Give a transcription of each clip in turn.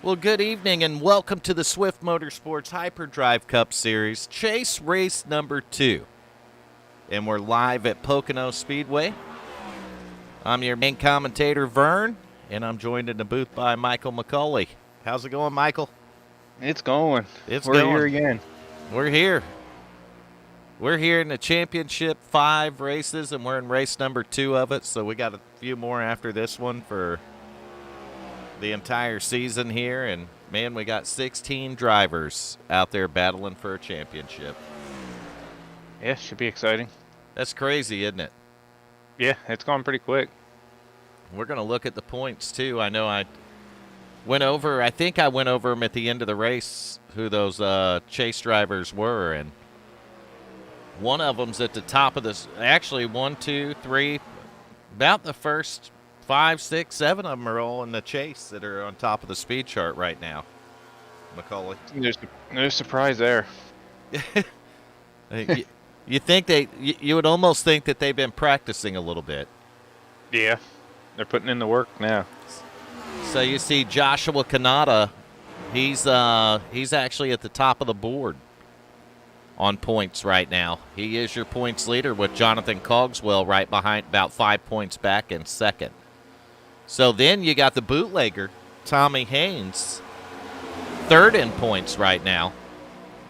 Well, good evening and welcome to the Swift Motorsports Hyperdrive Cup Series, Chase Race number 2. And we're live at Pocono Speedway. I'm your main commentator, Vern, and I'm joined in the booth by Michael McCauley. How's it going, Michael? It's going. We're going. Here again. We're here. We're here in the championship 5 races, and we're in race number 2 of it, so we got a few more after this one for the entire season here, and man, we got 16 drivers out there battling for a championship. Yeah, should be exciting. That's crazy, isn't it? Yeah, it's going pretty quick. We're going to look at the points too. I know I went over them at the end of the race, who those chase drivers were, and one of them's at the top of this. Actually, 1, 2, 3, about the first 5, 6, 7 of them are all in the chase that are on top of the speed chart right now. McCauley. There's no surprise there. You think you would almost think that they've been practicing a little bit. Yeah, they're putting in the work now. So you see Joshua Kanata, he's actually at the top of the board on points right now. He is your points leader with Jonathan Cogswell right behind, about 5 points back in second. So then you got the bootlegger, Tommy Haynes, third in points right now.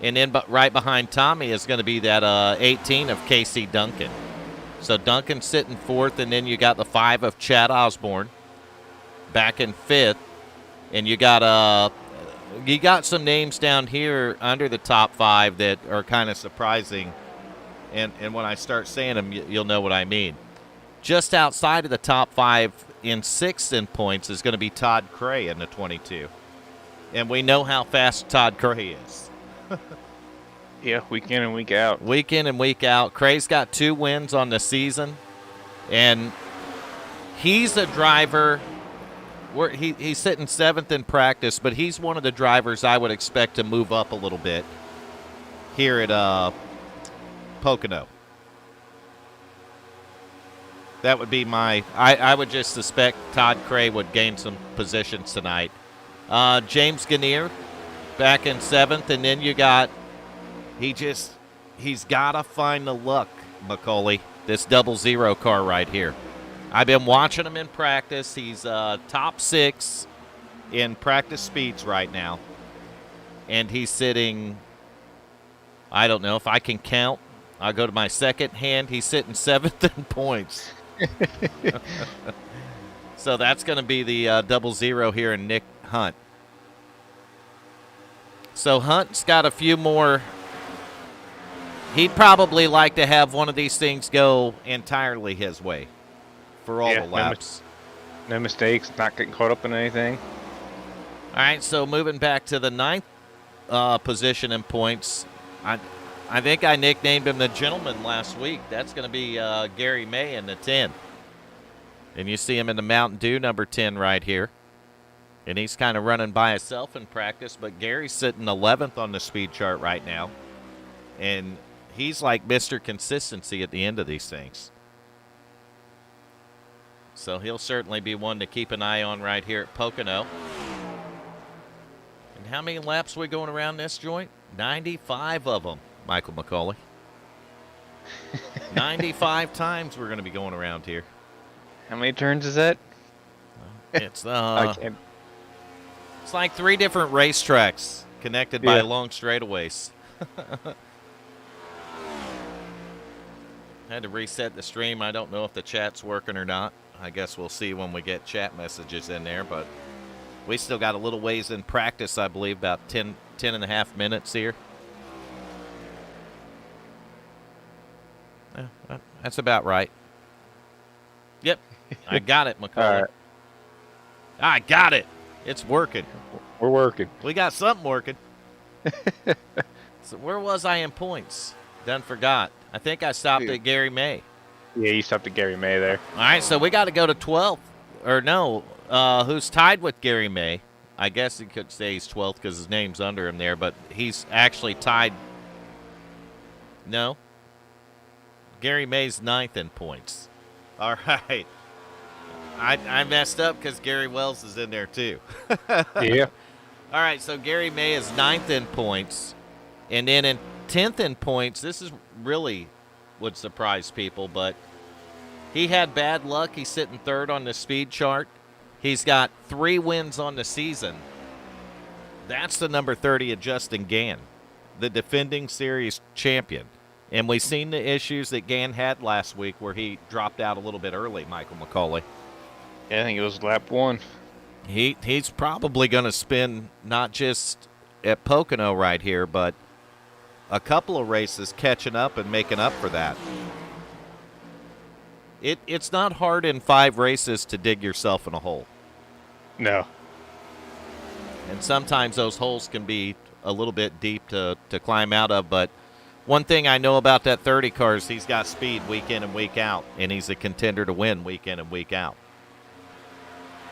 And then right behind Tommy is going to be that 18 of Casey Duncan. So Duncan sitting fourth, and then you got the 5 of Chad Osborne back in fifth. And you got some names down here under the top 5 that are kind of surprising. And when I start saying them, you'll know what I mean. Just outside of the top 5 in sixth in points is going to be Todd Cray in the 22. And we know how fast Todd Cray is. Yeah, week in and week out. Week in and week out. Cray's got 2 wins on the season. And he's a driver. He's sitting 7th in practice, but he's one of the drivers I would expect to move up a little bit here at Pocono. That would be I would just suspect Todd Cray would gain some positions tonight. James Gannier back in 7th, and then you got, he's got to find the luck, McCauley, this 00 car right here. I've been watching him in practice. He's top 6 in practice speeds right now, and he's sitting, I don't know if I can count. I'll go to my second hand. He's sitting 7th in points. So that's going to be the 00 here in Nick Hunt. So Hunt's got a few more. He'd probably like to have one of these things go entirely his way for all the laps. No mistakes, not getting caught up in anything. All right, so moving back to the 9th position in points. I think I nicknamed him the gentleman last week. That's going to be Gary May in the 10. And you see him in the Mountain Dew number 10 right here. And he's kind of running by himself in practice, but Gary's sitting 11th on the speed chart right now. And he's like Mr. Consistency at the end of these things. So he'll certainly be one to keep an eye on right here at Pocono. And how many laps are we going around this joint? 95 of them, Michael McCauley. 95 times we're going to be going around here. How many turns is that? It's it's like 3 different racetracks connected by long straightaways. Had to reset the stream. I don't know if the chat's working or not. I guess we'll see when we get chat messages in there, but we still got a little ways in practice, I believe, about 10 and a half minutes here. Yeah, that's about right. Yep, I got it, McCauley. Right. I got it. It's working. We're working. We got something working. So where was I in points? Done forgot. I think I stopped at Gary May. Yeah, you stopped at Gary May there. All right, so we got to go to 12th. Or no, who's tied with Gary May. I guess you could say he's 12th because his name's under him there, but he's actually tied. No. Gary May's 9th in points. All right. I messed up because Gary Wells is in there too. Yeah. All right, so Gary May is 9th in points. And then in 10th in points, this is really would surprise people, but he had bad luck. He's sitting 3rd on the speed chart. He's got 3 wins on the season. That's the number 30 of Justin Gann, the defending series champion. And we've seen the issues that Gann had last week where he dropped out a little bit early, Michael McCauley. Yeah, I think it was lap 1. He's probably going to spin not just at Pocono right here, but a couple of races catching up and making up for that. It's not hard in 5 races to dig yourself in a hole. No. And sometimes those holes can be a little bit deep to climb out of. But one thing I know about that 30 car is he's got speed week in and week out, and he's a contender to win week in and week out.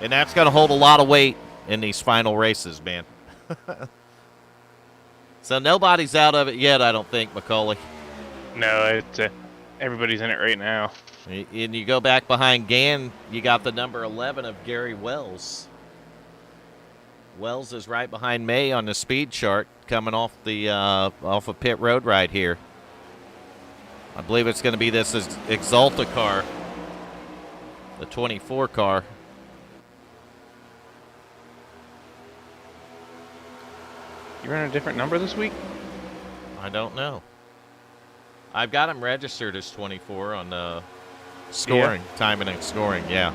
And that's going to hold a lot of weight in these final races, man. So nobody's out of it yet, I don't think, McCauley. No, it's everybody's in it right now. And you go back behind Gann, you got the number 11 of Gary Wells. Wells is right behind May on the speed chart, coming off the off of pit road right here. I believe it's going to be this Exalta car, the 24 car. You running a different number this week? I don't know. I've got him registered as 24 on the scoring, timing and scoring, yeah.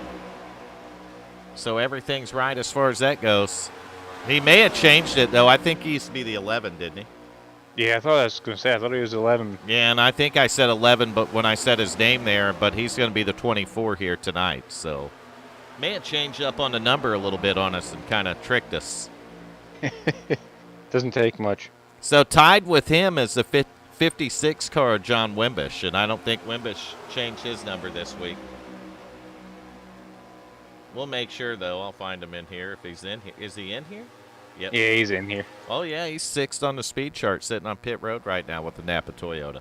So everything's right as far as that goes. He may have changed it, though. I think he used to be the 11, didn't he? Yeah, I thought I was going to say, I thought he was 11. Yeah, and I think I said 11, but when I said his name there, but he's going to be the 24 here tonight. So may have changed up on the number a little bit on us and kind of tricked us. Doesn't take much. So tied with him is the 56 car, John Wimbish, and I don't think Wimbish changed his number this week. We'll make sure, though. I'll find him in here if he's in here. Is he in here? Yep. Yeah, he's in here. Oh, yeah, he's 6th on the speed chart, sitting on pit road right now with the Napa Toyota.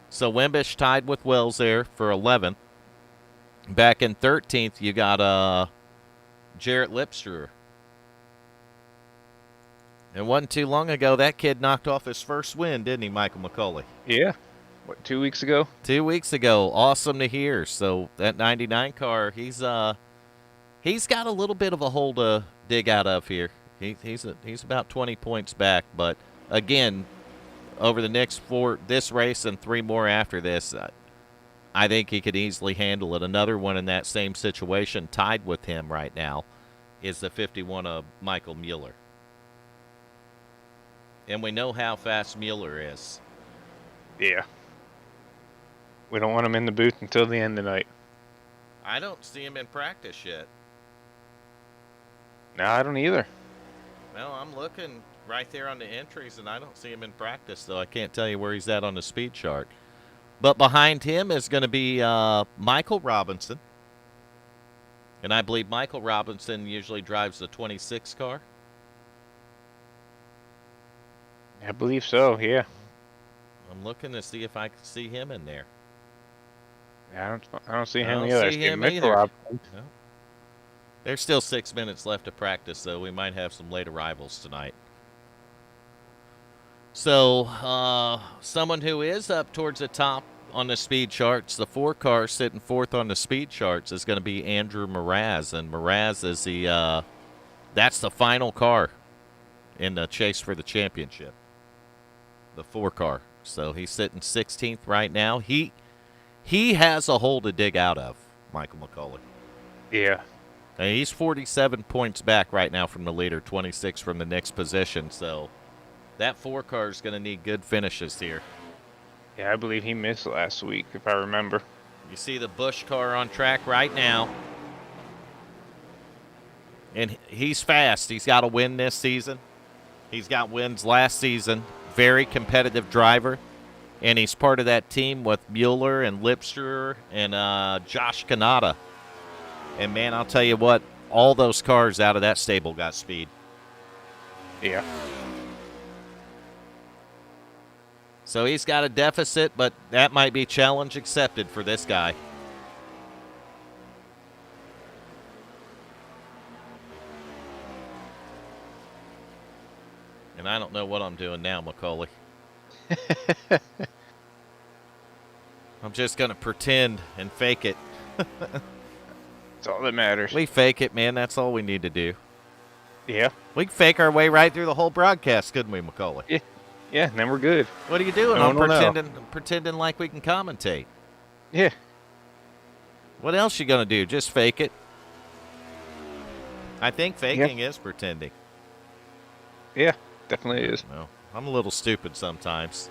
So Wimbish tied with Wells there for 11th. Back in 13th, you got Jarrett Lipstruer. And wasn't too long ago, that kid knocked off his first win, didn't he, Michael McCauley? Yeah. What, 2 weeks ago? 2 weeks ago. Awesome to hear. So that 99 car, he's got a little bit of a hole to dig out of here. He's about 20 points back. But, again, over the next 4, this race and 3 more after this, I think he could easily handle it. Another one in that same situation, tied with him right now, is the 51 of Michael Mueller. And we know how fast Mueller is. Yeah. We don't want him in the booth until the end of the night. I don't see him in practice yet. No, I don't either. Well, I'm looking right there on the entries, and I don't see him in practice, though. I can't tell you where he's at on the speed chart. But behind him is going to be Michael Robinson. And I believe Michael Robinson usually drives the 26 car. I believe so, yeah. I'm looking to see if I can see him in there. Yeah, I don't see I him don't either. see him either. No. There's still 6 minutes left to practice, though. We might have some late arrivals tonight. So, someone who is up towards the top on the speed charts, the 4 car sitting 4th on the speed charts, is going to be Andrew Moraz. And Moraz is that's the final car in the chase for the championship. The 4 car. So he's sitting 16th right now. He has a hole to dig out of, Michael McCauley. Yeah. And he's 47 points back right now from the leader, 26 from the next position. So that 4 car is going to need good finishes here. Yeah, I believe he missed last week, if I remember. You see the Busch car on track right now. And he's fast. He's got a win this season. He's got wins last season. Very competitive driver. And he's part of that team with Mueller and Lipstruer and Josh Kanata. And, man, I'll tell you what, all those cars out of that stable got speed. Yeah. So he's got a deficit, but that might be challenge accepted for this guy. And I don't know what I'm doing now, Macaulay. I'm just going to pretend and fake it. That's all that matters. We fake it, man. That's all we need to do. Yeah. We can fake our way right through the whole broadcast, couldn't we, Macaulay? Yeah. Yeah, and then we're good. What are you doing? No I'm one will know. pretending like we can commentate. Yeah. What else you going to do? Just fake it? I think faking is pretending. Yeah, definitely is. Well, I'm a little stupid sometimes.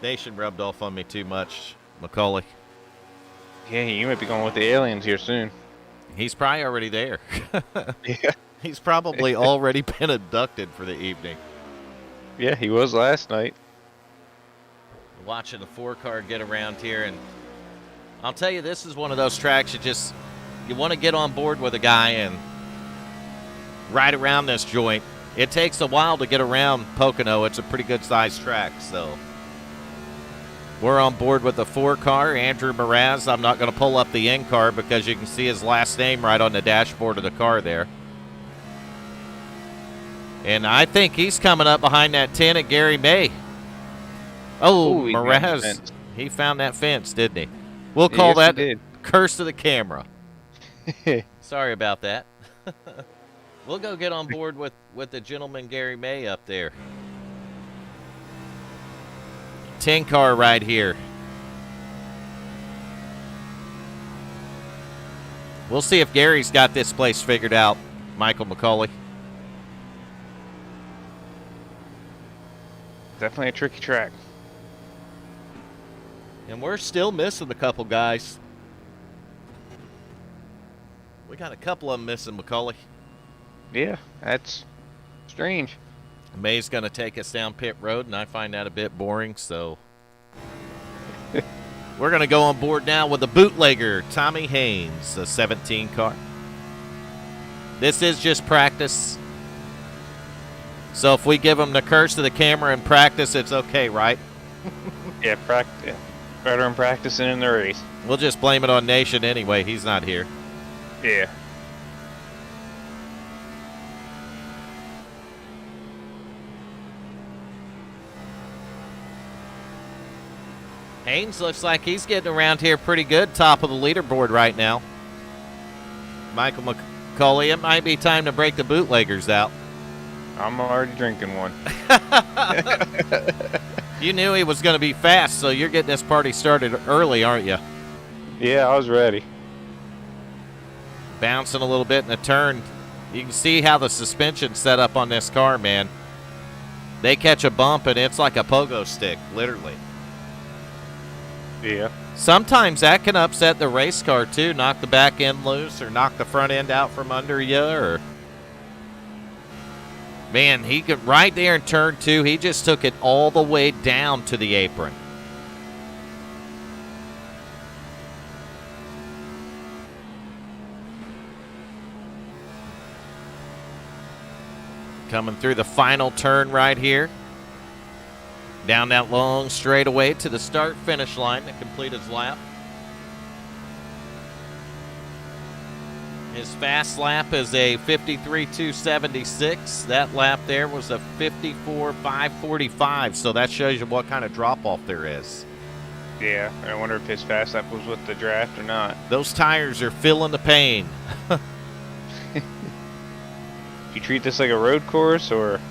Nation rubbed off on me too much, Macaulay. Yeah, you might be going with the aliens here soon. He's probably already there. Yeah. He's probably already been abducted for the evening. Yeah, he was last night. Watching the 4-car get around here, and I'll tell you, this is one of those tracks you want to get on board with a guy and ride around this joint. It takes a while to get around Pocono. It's a pretty good-sized track, so we're on board with the 4-car, Andrew Moraz. I'm not going to pull up the in-car because you can see his last name right on the dashboard of the car there. And I think he's coming up behind that 10 at Gary May. Oh, Ooh, Moraz, he found that fence, didn't he? We'll call that curse of the camera. Sorry about that. We'll go get on board with the gentleman Gary May up there. 10-car right here. We'll see if Gary's got this place figured out, Michael McCauley. Definitely a tricky track. And we're still missing a couple guys. We got a couple of them missing, McCauley. Yeah, that's strange. May's going to take us down pit road, and I find that a bit boring, so we're going to go on board now with the bootlegger, Tommy Haynes, a 17 car. This is just practice. So if we give him the curse of the camera in practice, it's okay, right? Yeah, practice. Better than practicing in the race. We'll just blame it on Nation anyway. He's not here. Yeah. Haynes looks like he's getting around here pretty good, top of the leaderboard right now. Michael McCauley, it might be time to break the bootleggers out. I'm already drinking one. You knew he was going to be fast, so you're getting this party started early, aren't you? Yeah, I was ready. Bouncing a little bit in the turn. You can see how the suspension's set up on this car, man. They catch a bump, and it's like a pogo stick, literally. Yeah. Sometimes that can upset the race car, too. Knock the back end loose or knock the front end out from under you. Or man, he could right there in turn 2. He just took it all the way down to the apron. Coming through the final turn right here. Down that long straightaway to the start-finish line to complete his lap. His fast lap is a 53.276. That lap there was a 54.545, so that shows you what kind of drop-off there is. Yeah, I wonder if his fast lap was with the draft or not. Those tires are feeling the pain. You treat this like a road course, or?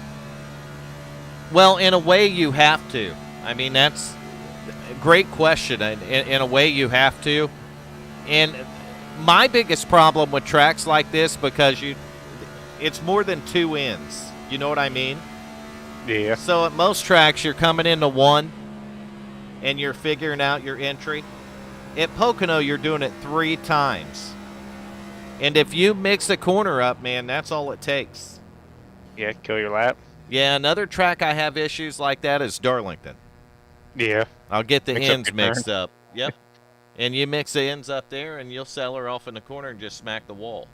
Well, in a way, you have to. I mean, that's a great question. In a way, you have to. And my biggest problem with tracks like this, because it's more than 2 ends. You know what I mean? Yeah. So at most tracks, you're coming into one, and you're figuring out your entry. At Pocono, you're doing it 3 times. And if you mix a corner up, man, that's all it takes. Yeah, kill your lap. Yeah, another track I have issues like that is Darlington. Yeah. I'll get the Mix up ends your mixed turn. up. Yep. And you mix the ends up there, and you'll sell her off in the corner and just smack the wall.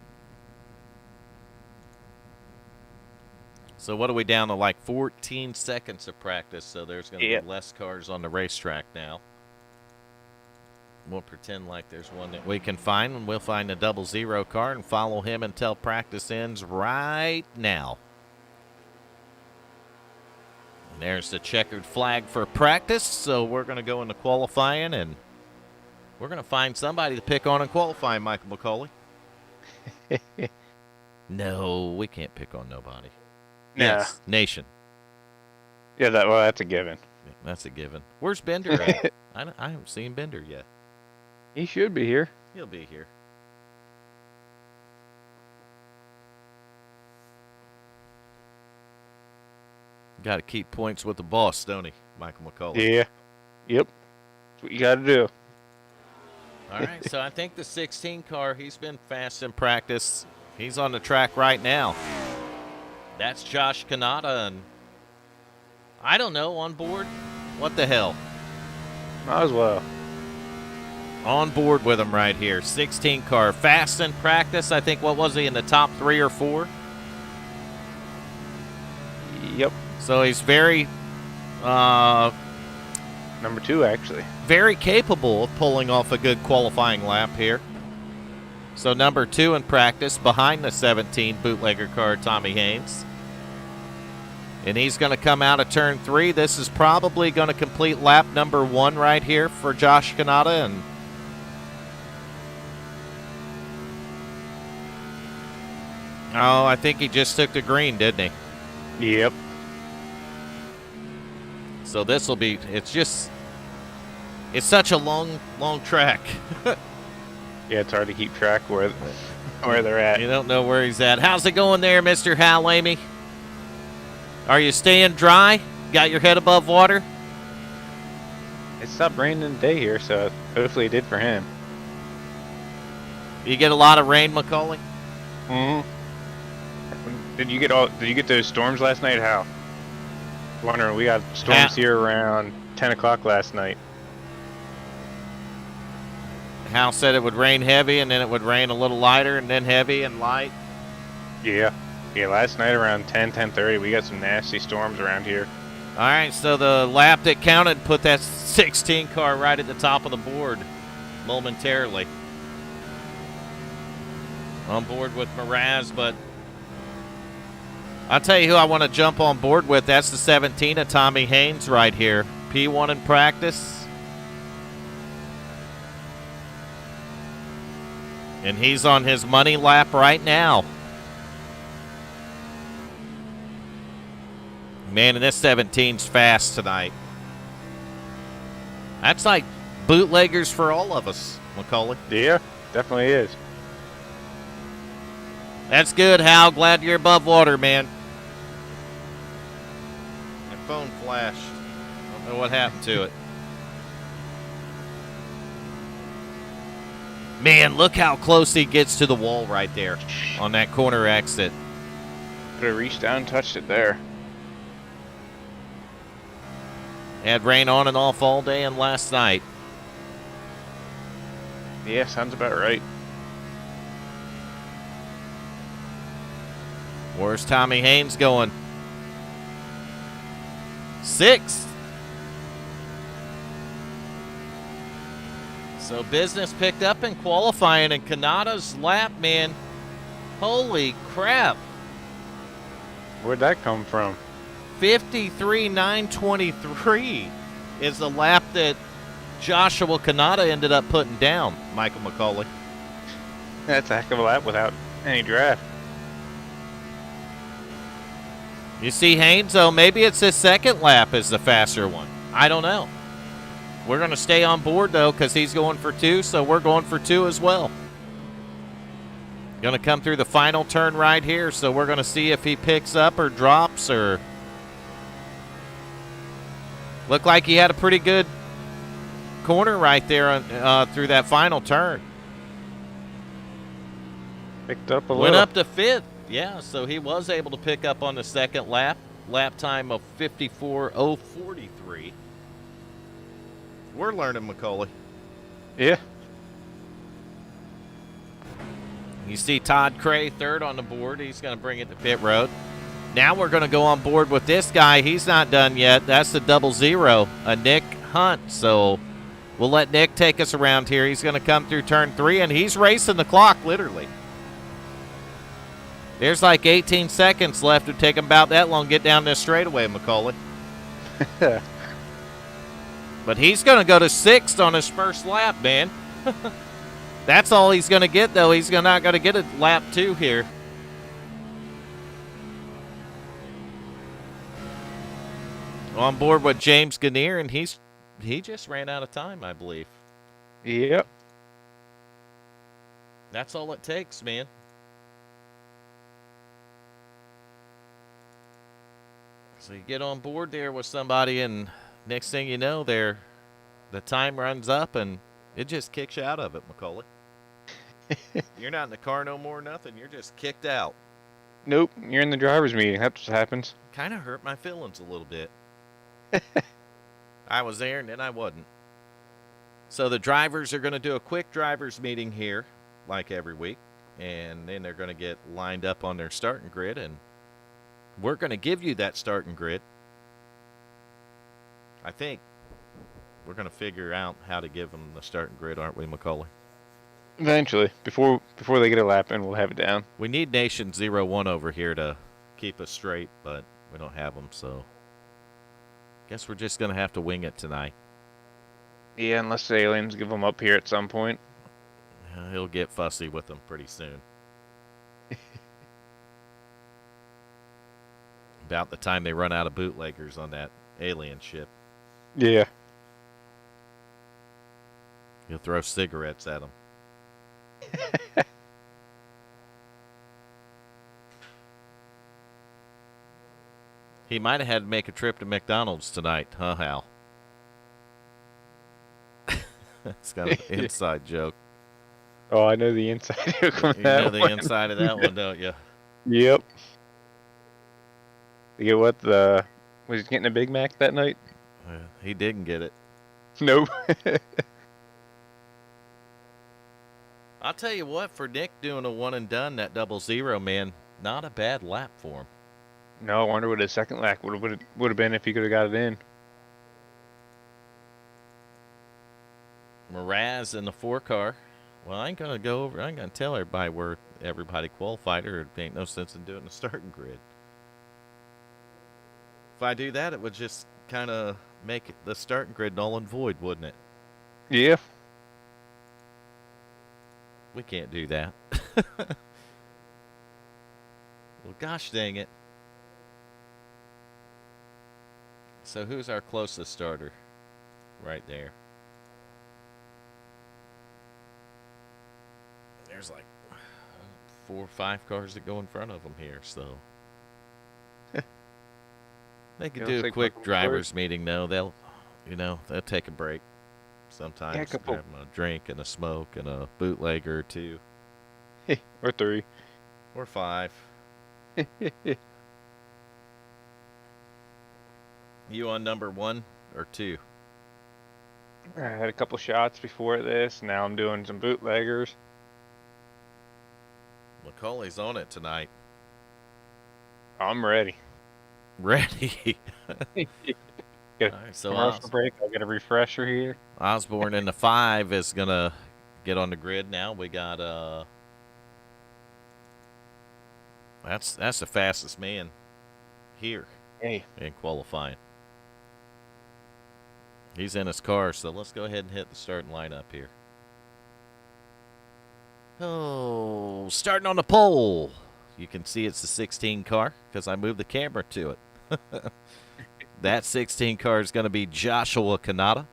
So what are we down to, like 14 seconds of practice, so there's going to be less cars on the racetrack now. We'll pretend like there's one that we can find, and we'll find a 00 car and follow him until practice ends right now. There's the checkered flag for practice, so we're going to go into qualifying, and we're going to find somebody to pick on in qualifying, Michael McCauley. No, we can't pick on nobody. Nah. Yes, Nation. Yeah, that's a given. Yeah, that's a given. Where's Bender at? I haven't seen Bender yet. He should be here. He'll be here. Got to keep points with the boss, don't he, Michael McCauley? Yeah. Yep. That's what you got to do. All right, so I think the 16 car, he's been fast in practice. He's on the track right now. That's Josh Kanata, and I don't know, on board? What the hell? Might as well. On board with him right here. 16 car, fast in practice. I think, what was he, in the top 3 or 4? Yep. So he's very, Number 2, actually. very capable of pulling off a good qualifying lap here. So number 2 in practice, behind the 17 bootlegger car, Tommy Haynes. And he's going to come out of turn 3. This is probably going to complete lap number 1 right here for Josh Kanata. And oh, I think he just took the green, didn't he? Yep. So this will be, it's such a long track. Yeah, it's hard to keep track where they're at. You don't know where he's at. How's it going there, Mr. Hal Amy? Are you staying dry? Got your head above water? It stopped raining today here, so hopefully it did for him. You get a lot of rain, Macaulay? Mm-hmm. Did you get those storms last night? How? Wondering, we got storms here around 10 o'clock last night. Hal said it would rain heavy, and then it would rain a little lighter, and then heavy and light. Yeah. Yeah, last night around 10:30, we got some nasty storms around here. All right, so the lap that counted put that 16 car right at the top of the board momentarily. On board with Moraz, but I'll tell you who I want to jump on board with. That's the 17 of Tommy Haynes right here. P1 in practice. And he's on his money lap right now. Man, and this 17's fast tonight. That's like bootleggers for all of us, Macaulay. Yeah, definitely is. That's good, Hal. Glad you're above water, man. My phone flashed. I don't know what happened to it. Man, look how close he gets to the wall right there on that corner exit. Could have reached down and touched it there. Had rain on and off all day and last night. Yeah, sounds about right. Where's Tommy Haynes going? 6th. So business picked up in qualifying, and Kanata's lap, man. Holy crap. Where'd that come from? 53.923 is the lap that Joshua Kanata ended up putting down, Michael McCauley. That's a heck of a lap without any draft. You see Haynes, though, maybe it's his second lap is the faster one. I don't know. We're going to stay on board, though, because he's going for 2, so we're going for 2 as well. Going to come through the final turn right here, so we're going to see if he picks up or drops or... Looked like he had a pretty good corner right there through that final turn. Picked up a little. Went up to 5th. Yeah, so he was able to pick up on the second lap. Lap time of 54.043. We're learning, Macaulay. Yeah. You see Todd Cray third on the board. He's going to bring it to pit road. Now we're going to go on board with this guy. He's not done yet. That's the 00, a Nick Hunt. So we'll let Nick take us around here. He's going to come through turn 3, and he's racing the clock, literally. There's like 18 seconds left. It would take him about that long to get down this straightaway, Macaulay. But he's going to go to 6th on his first lap, man. That's all he's going to get, though. He's not going to get a lap 2 here. On board with James Gannier, and he just ran out of time, I believe. Yep. That's all it takes, man. So you get on board there with somebody, and next thing you know, the time runs up, and it just kicks you out of it, Macaulay. You're not in the car no more, nothing. You're just kicked out. Nope. You're in the driver's meeting. That's what happens. Kind of hurt my feelings a little bit. I was there, and then I wasn't. So the drivers are going to do a quick drivers meeting here, like every week, and then they're going to get lined up on their starting grid, and we're going to give you that starting grid. I think we're going to figure out how to give them the starting grid, aren't we, Macaulay? Eventually, before they get a lap in, we'll have it down. We need Nation 01 over here to keep us straight, but we don't have them, so guess we're just going to have to wing it tonight. Yeah, unless the aliens give them up here at some point. He'll get fussy with them pretty soon. About the time they run out of bootleggers on that alien ship. Yeah. He'll throw cigarettes at them. He might have had to make a trip to McDonald's tonight, huh, Hal? It's kind of an inside joke. Oh, I know the inside joke on You that know the one. inside of that one, don't you? Yep. You get what? Was he getting a Big Mac that night? He didn't get it. Nope. I'll tell you what, for Nick doing a one and done, that 00, man, not a bad lap for him. No, I wonder what his second lap would have been if he could have got it in. Moraz in the 4 car. Well, I ain't going to tell everybody where everybody qualified, or there ain't no sense in doing the starting grid. If I do that, it would just kind of make the starting grid null and void, wouldn't it? Yeah. We can't do that. Well, gosh dang it. So who's our closest starter? Right there. There's like 4 or 5 cars that go in front of them here, so they could do a quick drivers meeting. Though they'll take a break sometimes, Yeah, grab them a drink and a smoke and a bootlegger or 2 or 3 or 5. You on number 1 or 2? I had a couple shots before this. Now I'm doing some bootleggers. Macaulay's on it tonight. I'm ready. Ready. Get All right, so commercial break. I'll get a refresher here. Osborne in the 5 is gonna get on the grid now. We got that's the fastest man here in qualifying. He's in his car, so let's go ahead and hit the starting lineup here. Oh, starting on the pole. You can see it's the 16 car because I moved the camera to it. That 16 car is going to be Joshua Kanata.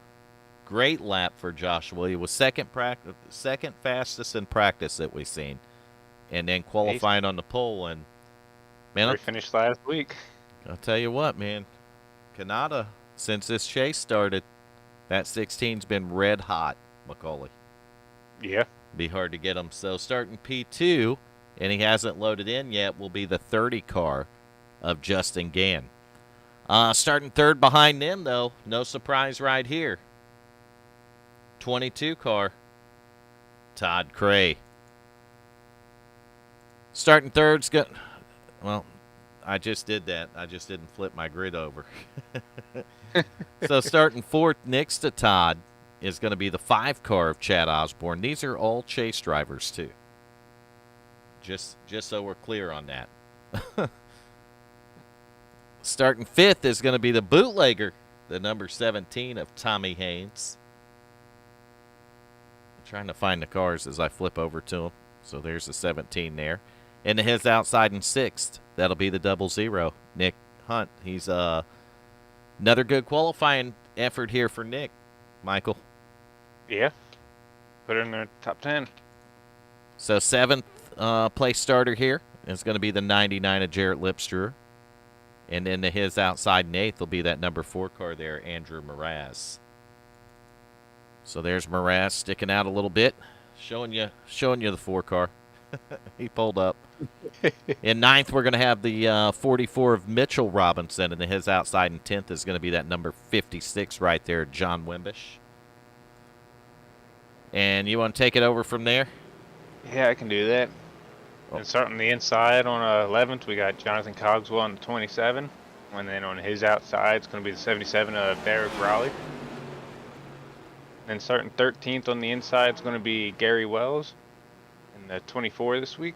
Great lap for Joshua. He was second fastest in practice that we've seen. And then qualifying on the pole. And man, We finished last week. I'll tell you what, man. Kanata, since this chase started, that 16's been red hot, Macaulay. Yeah. Be hard to get him. So starting P2, and he hasn't loaded in yet, will be the 30 car of Justin Gann. Starting third behind them, though, no surprise right here. 22 car, Todd Cray. Starting third's good. Well, I just did that. I just didn't flip my grid over. So starting fourth next to Todd is going to be the 5 car of Chad Osborne. These are all chase drivers, too. Just so we're clear on that. Starting 5th is going to be the bootlegger, the number 17 of Tommy Haynes. I'm trying to find the cars as I flip over to him. So there's the 17 there. And his outside in 6th, that'll be the 00, Nick Hunt. He's another good qualifying effort here for Nick, Michael. Yeah. Put it in the top 10. So 7th place starter here is going to be the 99 of Jarrett Lipstruer. And then his outside in 8th will be that number 4 car there, Andrew Moraz. So there's Moraz sticking out a little bit, showing you the 4 car. He pulled up. In 9th, we're going to have the 44 of Mitchell Robinson, and his outside in 10th is going to be that number 56 right there, John Wimbish. And you want to take it over from there? Yeah, I can do that. And starting the inside on 11th, we got Jonathan Cogswell on the 27. And then on his outside, it's going to be the 77 of Derek Raleigh. Then starting 13th on the inside, it's going to be Gary Wells in the 24 this week.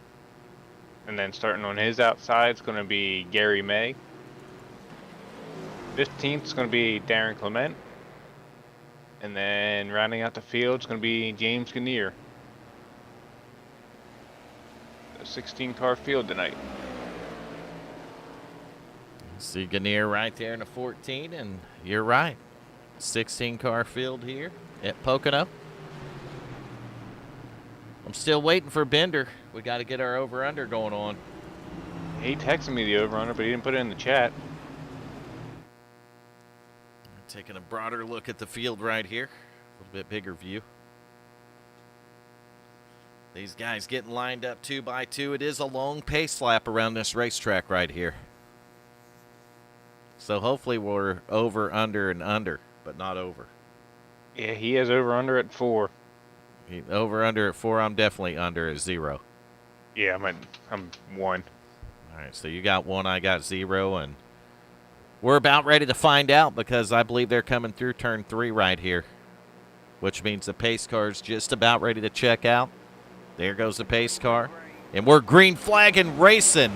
And then starting on his outside, it's going to be Gary May. 15th is going to be Darren Clement. And then rounding out the field, it's going to be James Gannier. 16-car field tonight. See Gannier right there in the 14, and you're right. 16-car field here at Pocono. I'm still waiting for Bender. We got to get our over-under going on. He texted me the over-under, but he didn't put it in the chat. Taking a broader look at the field right here. A little bit bigger view. These guys getting lined up 2 by 2. It is a long pace lap around this racetrack right here. So hopefully we're over, under, and under, but not over. Yeah, he has over-under at 4. Over, under at 4. I'm definitely under at 0. Yeah, I'm 1. All right, so you got 1, I got 0, and we're about ready to find out because I believe they're coming through turn 3 right here, which means the pace car's just about ready to check out. There goes the pace car. And we're green flagging racing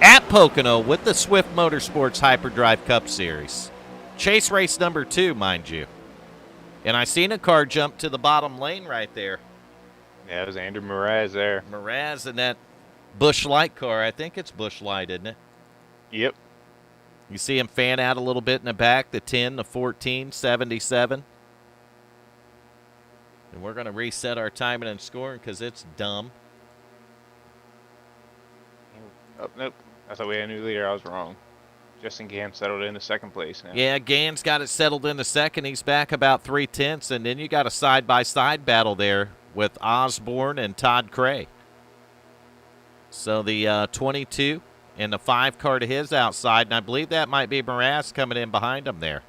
at Pocono with the Swift Motorsports Hyperdrive Cup Series. Chase race number 2, mind you. And I seen a car jump to the bottom lane right there. Yeah, it was Andrew Moraz there. Moraz in that Busch Light car. I think it's Busch Light, isn't it? Yep. You see him fan out a little bit in the back, the 10, the 14, 77. And we're going to reset our timing and scoring because it's dumb. Oh, nope. I thought we had a new leader. I was wrong. Justin Gant settled into 2nd place now. Yeah, Gann's got it settled into 2nd. He's back about 3/10. And then you got a side-by-side battle there with Osborne and Todd Cray. So the 22 and the 5 car to his outside. And I believe that might be Moraz coming in behind him there.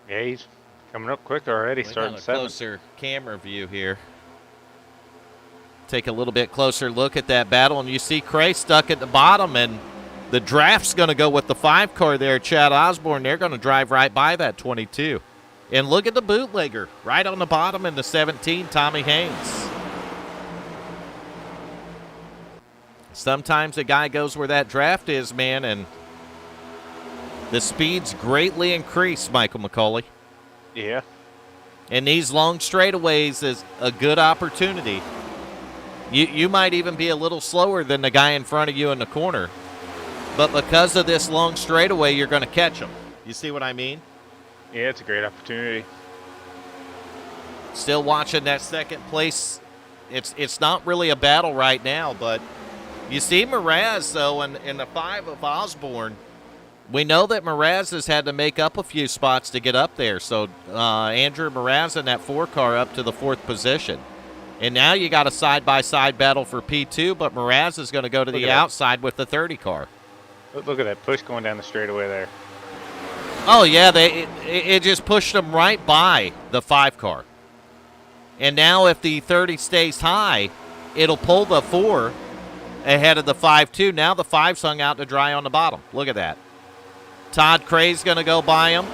Yeah, he's coming up quick already, starting 7th. Closer camera view here. Take a little bit closer look at that battle, and you see Cray stuck at the bottom, and the draft's going to go with the 5 car there, Chad Osborne. They're going to drive right by that 22. And look at the bootlegger right on the bottom in the 17, Tommy Haynes. Sometimes a guy goes where that draft is, man, and the speeds greatly increase, Michael McCauley. Yeah. And these long straightaways is a good opportunity. You might even be a little slower than the guy in front of you in the corner. But because of this long straightaway, you're going to catch him. You see what I mean? Yeah, it's a great opportunity. Still watching that 2nd place. It's not really a battle right now, but you see Moraz, though, in the 5 of Osborne. We know that Moraz has had to make up a few spots to get up there. So Andrew Moraz in that 4 car up to the 4th position. And now you got a side-by-side battle for P2, but Moraz is going to go to the outside with the 30 car. Look at that push going down the straightaway there. Oh, yeah, it just pushed them right by the 5 car. And now if the 30 stays high, it'll pull the 4 ahead of the 5-2. Now the 5's hung out to dry on the bottom. Look at that. Todd Cray's going to go by him.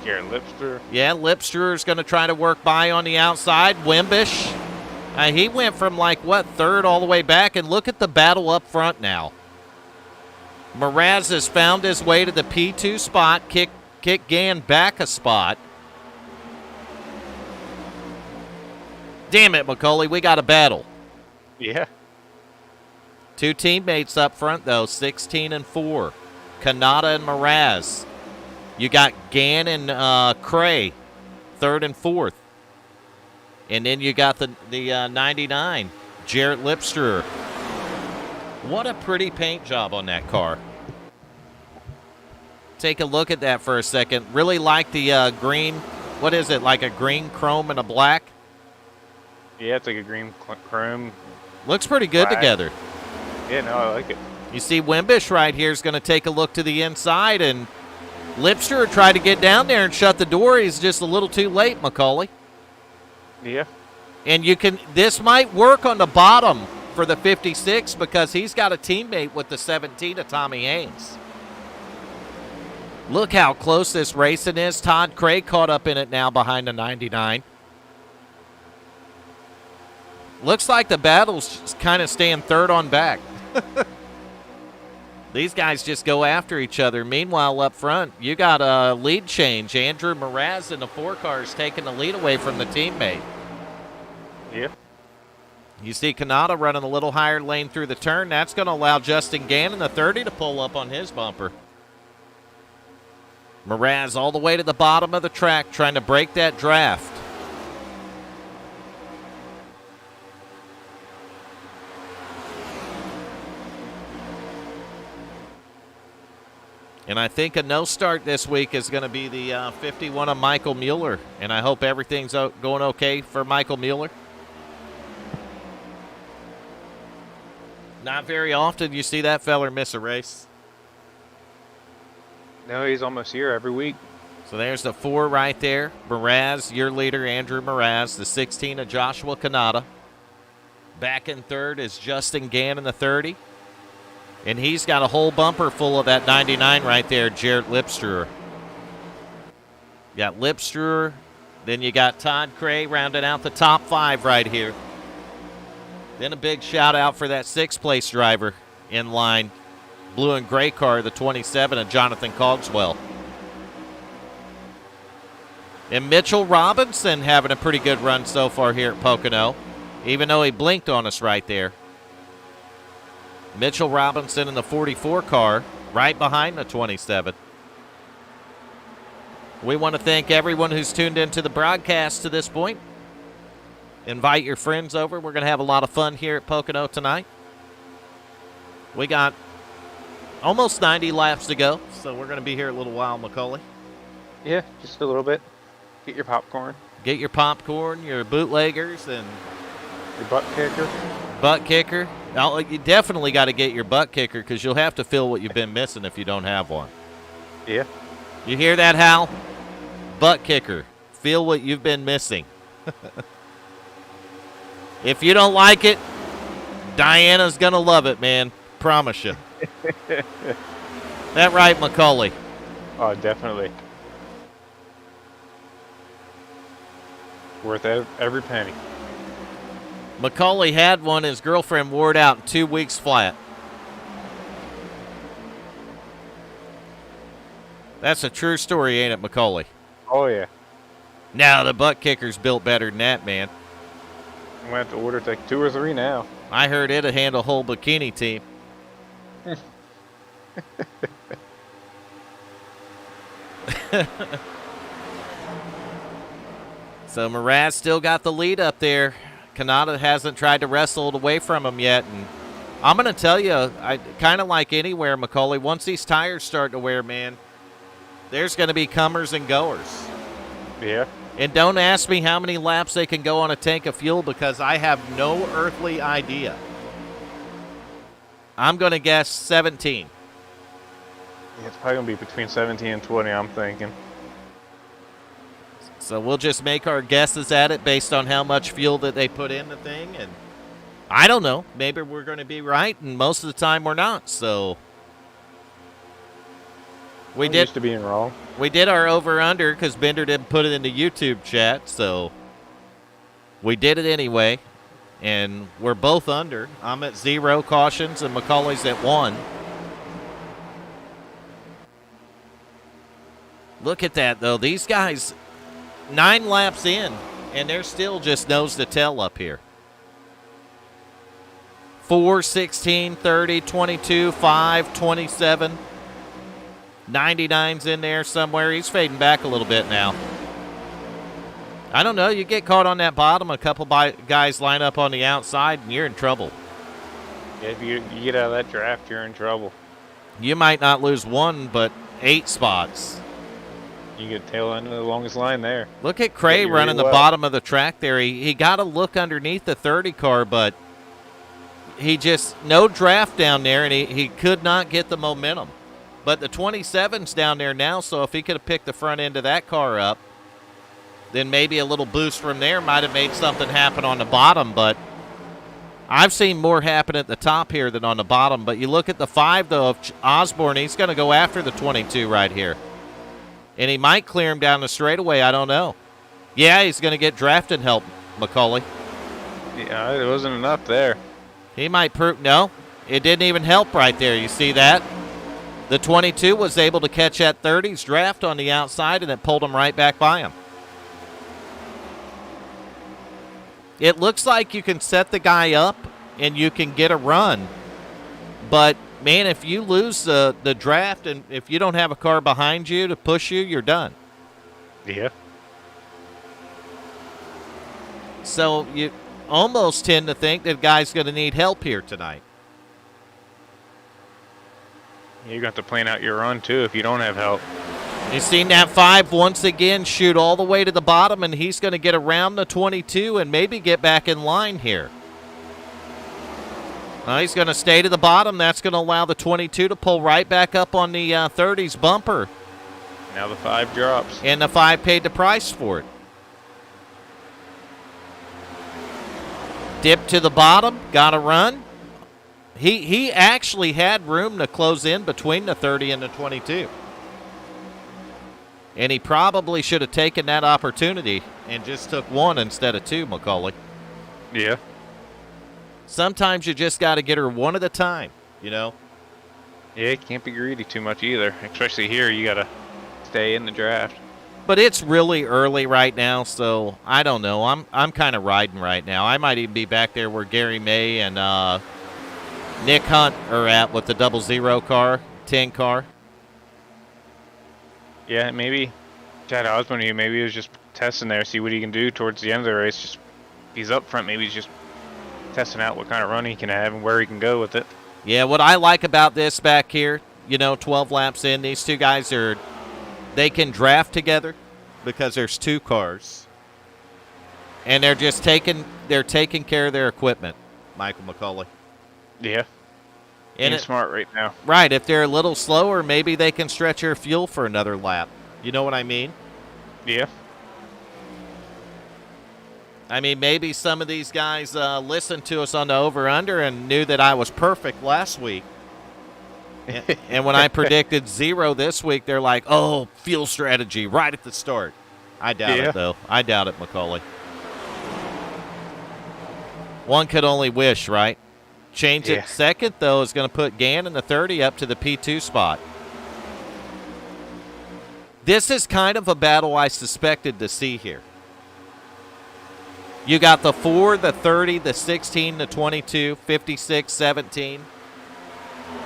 Garrett Lipstruer. Yeah, Lipstruer's going to try to work by on the outside. Wimbish. He went from, 3rd all the way back, and look at the battle up front now. Moraz has found his way to the P2 spot, kick Gann back a spot. Damn it, McCauley, we got a battle. Yeah. Two teammates up front, though, 16 and 4. Kanata and Moraz. You got Gann and Cray, 3rd and 4th. And then you got the 99, Jarrett Lipster. What a pretty paint job on that car. Take a look at that for a second. Really like the green. What is it, like a green chrome and a black? Yeah, it's like a green chrome. Looks pretty good black. together. Yeah, no, I like it. You see Wimbish right here is going to take a look to the inside, and Lipster tried to get down there and shut the door. He's just a little too late, McCauley. Yeah. And this might work on the bottom for the 56 because he's got a teammate with the 17 of Tommy Haynes. Look how close this racing is. Todd Craig caught up in it now behind the 99. Looks like the battle's kind of staying third on back. These guys just go after each other. Meanwhile, up front, you got a lead change. Andrew Moraz in the 4 cars taking the lead away from the teammate. Yeah. You see Kanata running a little higher lane through the turn. That's going to allow Justin Gann in the 30 to pull up on his bumper. Moraz all the way to the bottom of the track trying to break that draft. And I think a no start this week is going to be the 51 of Michael Mueller. And I hope everything's going okay for Michael Mueller. Not very often you see that feller miss a race. No, he's almost here every week. So there's the 4 right there. Moraz, your leader, Andrew Moraz. The 16 of Joshua Kanata. Back in 3rd is Justin Gann in the 30. And he's got a whole bumper full of that 99 right there, Jarrett Lipstruer. You got Lipstruer. Then you got Todd Cray rounding out the top 5 right here. Then a big shout out for that 6th place driver in line. Blue and gray car, the 27 of Jonathan Cogswell. And Mitchell Robinson having a pretty good run so far here at Pocono, even though he blinked on us right there. Mitchell Robinson in the 44 car, right behind the 27. We want to thank everyone who's tuned into the broadcast to this point. Invite your friends over. We're going to have a lot of fun here at Pocono tonight. We got almost 90 laps to go, so we're going to be here a little while, McCauley. Yeah, just a little bit. Get your popcorn. Get your popcorn, your bootleggers, and your butt kicker. Butt kicker. Now, you definitely got to get your butt kicker because you'll have to feel what you've been missing if you don't have one. Yeah. You hear that, Hal? Butt kicker. Feel what you've been missing. If you don't like it, Diana's going to love it, man. Promise you. That right, McCauley? Oh, definitely. Worth every penny. McCauley had one. His girlfriend wore it out in 2 weeks flat. That's a true story, ain't it, McCauley? Oh, yeah. Now, the butt kicker's built better than that, man. I'm going to have to order like 2 or 3 now. I heard it'd handle a whole bikini team. So Moraz still got the lead up there. Kanata hasn't tried to wrestle it away from him yet. And I'm going to tell you, I kind of like anywhere, McCauley, once these tires start to wear, man, there's going to be comers and goers. Yeah. And don't ask me how many laps they can go on a tank of fuel because I have no earthly idea. I'm going to guess 17. Yeah, it's probably going to be between 17 and 20, I'm thinking. So we'll just make our guesses at it based on how much fuel that they put in the thing. And I don't know. Maybe we're going to be right, and most of the time we're not. So I'm used to being wrong. We did our over-under because Bender didn't put it in the YouTube chat. So we did it anyway. And we're both under. I'm at 0 cautions, and McCauley's at 1. Look at that, though. These guys, 9 laps in, and they're still just nose to tail up here. 4, 16, 30, 22, 5, 27. 99's in there somewhere. He's fading back a little bit now. I don't know. You get caught on that bottom, a couple guys line up on the outside, and you're in trouble. Yeah, if you get out of that draft, you're in trouble. You might not lose 1, but 8 spots. You get tail end of the longest line there. Look at Cray running the bottom of the track there. He got to look underneath the 30 car, but he just, no draft down there, and he could not get the momentum. But the 27's down there now, so if he could have picked the front end of that car up, then maybe a little boost from there might have made something happen on the bottom. But I've seen more happen at the top here than on the bottom. But you look at the 5, though, of Osborne, he's going to go after the 22 right here. And he might clear him down the straightaway. I don't know. Yeah, he's going to get drafted help, McCauley. Yeah, it wasn't enough there. He might prove. No, it didn't even help right there. You see that? The 22 was able to catch that 30's draft on the outside, and it pulled him right back by him. It looks like you can set the guy up and you can get a run. But, man, if you lose the draft and if you don't have a car behind you to push you, you're done. Yeah. So you almost tend to think that guy's going to need help here tonight. You got to plan out your run, too, if you don't have help. You seen that 5 once again shoot all the way to the bottom, and he's going to get around the 22 and maybe get back in line here. He's going to stay to the bottom. That's going to allow the 22 to pull right back up on the 30's bumper. Now the 5 drops. And the 5 paid the price for it. Dip to the bottom, got to run. He actually had room to close in between the 30 and the 22. And he probably should have taken that opportunity and just took 1 instead of 2, McCauley. Yeah. Sometimes you just got to get her one at a time, you know? Yeah, you can't be greedy too much either. Especially here, you got to stay in the draft. But it's really early right now, so I don't know. I'm kind of riding right now. I might even be back there where Gary May and Nick Hunt are at with the 00 car, 10 car. Yeah, maybe Chad Osborne, maybe he was just testing there, see what he can do towards the end of the race. Just he's up front, maybe he's just testing out what kind of run he can have and where he can go with it. Yeah, what I like about this back here, 12 laps in, these two guys they can draft together because there's 2 cars. And they're just taking care of their equipment, Michael McCauley. Yeah. And it's smart right now. Right. If they're a little slower, maybe they can stretch their fuel for another lap. You know what I mean? Yeah. I mean, maybe some of these guys listened to us on the over-under and knew that I was perfect last week. And when I predicted 0 this week, they're like, oh, fuel strategy right at the start. I doubt it, though. I doubt it, McCauley. One could only wish, right? Change it second, though, is going to put Gann in the 30 up to the P2 spot. This is kind of a battle I suspected to see here. You got the 4, the 30, the 16, the 22, 56, 17.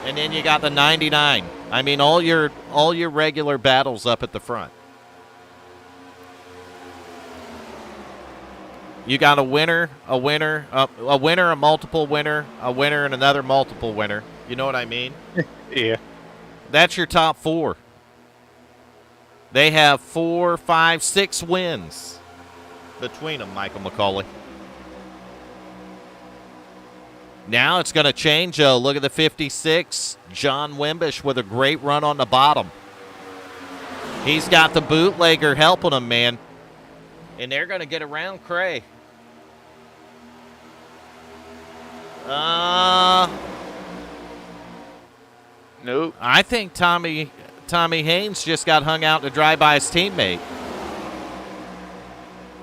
And then you got the 99. I mean, all your regular battles up at the front. You got a winner, a multiple winner, a winner, and another multiple winner. You know what I mean? Yeah. That's your top 4. They have 4, 5, 6 wins between them, Michael McCauley. Now it's going to change. Look at the 56. John Wimbish with a great run on the bottom. He's got the bootlegger helping him, man. And they're going to get around Cray. Nope. I think Tommy Haynes just got hung out to dry by his teammate.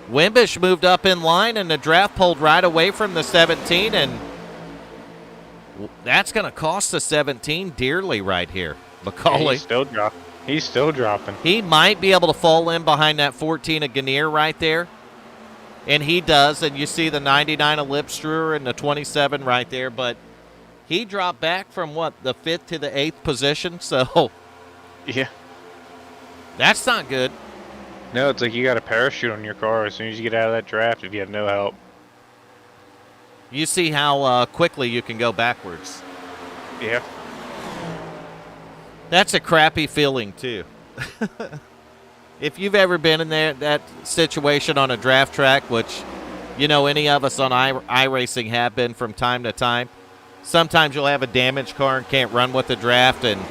Wimbish moved up in line, and the draft pulled right away from the 17, and that's going to cost the 17 dearly right here. McCauley. He still dropped. He's still dropping. He might be able to fall in behind that 14 of Gannier right there. And he does, and you see the 99 of Lipstruer and the 27 right there. But he dropped back from, what, the 5th to the 8th position? So, yeah. That's not good. No, it's like you got a parachute on your car as soon as you get out of that draft if you have no help. You see how quickly you can go backwards. Yeah. That's a crappy feeling, too. If you've ever been in that situation on a draft track, which, you know, any of us on iRacing have been from time to time, sometimes you'll have a damaged car and can't run with the draft, and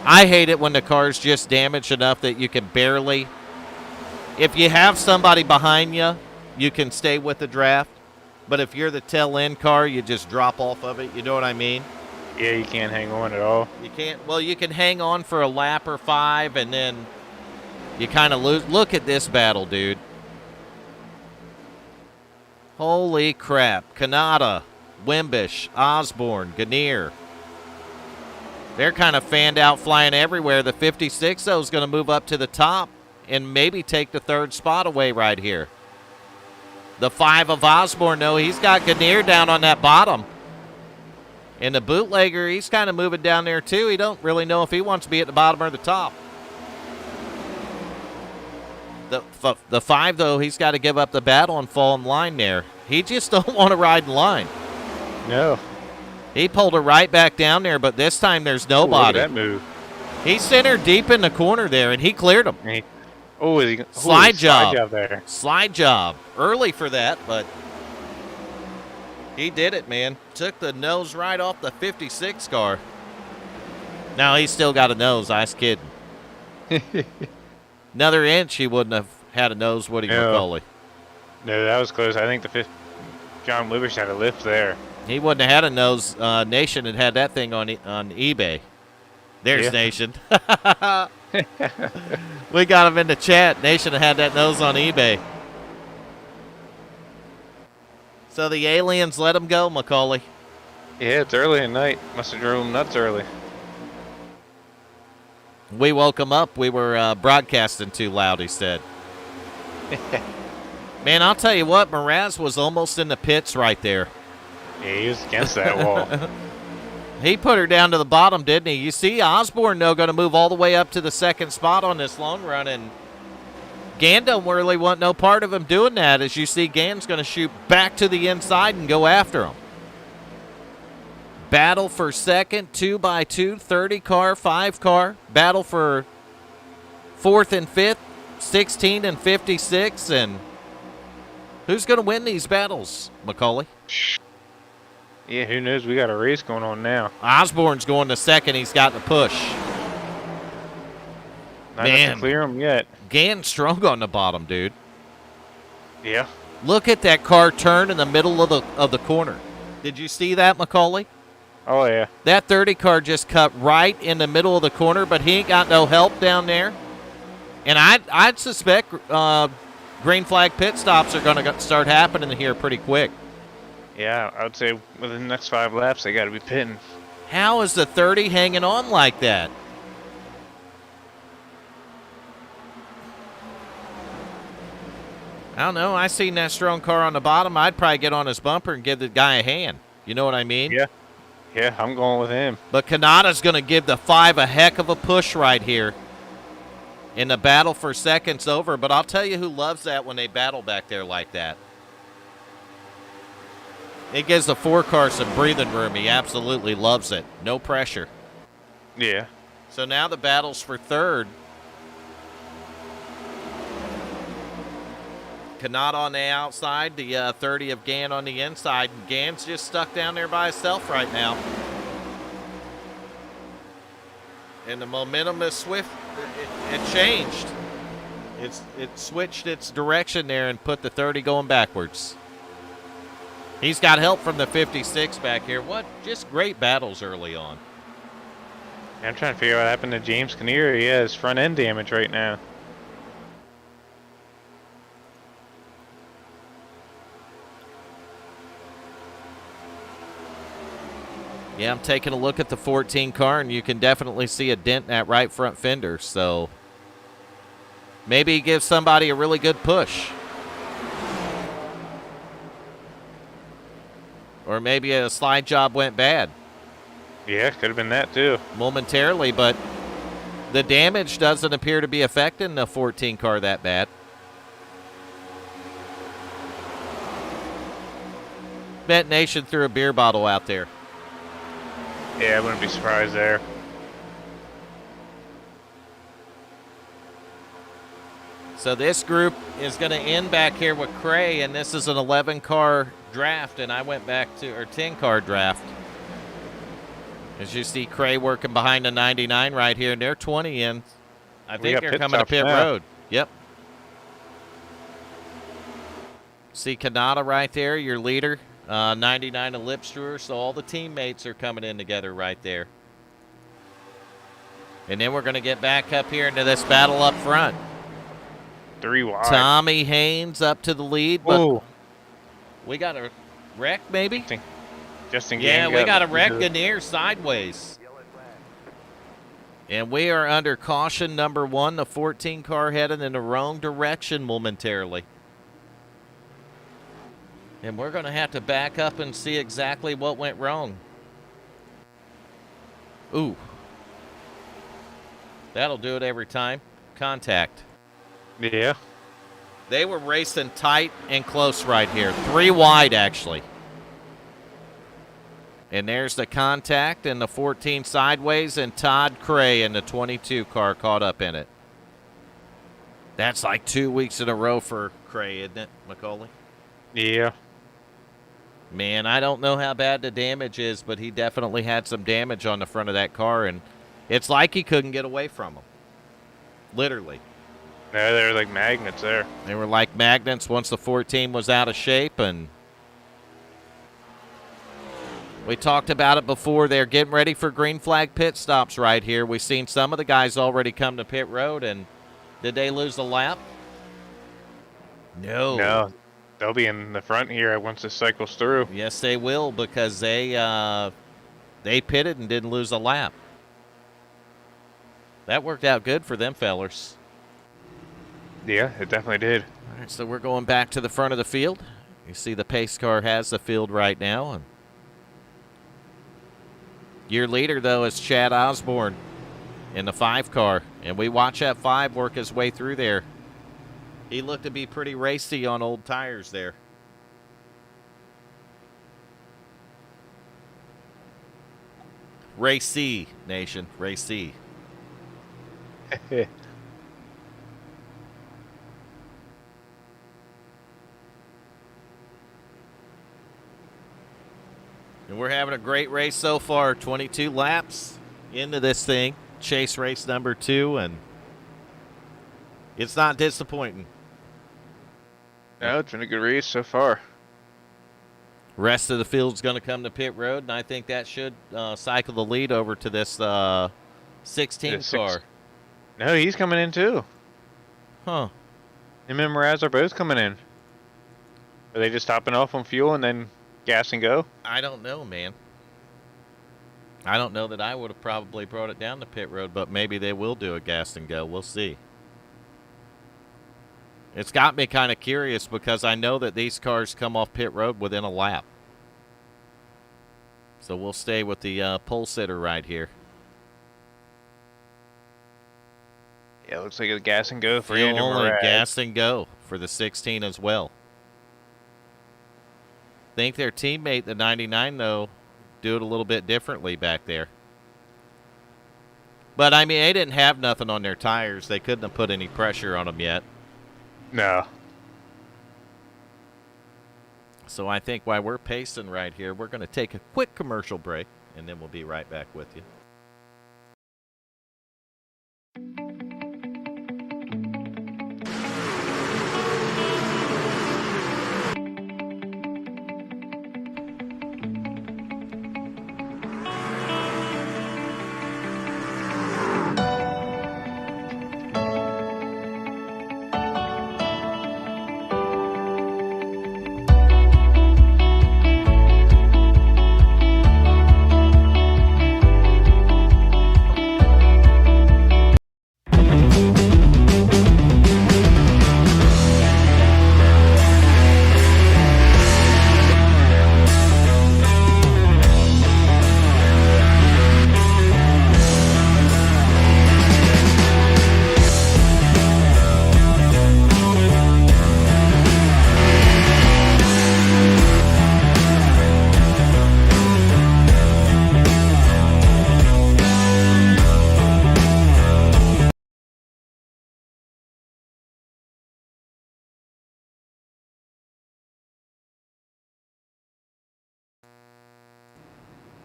I hate it when the car's just damaged enough that you can barely. If you have somebody behind you, you can stay with the draft, but if you're the tail end car, you just drop off of it. You know what I mean? Yeah, you can't hang on at all. You can't. Well, you can hang on for a lap or 5, and then you kind of lose. Look at this battle, dude. Holy crap. Kanata, Wimbish, Osborne, Gannier. They're kind of fanned out, flying everywhere. The 56, though, is going to move up to the top and maybe take the 3rd spot away right here. The 5 of Osborne, though, he's got Gannier down on that bottom. And the bootlegger, he's kind of moving down there, too. He don't really know if he wants to be at the bottom or the top. The 5, though, he's got to give up the battle and fall in line there. He just don't want to ride in line. No. He pulled her right back down there, but this time there's nobody. Look at that move. He sent her deep in the corner there, and he cleared him. Slide job there. Slide job. Early for that, but he did it, man. Took the nose right off the 56 car. Now he's still got a nose. I was kidding. Another inch, he wouldn't have had a nose, would he, McCauley? No, that was close. I think John Wimbish had a lift there. He wouldn't have had a nose. Nation had that thing on eBay. There's Nation. We got him in the chat. Nation had that nose on eBay. So the aliens let him go, McCauley. Yeah, it's early at night. Must have drove him nuts early. We woke him up. We were broadcasting too loud, he said. Man, I'll tell you what, Moraz was almost in the pits right there. Yeah, he was against that wall. He put her down to the bottom, didn't he? You see Osborne, though, going to move all the way up to the 2nd spot on this long run, and Gann don't really want no part of him doing that. As you see, Gann's going to shoot back to the inside and go after him. Battle for 2nd, 2x2, 30 car, 5 car. Battle for 4th and 5th, 16 and 56. And who's going to win these battles, McCauley? Yeah, who knows? We got a race going on now. Osborne's going to 2nd. He's got the push. Not enough to clear him yet. Gann's strong on the bottom, dude. Yeah. Look at that car turn in the middle of the corner. Did you see that, McCauley? Oh, yeah. That 30 car just cut right in the middle of the corner, but he ain't got no help down there. And I'd suspect green flag pit stops are going to start happening here pretty quick. Yeah, I would say within the next 5 laps, they got to be pitting. How is the 30 hanging on like that? I don't know. I seen that strong car on the bottom. I'd probably get on his bumper and give the guy a hand. You know what I mean? Yeah. Yeah, I'm going with him. But Kanata's going to give the 5 a heck of a push right here. And the battle for 2nd's over. But I'll tell you who loves that when they battle back there like that. It gives the 4 car some breathing room. He absolutely loves it. No pressure. Yeah. So now the battle's for 3rd. Kanata on the outside, the 30 of Gann on the inside. And Gann's just stuck down there by himself right now. And the momentum is swift. It changed. It switched its direction there and put the 30 going backwards. He's got help from the 56 back here. What? Just great battles early on. I'm trying to figure out what happened to James Kinnear. He has front end damage right now. Yeah, I'm taking a look at the 14 car, and you can definitely see a dent in that right front fender. So maybe he gives somebody a really good push. Or maybe a slide job went bad. Yeah, could have been that too. Momentarily, but the damage doesn't appear to be affecting the 14 car that bad. Bet Nation threw a beer bottle out there. Yeah, I wouldn't be surprised there. So this group is going to end back here with Cray, and this is an 11-car draft, and I went back to, or 10-car draft. As you see Cray working behind the 99 right here, and they're 20 in. I think they're coming to pit road. Yep. See Kanata right there, your leader. 99 of Lipstrewer, so all the teammates are coming in together right there. And then we're going to get back up here into this battle up front. 3 wide. Tommy Haynes up to the lead, but Ooh. We got a wreck maybe? Justin Yeah, Gang we got a wreck Gannier sideways. And we are under caution number 1, the 14 car heading in the wrong direction momentarily. And we're going to have to back up and see exactly what went wrong. Ooh. That'll do it every time. Contact. Yeah. They were racing tight and close right here. 3 wide, actually. And there's the contact and the 14 sideways, and Todd Cray in the 22 car caught up in it. That's like 2 weeks in a row for Cray, isn't it, Macaulay? Yeah. Man, I don't know how bad the damage is, but he definitely had some damage on the front of that car, and it's like he couldn't get away from him. Literally. No, they're like magnets there. They were like magnets once the 14 was out of shape, and we talked about it before. They're getting ready for green flag pit stops right here. We've seen some of the guys already come to pit road, and did they lose a lap? No. No. They'll be in the front here once this cycles through. Yes, they will, because they pitted and didn't lose a lap. That worked out good for them fellers. Yeah, it definitely did. All right, so we're going back to the front of the field. You see the pace car has the field right now. And your leader, though, is Chad Osborne in the 5 car. And we watch that 5 work his way through there. He looked to be pretty racy on old tires there. Racy, Nation. Racy. And we're having a great race so far. 22 laps into this thing. Chase race number 2, and it's not disappointing. No, it's been a good race so far. Rest of the field's going to come to pit road, and I think that should cycle the lead over to this 16 car. No, he's coming in too. Huh. Him and Moraz are both coming in. Are they just topping off on fuel and then gas and go? I don't know, man. I don't know that I would have probably brought it down to pit road, but maybe they will do a gas and go. We'll see. It's got me kind of curious because I know that these cars come off pit road within a lap. So we'll stay with the pole sitter right here. Yeah, looks like it's gas and go for Still you. only gas and go for the 16 as well. Think their teammate, the 99, though, do it a little bit differently back there. But, I mean, they didn't have nothing on their tires. They couldn't have put any pressure on them yet. No. So I think while we're pacing right here, we're going to take a quick commercial break, and then we'll be right back with you.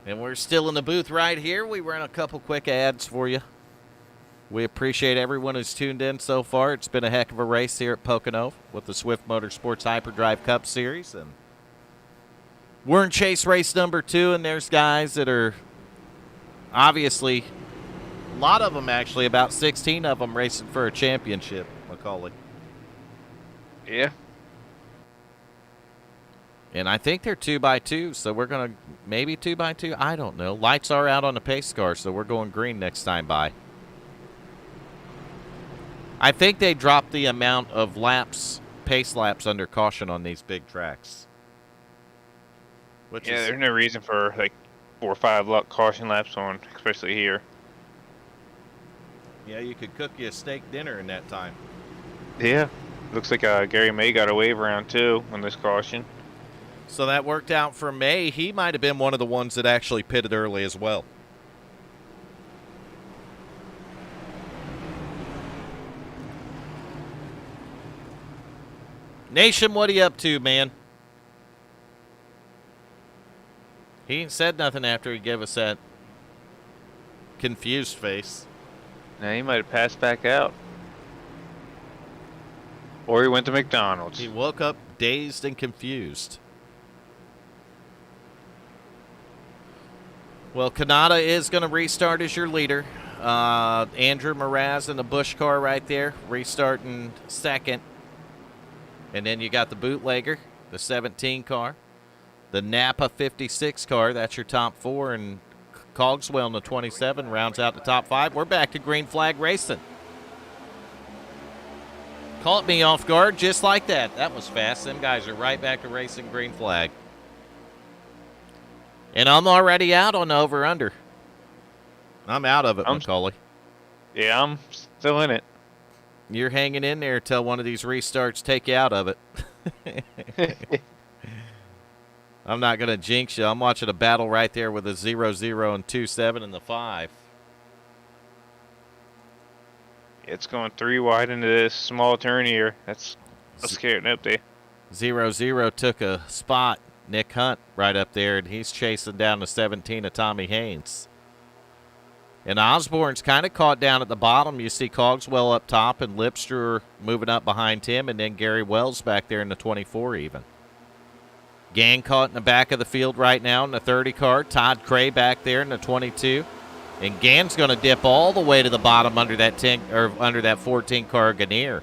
And we're still in the booth right here. We ran a couple quick ads for you. We appreciate everyone who's tuned in so far. It's been a heck of a race here at Pocono with the Swift Motorsports Hyperdrive Cup Series. And we're in chase race number 2, and there's guys that are obviously, a lot of them actually, about 16 of them racing for a championship, Macaulay. Yeah. And I think they're 2x2, so we're going to maybe 2x2. I don't know. Lights are out on the pace car, so we're going green next time by. I think they dropped the amount of laps, pace laps under caution on these big tracks. There's no reason for like 4 or 5 caution laps on, especially here. Yeah, you could cook you a steak dinner in that time. Yeah. Looks like Gary May got a wave around too on this caution. So that worked out for May. He might have been one of the ones that actually pitted early as well. Nation, what are you up to, man? He ain't said nothing after he gave us that confused face. Now he might have passed back out. Or he went to McDonald's. He woke up dazed and confused. Well, Kanata is going to restart as your leader. Andrew Moraz in the Busch car right there, restarting second. And then you got the bootlegger, the 17 car, the Napa 56 car. That's your top 4. And Cogswell in the 27 rounds out the top 5. We're back to green flag racing. Caught me off guard just like that. That was fast. Them guys are right back to racing green flag. And I'm already out on the over-under. I'm out of it, Macaulay. Yeah, I'm still in it. You're hanging in there till one of these restarts take you out of it. I'm not going to jinx you. I'm watching a battle right there with a 0-0 and 2-7 in the 5. It's going 3 wide into this small turn here. That's scared up there. 0-0 took a spot. Nick Hunt right up there, and he's chasing down the 17 of Tommy Haynes. And Osborne's kind of caught down at the bottom. You see Cogswell up top and Lipster moving up behind him, and then Gary Wells back there in the 24 even. Gang caught in the back of the field right now in the 30 car. Todd Cray back there in the 22. And Gann's going to dip all the way to the bottom under that 10 or under that 14 car Gannier.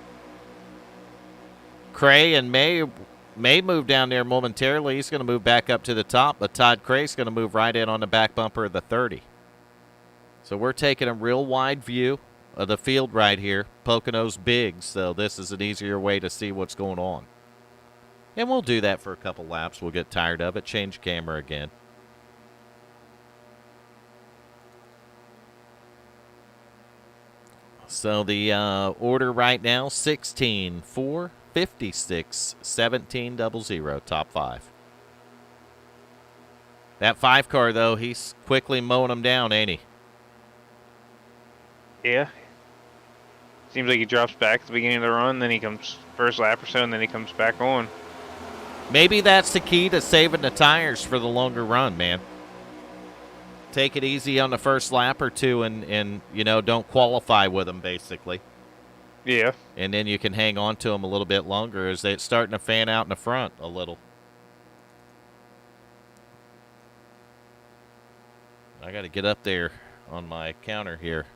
Cray and May move down there momentarily. He's going to move back up to the top, but Todd Cray's going to move right in on the back bumper of the 30. So we're taking a real wide view of the field right here. Pocono's big, so this is an easier way to see what's going on. And we'll do that for a couple laps. We'll get tired of it, change camera again. So the order right now, 16, 4, 56, 17, 00, top 5. That 5 car, though, he's quickly mowing them down, ain't he? Yeah. Seems like he drops back at the beginning of the run, then he comes first lap or so, and then he comes back on. Maybe that's the key to saving the tires for the longer run, man. Take it easy on the first lap or two and you know, don't qualify with them, basically. Yeah. And then you can hang on to them a little bit longer as they're starting to fan out in the front a little. I got to get up there on my counter here.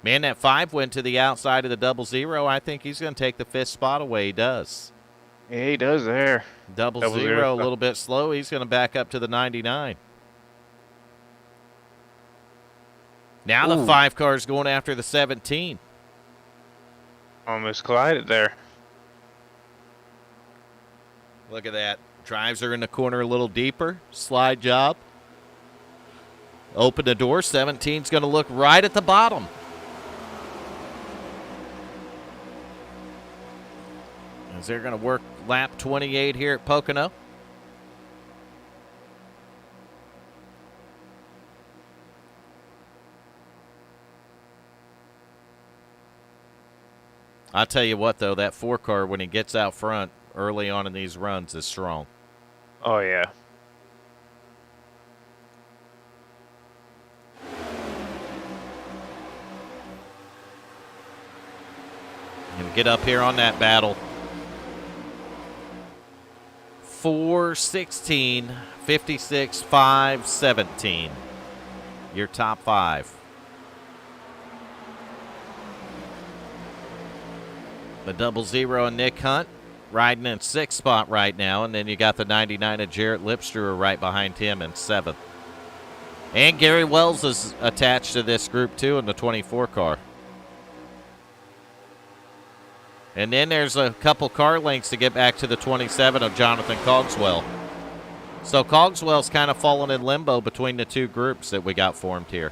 Man, that 5 went to the outside of the 00. I think he's going to take the 5th spot away. He does. Yeah, he does there. 00, a little bit slow. He's going to back up to the 99. Now the 5 car's going after the 17. Almost collided there. Look at that. Drives her in the corner a little deeper. Slide job. Open the door. 17's going to look right at the bottom. As they're going to work lap 28 here at Pocono. I'll tell you what, though, that 4 car, when he gets out front early on in these runs, is strong. Oh, yeah. and get up here on that battle. 4:16, 56, 5:17. Your top 5. The 00 and Nick Hunt riding in 6th spot right now, and then you got the 99 of Jarrett Lipstruer right behind him in 7th. And Gary Wells is attached to this group too in the 24 car. And then there's a couple car lengths to get back to the 27 of Jonathan Cogswell. So Cogswell's kind of fallen in limbo between the two groups that we got formed here.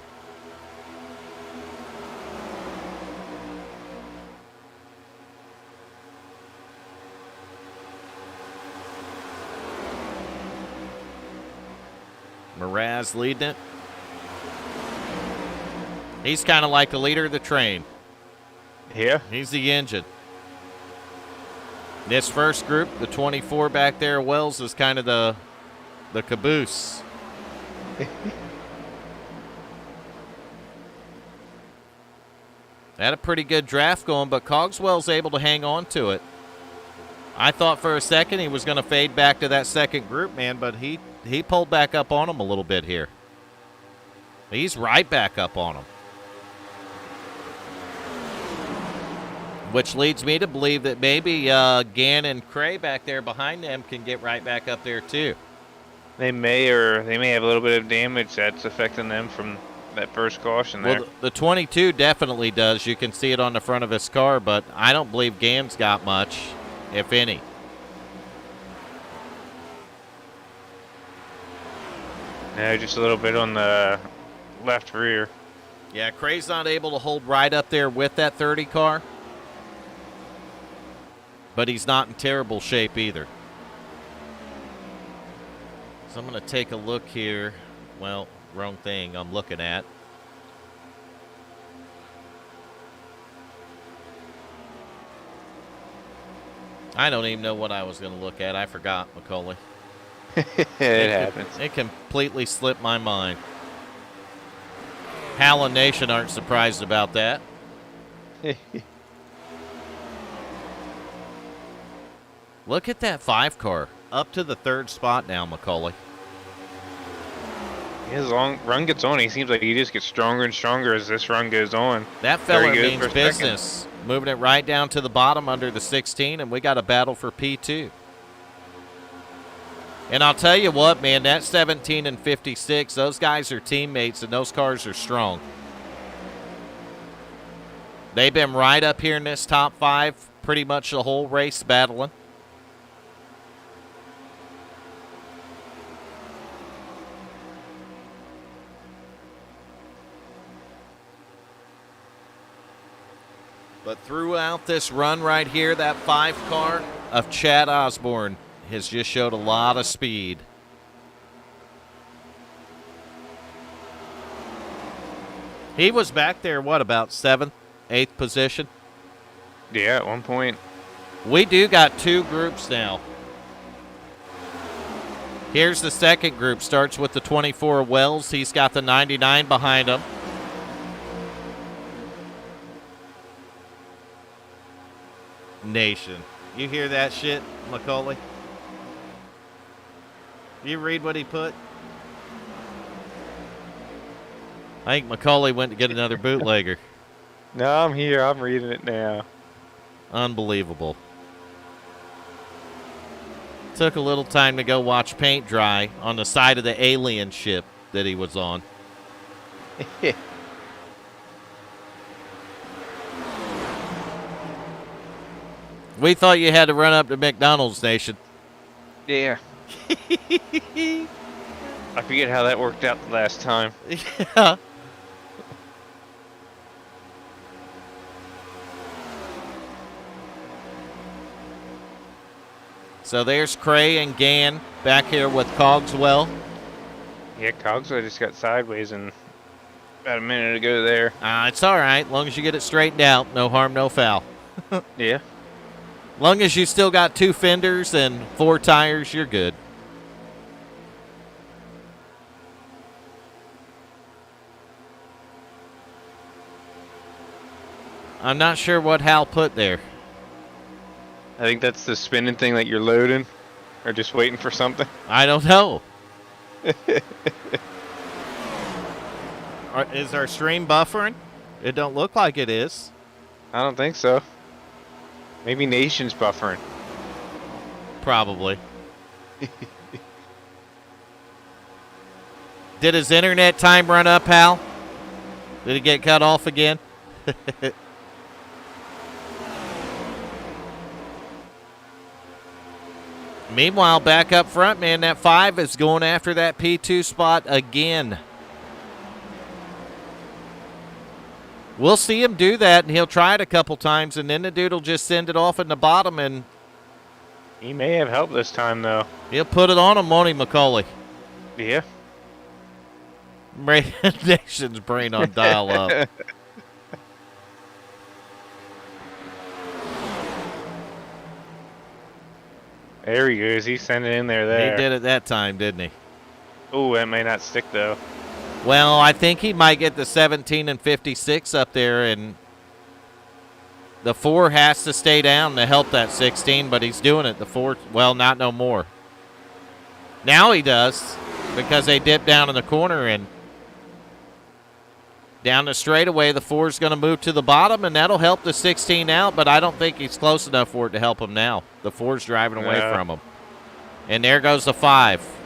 Moraz leading it. He's kind of like the leader of the train. Yeah. He's the engine. This first group, the 24 back there, Wells is kind of the caboose. Had a pretty good draft going, but Cogswell's able to hang on to it. I thought for a second he was going to fade back to that second group, man, but he pulled back up on him a little bit here. He's right back up on him. Which leads me to believe that maybe Gann and Cray back there behind them can get right back up there too. They may have a little bit of damage that's affecting them from that first caution there. Well, the 22 definitely does. You can see it on the front of his car, but I don't believe Gann's got much, if any. No, just a little bit on the left rear. Yeah, Cray's not able to hold right up there with that 30 car. But he's not in terrible shape either. So I'm going to take a look here. Well, wrong thing I'm looking at. I don't even know what I was going to look at. I forgot, Macaulay. It happens. It completely slipped my mind. Hal and Nation aren't surprised about that. Look at that 5 car. Up to the 3rd spot now, Macaulay. His long run gets on. He seems like he just gets stronger and stronger as this run goes on. That fella means business. Moving it right down to the bottom under the 16, and we got a battle for P2. And I'll tell you what, man, that 17 and 56, those guys are teammates, and those cars are strong. They've been right up here in this top 5 pretty much the whole race battling. But throughout this run right here, that 5 car of Chad Osborne has just showed a lot of speed. He was back there, what, about 7th, 8th position? Yeah, at one point. We do got 2 groups now. Here's the second group. Starts with the 24 Wells. He's got the 99 behind him. Nation. You hear that shit, Macaulay? You read what he put? I think Macaulay went to get another bootlegger. No, I'm here. I'm reading it now. Unbelievable. Took a little time to go watch paint dry on the side of the alien ship that he was on. We thought you had to run up to McDonald's, Nation. Yeah. I forget how that worked out the last time. Yeah. So there's Cray and Gann back here with Cogswell. Yeah, Cogswell just got sideways and about a minute ago there. It's all right. As long as you get it straightened out. No harm, no foul. Yeah. Long as you still got 2 fenders and 4 tires, you're good. I'm not sure what Hal put there. I think that's the spinning thing that you're loading, or just waiting for something. I don't know. Is our stream buffering? It don't look like it is. I don't think so. Maybe Nation's buffering. Probably. Did his internet time run up, Hal? Did it get cut off again? Meanwhile, back up front, man, that 5 is going after that P2 spot again. We'll see him do that, and he'll try it a couple times, and then the dude will just send it off in the bottom, and he may have help this time, though. He'll put it on him, won't he, Macaulay? Yeah. Nation's brain on dial-up. There he goes. He's sending in there. He did it that time, didn't he? Oh, that may not stick, though. Well, I think he might get the 17 and 56 up there, and the 4 has to stay down to help that 16, but he's doing it. The 4, well, not no more. Now he does, because they dip down in the corner, and down the straightaway, the 4 is going to move to the bottom, and that'll help the 16 out, but I don't think he's close enough for it to help him now. The 4's driving away from him. And there goes the 5.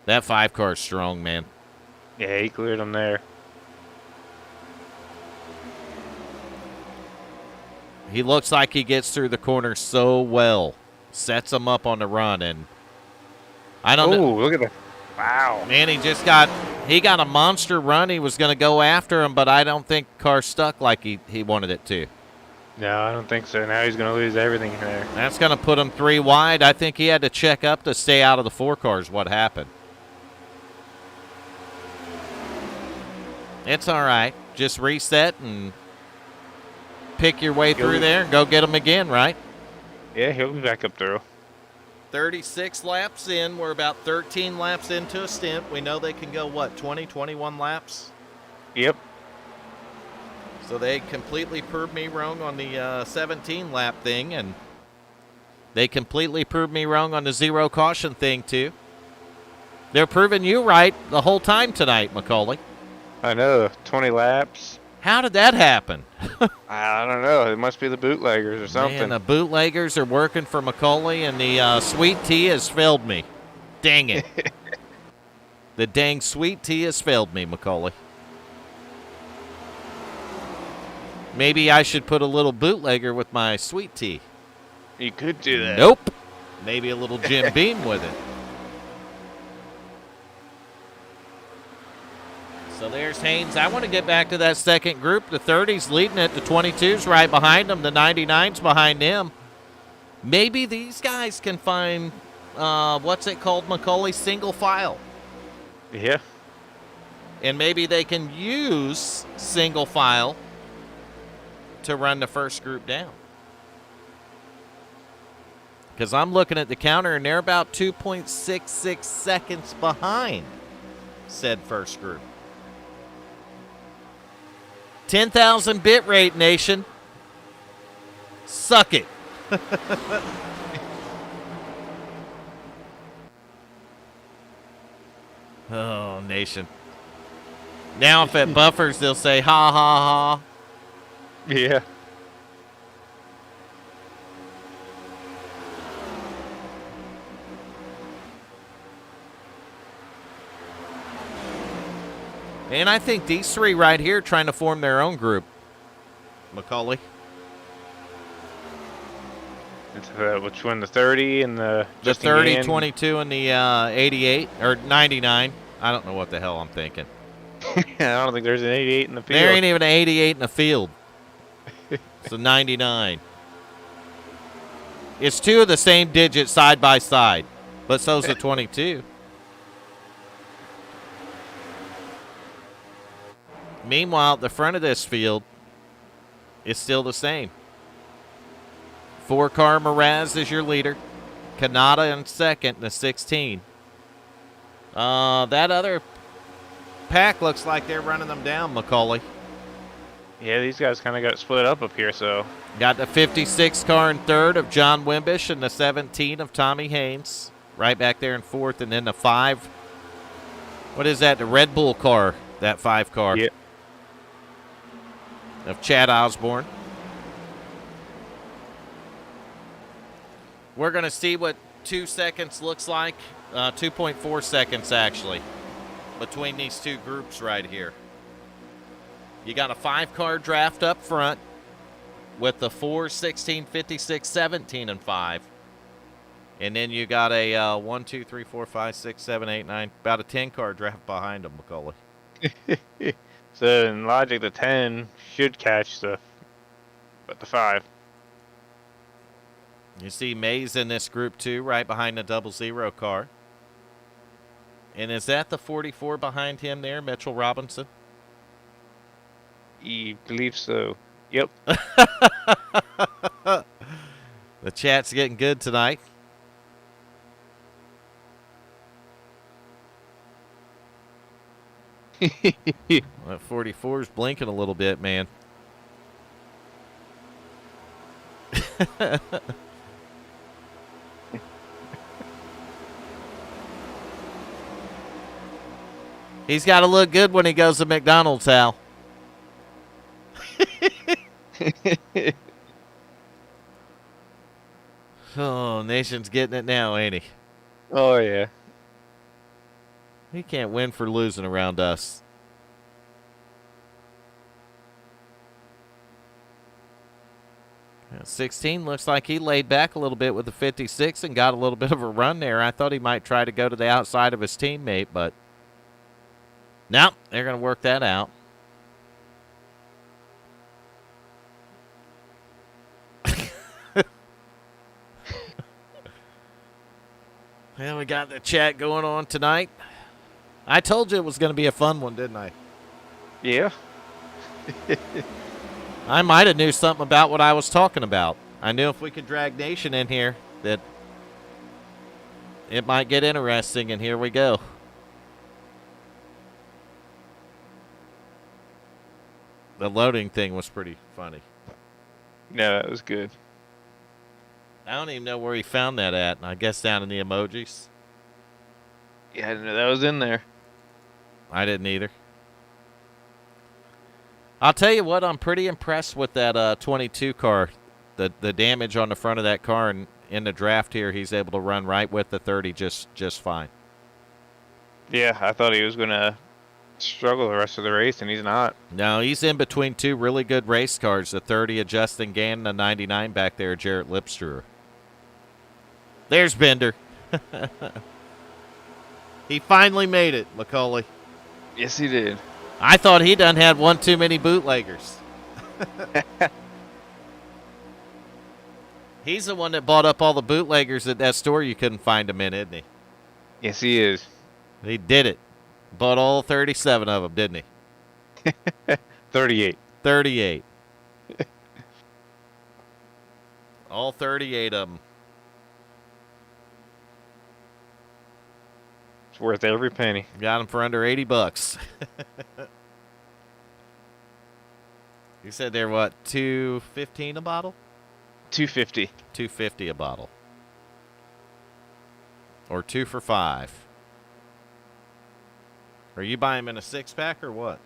That 5 car's strong, man. Yeah, he cleared him there. He looks like he gets through the corner so well. Sets him up on the run, and I don't know. Oh, look at that. Wow. Man, he got a monster run. He was going to go after him, but I don't think the car stuck like he wanted it to. No, I don't think so. Now he's going to lose everything there. That's going to put him 3 wide. I think he had to check up to stay out of the 4 cars, what happened. It's all right. Just reset and pick your way through there and go get him again, right? Yeah, he'll be back up through. 36 laps in. We're about 13 laps into a stint. We know they can go, what, 20, 21 laps? Yep. So they completely proved me wrong on the 17-lap thing, and they completely proved me wrong on the 0 caution thing, too. They're proving you right the whole time tonight, Macaulay. I know, 20 laps. How did that happen? I don't know. It must be the bootleggers or something. Man, the bootleggers are working for Macaulay, and the sweet tea has failed me. Dang it. The dang sweet tea has failed me, Macaulay. Maybe I should put a little bootlegger with my sweet tea. You could do that. Nope. Maybe a little Jim Beam with it. So there's Haynes. I want to get back to that second group. The 30's leading it. The 22's right behind them. The 99's behind them. Maybe these guys can find, what's it called, Macaulay? Single file. Yeah. And maybe they can use single file to run the first group down. Because I'm looking at the counter, and they're about 2.66 seconds behind said first group. 10,000 bit rate, nation. Suck it. Oh, nation. Now if it buffers, they'll say, ha, ha, ha. Yeah. And I think these 3 right here trying to form their own group. Macaulay. Which one? The 30 and the... The 30, 22, and the 88, or 99. I don't know what the hell I'm thinking. I don't think there's an 88 in the field. There ain't even an 88 in the field. It's a 99. It's 2 of the same digit side by side, but so's the 22. Meanwhile, at the front of this field is still the same. 4-car Moraz is your leader. Kanata in second in the 16. That other pack looks like they're running them down, Macaulay. Yeah, these guys kind of got split up here, so. Got the 56 car in third of John Wimbish and the 17 of Tommy Haynes. Right back there in fourth. And then the 5. What is that? The Red Bull car, that 5 car. Yep. Of Chad Osborne. We're going to see what 2 seconds looks like. 2.4 seconds, actually, between these two groups right here. You got a 5-car draft up front with the 4, 16, 56, 17, and 5. And then you got a 1, 2, 3, 4, 5, 6, 7, 8, 9, about a 10-car draft behind them, Macaulay. So in logic, the 10 should catch the 5. You see Mays in this group too, right behind the 00 car. And is that the 44 behind him there, Mitchell Robinson? I believe so. Yep. The chat's getting good tonight. That 44 is blinking a little bit, man. He's got to look good when he goes to McDonald's, Hal. Oh, Nation's getting it now, ain't he? Oh, yeah. He can't win for losing around us. Yeah, 16 looks like he laid back a little bit with the 56 and got a little bit of a run there. I thought he might try to go to the outside of his teammate, but no, they're going to work that out. Well, we got the chat going on tonight. I told you it was going to be a fun one, didn't I? Yeah. I might have knew something about what I was talking about. I knew if we could drag Nation in here that it might get interesting, and here we go. The loading thing was pretty funny. No, that was good. I don't even know where he found that at. I guess down in the emojis. Yeah, I didn't know that was in there. I didn't either. I'll tell you what, I'm pretty impressed with that 22 car. The damage on the front of that car, and in the draft here, he's able to run right with the 30 just fine. Yeah, I thought he was going to struggle the rest of the race, and he's not. No, he's in between two really good race cars, the 30 of Justin Gannon, the 99 back there, Jarrett Lipstruer. There's Bender. He finally made it, Macaulay. Yes, he did. I thought he done had one too many bootleggers. He's the one that bought up all the bootleggers at that store you couldn't find them in, isn't he? Yes, he is. He did it. Bought all 37 of them, didn't he? 38. 38. All 38 of them. It's worth every penny. Got them for under $80. You said they're what, $2.15 a bottle? $2.50. $2.50 a bottle. Or 2 for $5. Are you buying them in a 6-pack or what?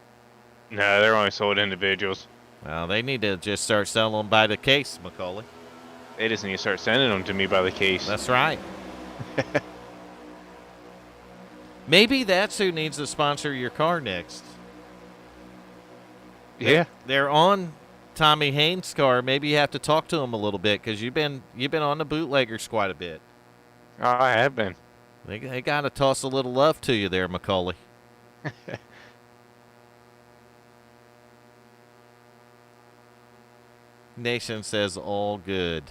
No, they're only sold individuals. Well, they need to just start selling them by the case, Macaulay. They just need to start sending them to me by the case. That's right. Maybe that's who needs to sponsor your car next. Yeah. They're on Tommy Haynes' car. Maybe you have to talk to him a little bit because you've been on the bootleggers quite a bit. Oh, I have been. They got to toss a little love to you there, Macaulay. Nation says all good.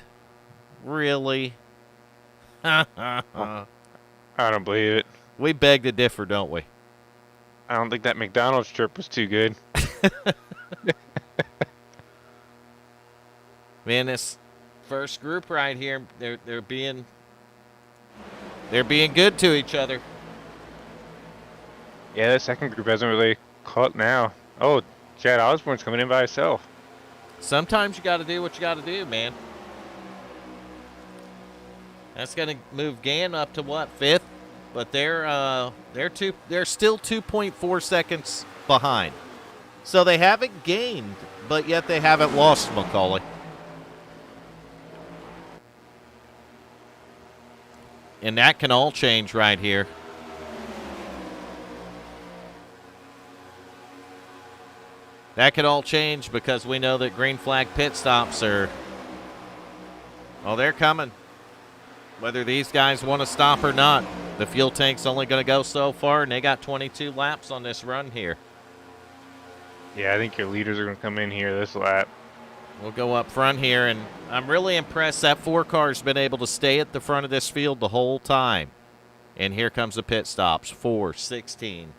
Really? I don't believe it. We beg to differ, don't we? I don't think that McDonald's trip was too good. Man, this first group right here, they're being good to each other. Yeah, the second group hasn't really caught now. Oh, Chad Osborne's coming in by himself. Sometimes you got to do what you got to do, man. That's going to move Gann up to what, 5th? But they're still 2.4 seconds behind. So they haven't gained, but yet they haven't lost, Macaulay. And that can all change right here. That could all change because we know that green flag pit stops are, well, they're coming. Whether these guys want to stop or not, the fuel tank's only going to go so far, and they got 22 laps on this run here. Yeah, I think your leaders are going to come in here this lap. We'll go up front here, and I'm really impressed that 4 car's been able to stay at the front of this field the whole time. And here comes the pit stops. 4, 16.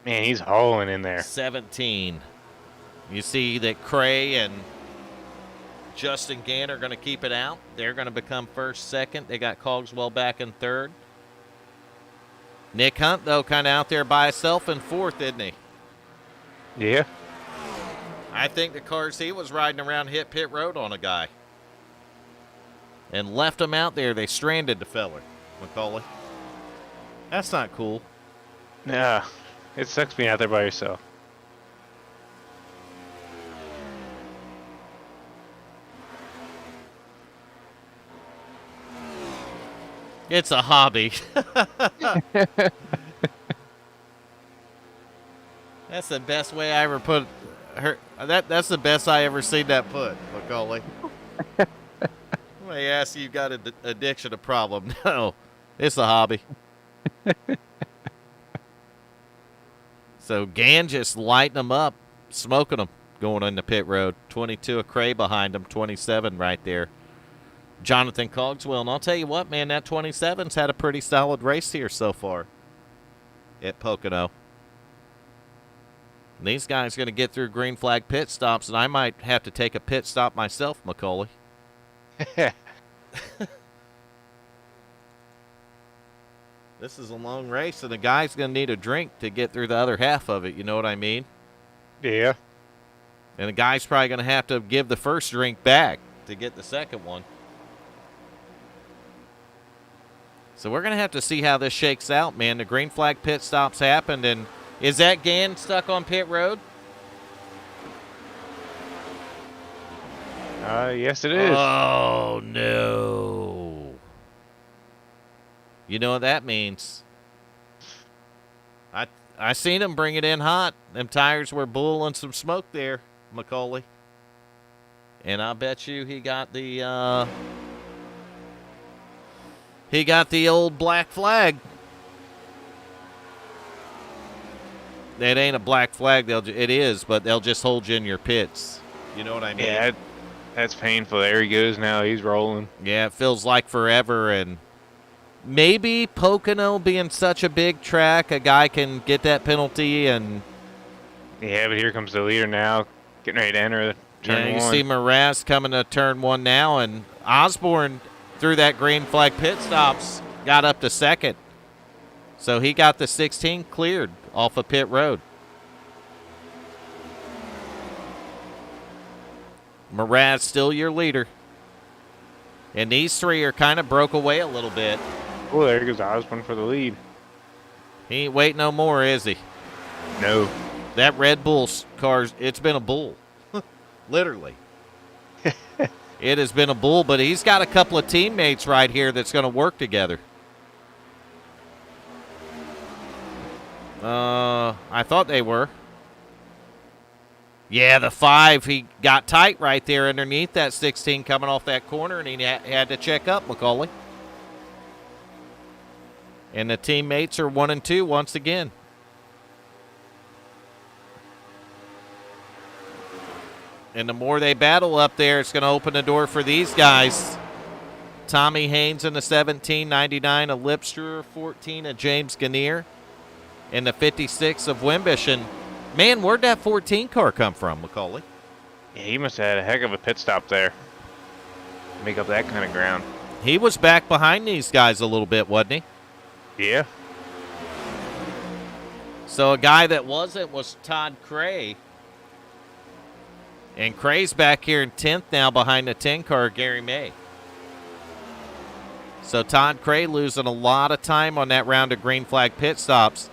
Man, he's hauling in there. 17. You see that Cray and Justin Gann are going to keep it out. They're going to become first, second. They got Cogswell back in third. Nick Hunt, though, kind of out there by himself in fourth, isn't he? Yeah. I think the cars he was riding around hit pit road on a guy. And left him out there. They stranded the feller, Macaulay. That's not cool. Yeah. It sucks being out there by yourself. It's a hobby. That's the best way I ever put her. That's the best I ever seen that put, Macaulay. Somebody asks you got an addiction a problem. No, it's a hobby. So Gann just lighting them up, smoking them, going in the pit road. 22 of Cray behind him, 27 right there. Jonathan Cogswell, and I'll tell you what, man, that 27's had a pretty solid race here so far at Pocono. And these guys are going to get through green flag pit stops, and I might have to take a pit stop myself, Macaulay. This is a long race, and the guy's going to need a drink to get through the other half of it, you know what I mean? Yeah. And the guy's probably going to have to give the first drink back to get the second one. So we're going to have to see how this shakes out, man. The green flag pit stops happened, and is that Gann stuck on pit road? Yes, it is. Oh, no. You know what that means. I seen him bring it in hot. Them tires were blowing some smoke there, Macaulay. And I bet you he got the old black flag. It ain't a black flag. It is, but they'll just hold you in your pits. You know what I mean? Yeah, that's painful. There he goes now. He's rolling. Yeah, it feels like forever. And maybe Pocono being such a big track, a guy can get that penalty. And yeah, but here comes the leader now, getting ready to enter turn one. You see Moraz coming to turn one now, and Osborne through that green flag pit stops got up to second. So he got the 16 cleared off of pit road. Moraz still your leader. And these three are kind of broke away a little bit. Oh, there goes Osborne for the lead. He ain't waiting no more, is he? No. That Red Bull car's, it's been a bull. Literally. It has been a bull, but he's got a couple of teammates right here that's going to work together. I thought they were. Yeah, the 5, he got tight right there underneath that 16 coming off that corner, and he had to check up, Macaulay. And the teammates are 1 and 2 once again. And the more they battle up there, it's going to open the door for these guys. Tommy Haynes in the 1799 of Lipstruer, 14 of James Gannier, and the 56 of Wimbish. And, man, where'd that 14 car come from, Macaulay? Yeah, he must have had a heck of a pit stop there. Make up that kind of ground. He was back behind these guys a little bit, wasn't he? Yeah. So a guy that wasn't was Todd Cray. And Cray's back here in 10th now behind the 10 car, Gary May. So Todd Cray losing a lot of time on that round of green flag pit stops.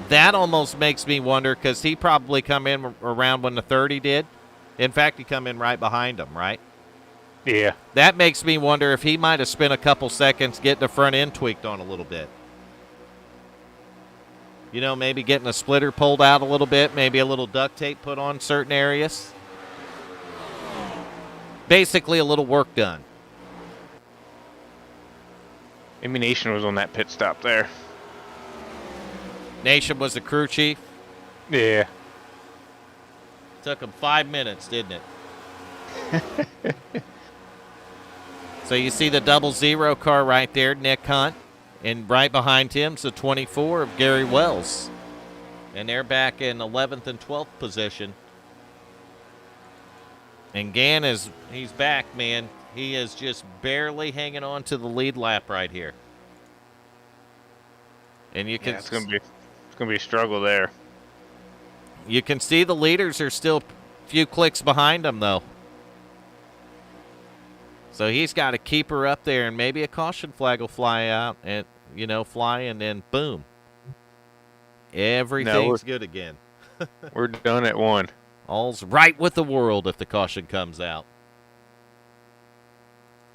That almost makes me wonder because he probably come in around when the 30 did. In fact, he come in right behind him, right? Yeah. That makes me wonder if he might have spent a couple seconds getting the front end tweaked on a little bit. You know, maybe getting a splitter pulled out a little bit, maybe a little duct tape put on certain areas. Basically, a little work done. Maybe Nation was on that pit stop there. Nation was the crew chief. Yeah. Took him 5 minutes, didn't it? So you see the 00 car right there, Nick Hunt. And right behind him's the 24 of Gary Wells. And they're back in 11th and 12th position. And Gann he's back, man. He is just barely hanging on to the lead lap right here. And you can it's gonna be a struggle there. You can see the leaders are still a few clicks behind him though. So he's got to keep her up there, and maybe a caution flag will fly out and fly, and then boom. Everything's good again. We're done at 1. All's right with the world if the caution comes out.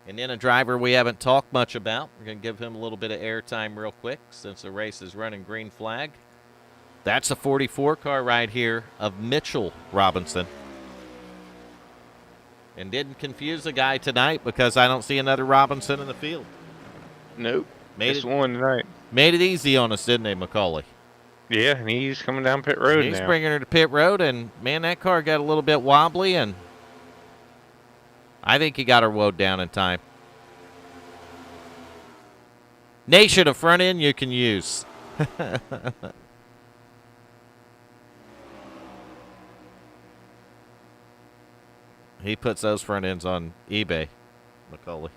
And then a driver we haven't talked much about. We're going to give him a little bit of airtime real quick since the race is running green flag. That's a 44 car right here of Mitchell Robinson. And didn't confuse the guy tonight because I don't see another Robinson in the field. Nope. Just one tonight. Made it easy on us, didn't they, Macaulay? Yeah, and he's coming down pit road now. He's bringing her to pit road, and, man, that car got a little bit wobbly, and I think he got her woed down in time. Nation, a front end you can use. He puts those front ends on eBay, Macaulay.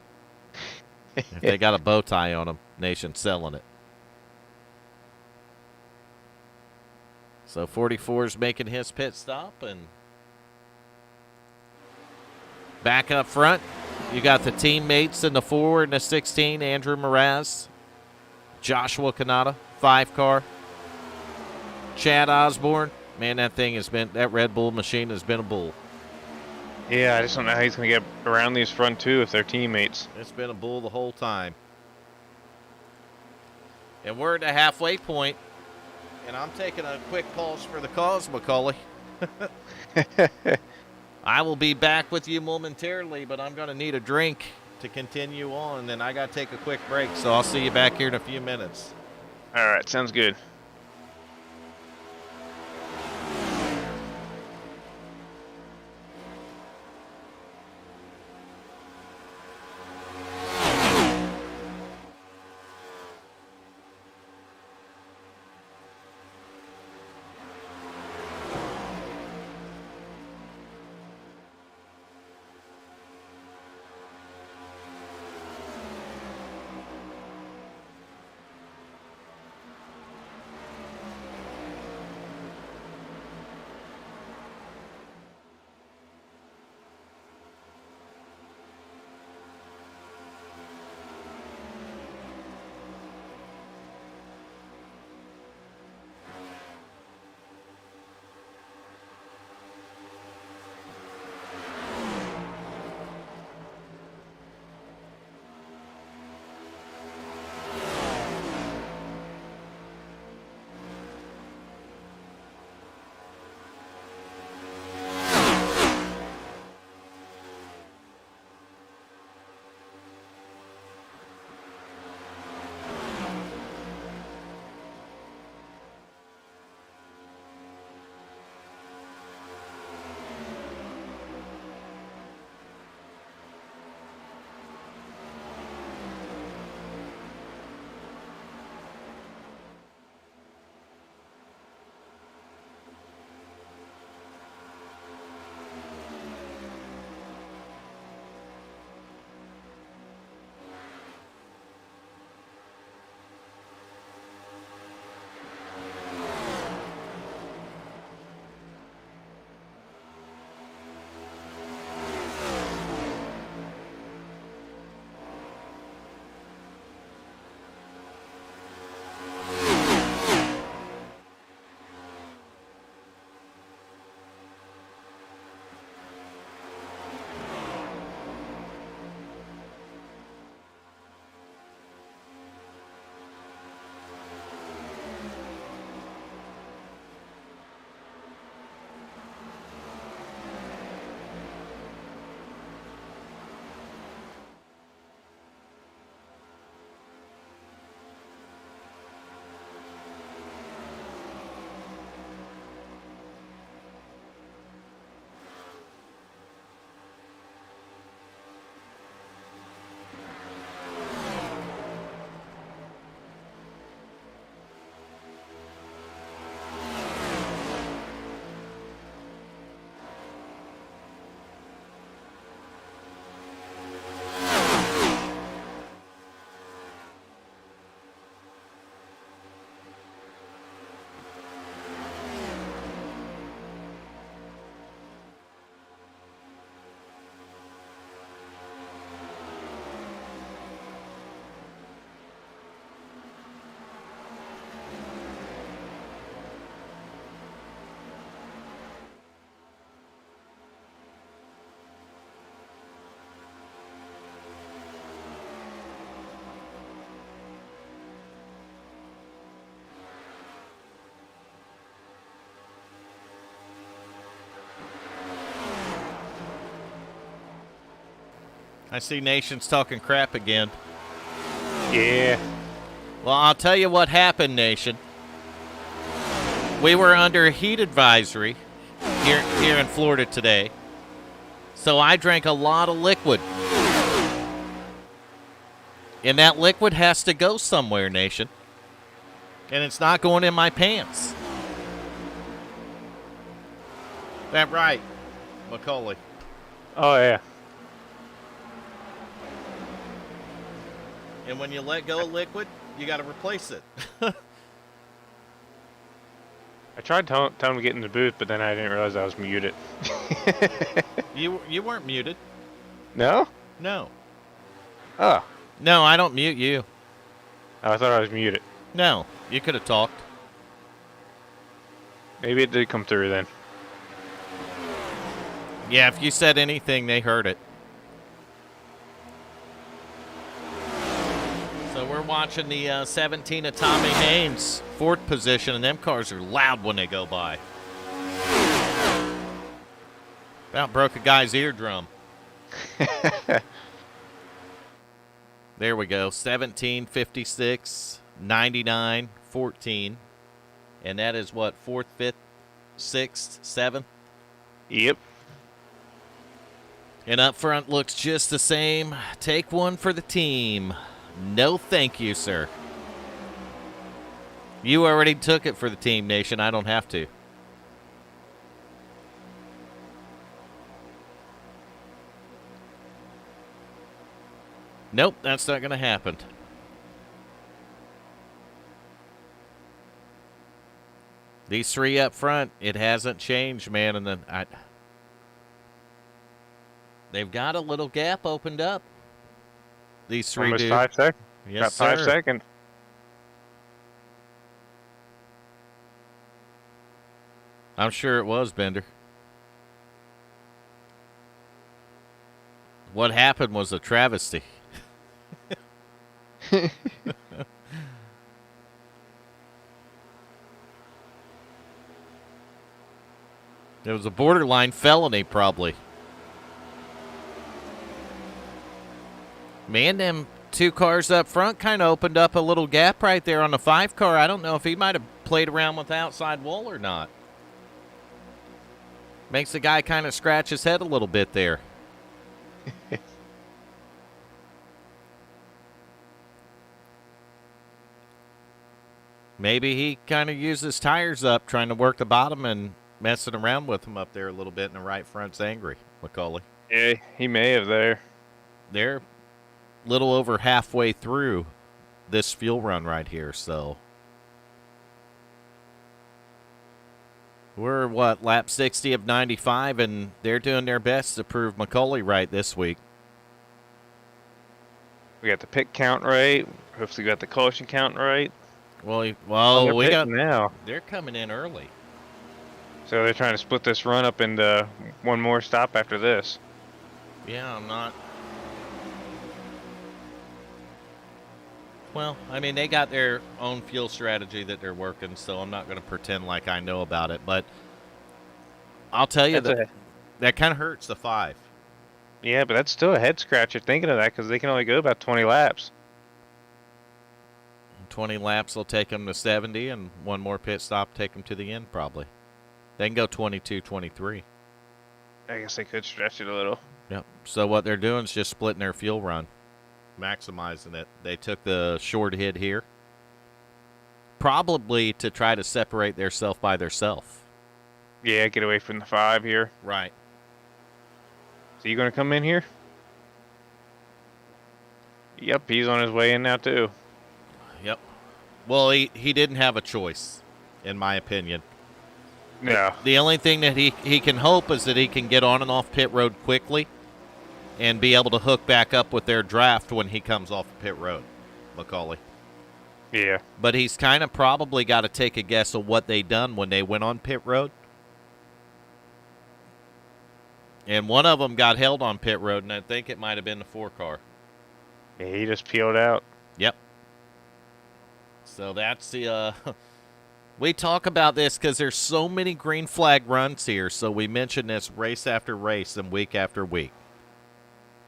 If they got a bow tie on them, Nation's selling it. So 44's making his pit stop, and back up front, you got the teammates in the 4 and the 16, Andrew Moraz, Joshua Kanata, 5 car, Chad Osborne. Man, that Red Bull machine has been a bull. Yeah, I just don't know how he's going to get around these front 2 if they're teammates. It's been a bull the whole time. And we're at the halfway point, and I'm taking a quick pause for the cause, Macaulay. I will be back with you momentarily, but I'm going to need a drink to continue on, and I got to take a quick break, so I'll see you back here in a few minutes. All right, sounds good. I see Nation's talking crap again. Yeah. Well, I'll tell you what happened, Nation. We were under a heat advisory here in Florida today, so I drank a lot of liquid. And that liquid has to go somewhere, Nation. And it's not going in my pants. That right, Macaulay? Oh, yeah. And when you let go of liquid, you got to replace it. I tried telling him to get in the booth, but then I didn't realize I was muted. You weren't muted. No? No. Oh. No, I don't mute you. Oh, I thought I was muted. No, you could have talked. Maybe it did come through then. Yeah, if you said anything, they heard it. So we're watching the 17 of Tommy Haynes, fourth position, and them cars are loud when they go by. About broke a guy's eardrum. There we go. 17, 56, 99, 14. And that is what, 4th, 5th, 6th, 7th? Yep. And up front looks just the same. Take one for the team. No thank you, sir. You already took it for the team, Nation. I don't have to. Nope, that's not going to happen. These three up front, it hasn't changed, man. And then they've got a little gap opened up. These three Almost do. 5 seconds. Yes, got 5 sir. seconds. I'm sure it was, Bender. What happened was a travesty. It was a borderline felony, probably. Man, them two cars up front kind of opened up a little gap right there on the 5 car. I don't know if he might have played around with the outside wall or not. Makes the guy kind of scratch his head a little bit there. Maybe he kind of used his tires up trying to work the bottom and messing around with him up there a little bit, and the right front's angry, Macaulay. Yeah, he may have there. They're a little over halfway through this fuel run right here, so we're, what, lap 60 of 95, and they're doing their best to prove Macaulay right this week. We got the pit count right. Hopefully we got the caution count right. Well, We got now. They're coming in early. So they're trying to split this run up into one more stop after this. Yeah, I'm not. Well, I mean, they got their own fuel strategy that they're working, so I'm not going to pretend like I know about it. But I'll tell you that kind of hurts the 5. Yeah, but that's still a head scratcher thinking of that because they can only go about 20 laps. 20 laps will take them to 70, and one more pit stop take them to the end probably. They can go 22, 23. I guess they could stretch it a little. Yep. So what they're doing is just splitting their fuel run, maximizing it. They took the short hit here, probably to try to separate theirself by theirself. Yeah, get away from the 5 here. Right. So you going to come in here? Yep, he's on his way in now too. Yep. Well, he didn't have a choice, in my opinion. No. The only thing that he can hope is that he can get on and off pit road quickly and be able to hook back up with their draft when he comes off pit road, Macaulay. Yeah. But he's kind of probably got to take a guess of what they done when they went on pit road. And one of them got held on pit road, and I think it might have been the 4 car. Yeah, he just peeled out. Yep. So that's the we talk about this because there's so many green flag runs here, so we mention this race after race and week after week.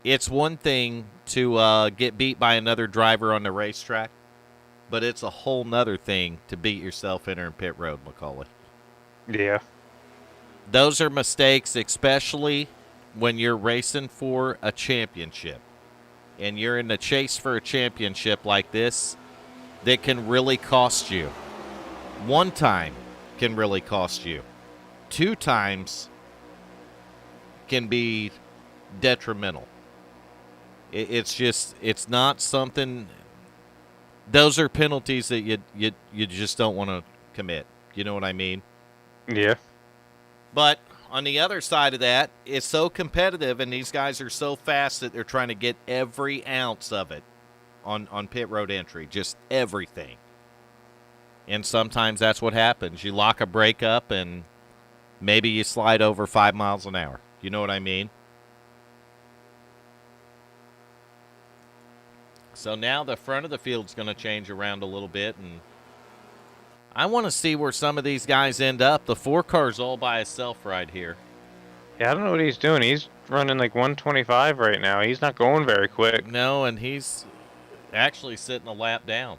it's one thing to get beat by another driver on the racetrack, but it's a whole nother thing to beat yourself entering pit road, Macaulay. Yeah. Those are mistakes, especially when you're racing for a championship and you're in the chase for a championship like this that can really cost you. One time can really cost you. 2 times can be detrimental. It's not something. Those are penalties that you just don't want to commit. You know what I mean? Yeah. But on the other side of that, it's so competitive, and these guys are so fast that they're trying to get every ounce of it on pit road entry, just everything. And sometimes that's what happens. You lock a brake up, and maybe you slide over 5 miles an hour. You know what I mean? So now the front of the field's going to change around a little bit, and I want to see where some of these guys end up. The 4 car's all by itself right here. Yeah, I don't know what he's doing. He's running like 125 right now. He's not going very quick. No, and he's actually sitting a lap down.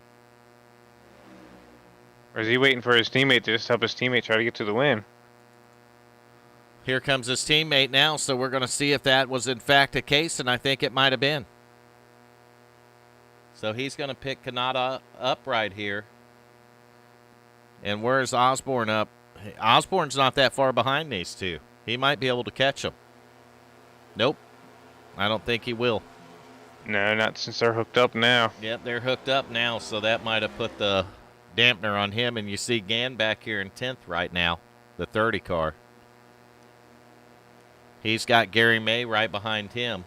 Or is he waiting for his teammate to just help his teammate try to get to the win? Here comes his teammate now, so we're going to see if that was in fact a case, and I think it might have been. So he's going to pick Kanata up right here. And where's Osborne up? Osborne's not that far behind these two. He might be able to catch them. Nope. I don't think he will. No, not since they're hooked up now. Yep, they're hooked up now, so that might have put the dampener on him. And you see Gann back here in 10th right now, the 30 car. He's got Gary May right behind him.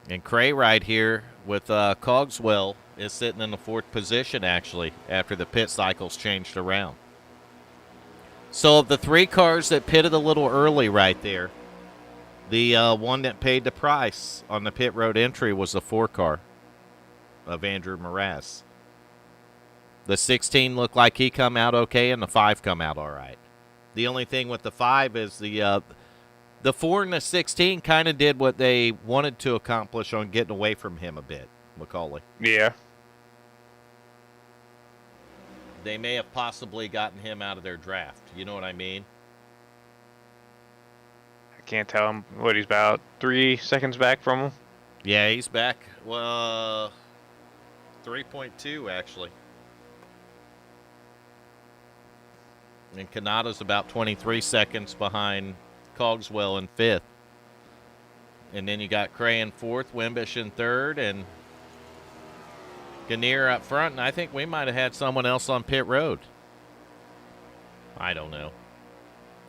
And Cray right here with Cogswell is sitting in the 4th position, actually, after the pit cycles changed around. So of the 3 cars that pitted a little early right there, the one that paid the price on the pit road entry was the 4 car of Andrew Moraz. The 16 looked like he come out okay, and the 5 come out all right. The only thing with the 5 is the 4 and the 16 kind of did what they wanted to accomplish on getting away from him a bit, Macaulay. Yeah. They may have possibly gotten him out of their draft. You know what I mean? I can't tell him what he's about 3 seconds back from him. Yeah, he's back. Well, 3.2 actually. And Kanata's about 23 seconds behind Cogswell in 5th. And then you got Cray in 4th, Wimbish in 3rd, and Gannier up front. And I think we might have had someone else on pit road. I don't know.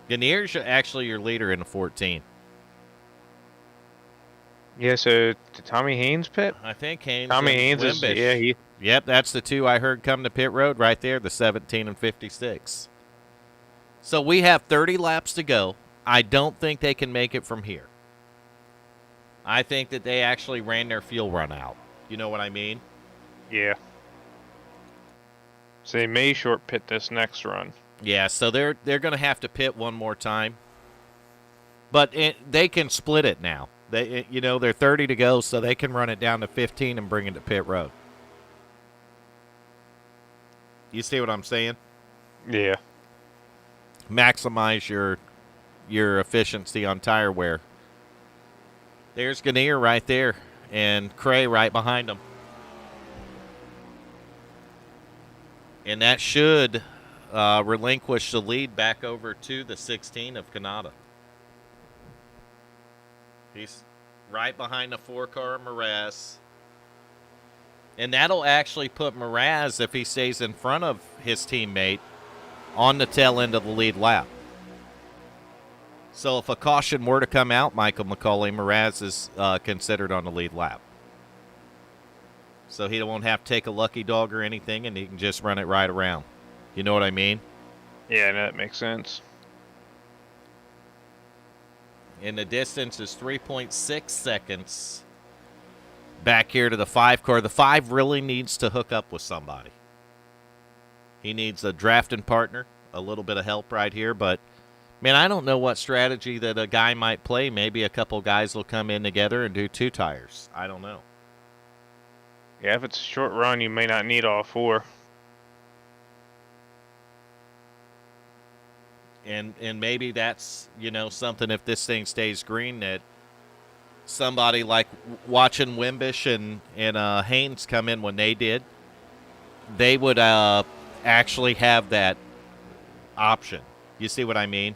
Gannier's actually your leader in the 14. Yeah, so did Tommy Haynes pit? I think Haynes. Tommy Haynes is, yeah, Yep, that's the 2 I heard come to pit road right there, the 17 and 56. So we have 30 laps to go. I don't think they can make it from here. I think that they actually ran their fuel run out. You know what I mean? Yeah. So they may short pit this next run. Yeah, so they're going to have to pit one more time. But they can split it now. They're 30 to go, so they can run it down to 15 and bring it to pit road. You see what I'm saying? Yeah. Maximize your efficiency on tire wear. There's Gannier right there, and Cray right behind him. And that should relinquish the lead back over to the 16 of Kanata. He's right behind the 4 car of Moraz. And that'll actually put Moraz, if he stays in front of his teammate, on the tail end of the lead lap. So if a caution were to come out, Michael McCauley, Moraz is considered on the lead lap. So he won't have to take a lucky dog or anything, and he can just run it right around. You know what I mean? Yeah, that makes sense. And the distance is 3.6 seconds back here to the 5 car. The 5 really needs to hook up with somebody. He needs a drafting partner, a little bit of help right here, but Man, I don't know what strategy that a guy might play. Maybe a couple guys will come in together and do 2 tires. I don't know. Yeah, if it's a short run, you may not need all 4. And maybe that's, something, if this thing stays green, that somebody like watching Wimbish and Haynes come in when they did, they would actually have that option. You see what I mean?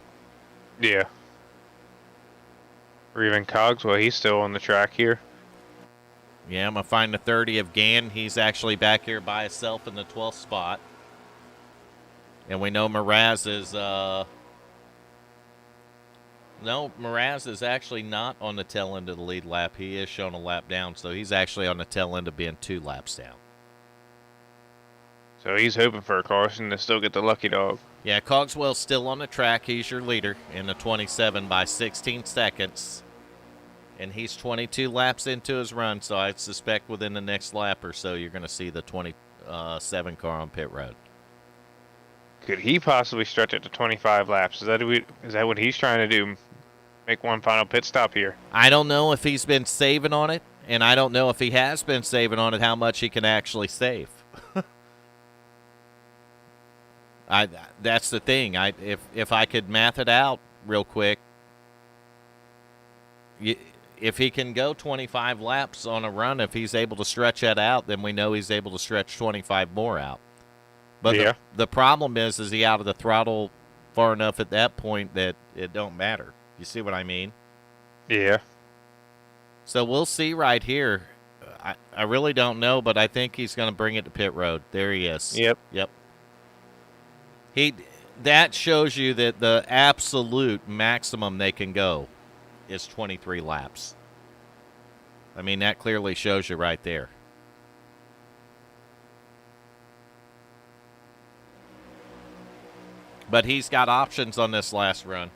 Yeah. Or even Cogswell, he's still on the track here. Yeah, I'm going to find the 30 of Gann. He's actually back here by himself in the 12th spot. And we know Moraz is... No, Moraz is actually not on the tail end of the lead lap. He is showing a lap down, so he's actually on the tail end of being 2 laps down. So he's hoping for a caution to still get the lucky dog. Yeah, Cogswell's still on the track. He's your leader in the 27 by 16 seconds. And he's 22 laps into his run, so I suspect within the next lap or so you're going to see the 27 car on pit road. Could he possibly stretch it to 25 laps? Is that what he's trying to do? Make one final pit stop here? I don't know if he's been saving on it, and I don't know if he has been saving on it, how much he can actually save. That's the thing. If I could math it out real quick, if he can go 25 laps on a run, if he's able to stretch that out, then we know he's able to stretch 25 more out. But yeah. the problem is he out of the throttle far enough at that point that it don't matter. You see what I mean? Yeah. So we'll see right here. I really don't know, but I think he's going to bring it to pit road. There he is. Yep. That shows you that the absolute maximum they can go is 23 laps. I mean, that clearly shows you right there. But he's got options on this last run.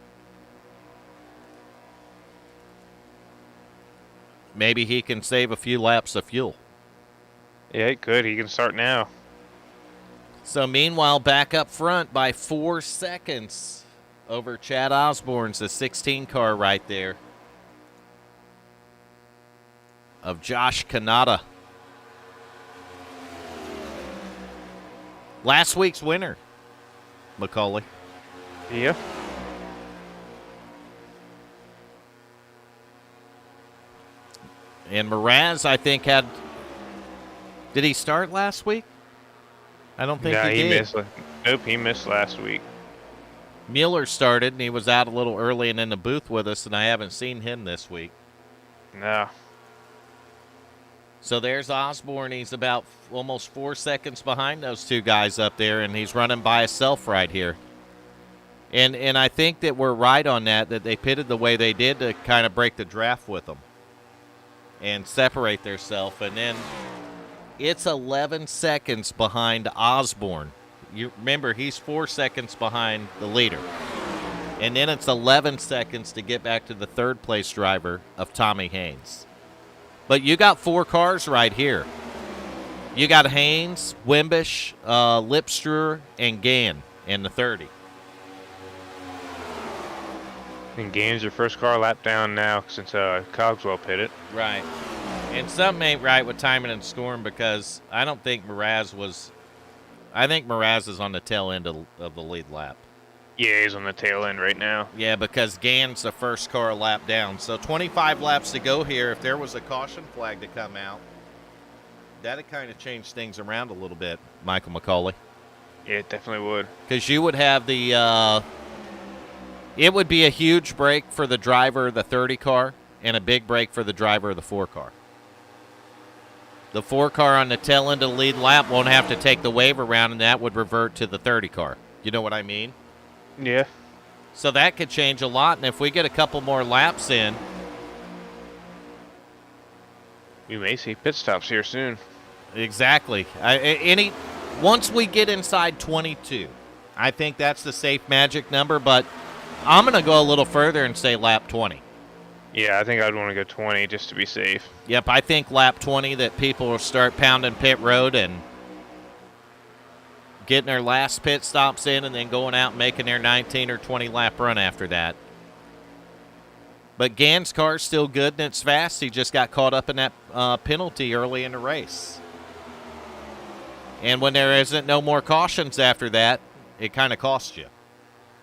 Maybe he can save a few laps of fuel. Yeah, he could. He can start now. So meanwhile, back up front by 4 seconds over Chad Osborne's, the 16 car right there of Josh Kanata. Last week's winner, Macaulay. Yeah. And Moraz, I think, did he start last week? I don't think he did. Missed. Nope, he missed last week. Mueller started, and he was out a little early and in the booth with us, and I haven't seen him this week. No. So there's Osborne. He's about almost 4 seconds behind those 2 guys up there, and he's running by himself right here. And I think that we're right on that they pitted the way they did to kind of break the draft with them and separate themselves. And then it's 11 seconds behind Osborne. You remember, he's 4 seconds behind the leader. And then it's 11 seconds to get back to the 3rd place driver of Tommy Haynes. But you got 4 cars right here. You got Haynes, Wimbish, Lipstruer, and Gann in the 30. And Gann's your first car lap down now since Cogswell pitted. Right. And something ain't right with timing and scoring, because I don't think Moraz was... I think Moraz is on the tail end of the lead lap. Yeah, he's on the tail end right now. Yeah, because Gann's the first car lap down. So 25 laps to go here. If there was a caution flag to come out, that'd kind of change things around a little bit, Michael McCauley. Yeah, it definitely would. Because you would have the... it would be a huge break for the driver of the 30 car and a big break for the driver of the 4 car. The 4 car on the tail end of the lead lap won't have to take the wave around, and that would revert to the 30 car. You know what I mean? Yeah. So that could change a lot, and if we get a couple more laps in... We may see pit stops here soon. Exactly. Once we get inside 22, I think that's the safe magic number, but I'm going to go a little further and say lap 20. Yeah, I think I'd want to go 20 just to be safe. Yep, I think lap 20 that people will start pounding pit road and getting their last pit stops in and then going out and making their 19 or 20 lap run after that. But Gann's car's still good and it's fast. He just got caught up in that penalty early in the race. And when there isn't no more cautions after that, it kind of costs you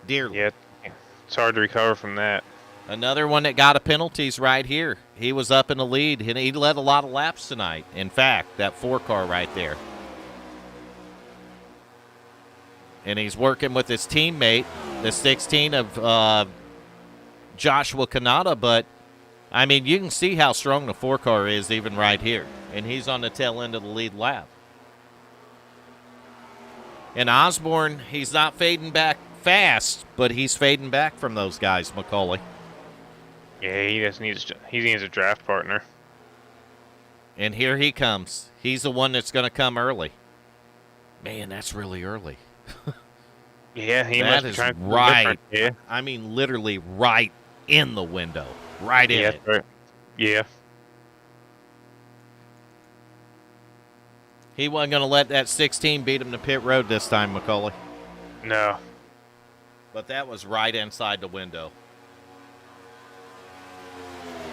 dearly. Yeah, it's hard to recover from that. Another one that got a penalty's right here. He was up in the lead, and he led a lot of laps tonight. In fact, that 4 car right there. And he's working with his teammate, the 16 of Joshua Kanata. But, I mean, you can see how strong the 4 car is even right here. And he's on the tail end of the lead lap. And Osborne, he's not fading back fast, but he's fading back from those guys, McCauley. Yeah, he needs a draft partner. And here he comes. He's the one that's going to come early. Man, that's really early. Yeah, he that must be is trying to do right. different. Yeah. I mean, literally right in the window. Right in it. Right. Yeah. He wasn't going to let that 16 beat him to pit road this time, McCauley. No. But that was right inside the window.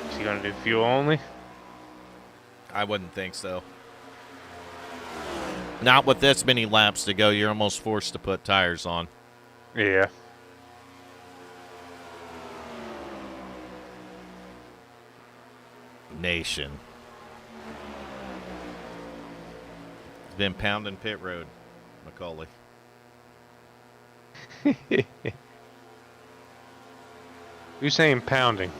Is he going to do fuel only? I wouldn't think so. Not with this many laps to go. You're almost forced to put tires on. Yeah. Nation. He's been pounding pit road, McCauley. Who's saying pounding?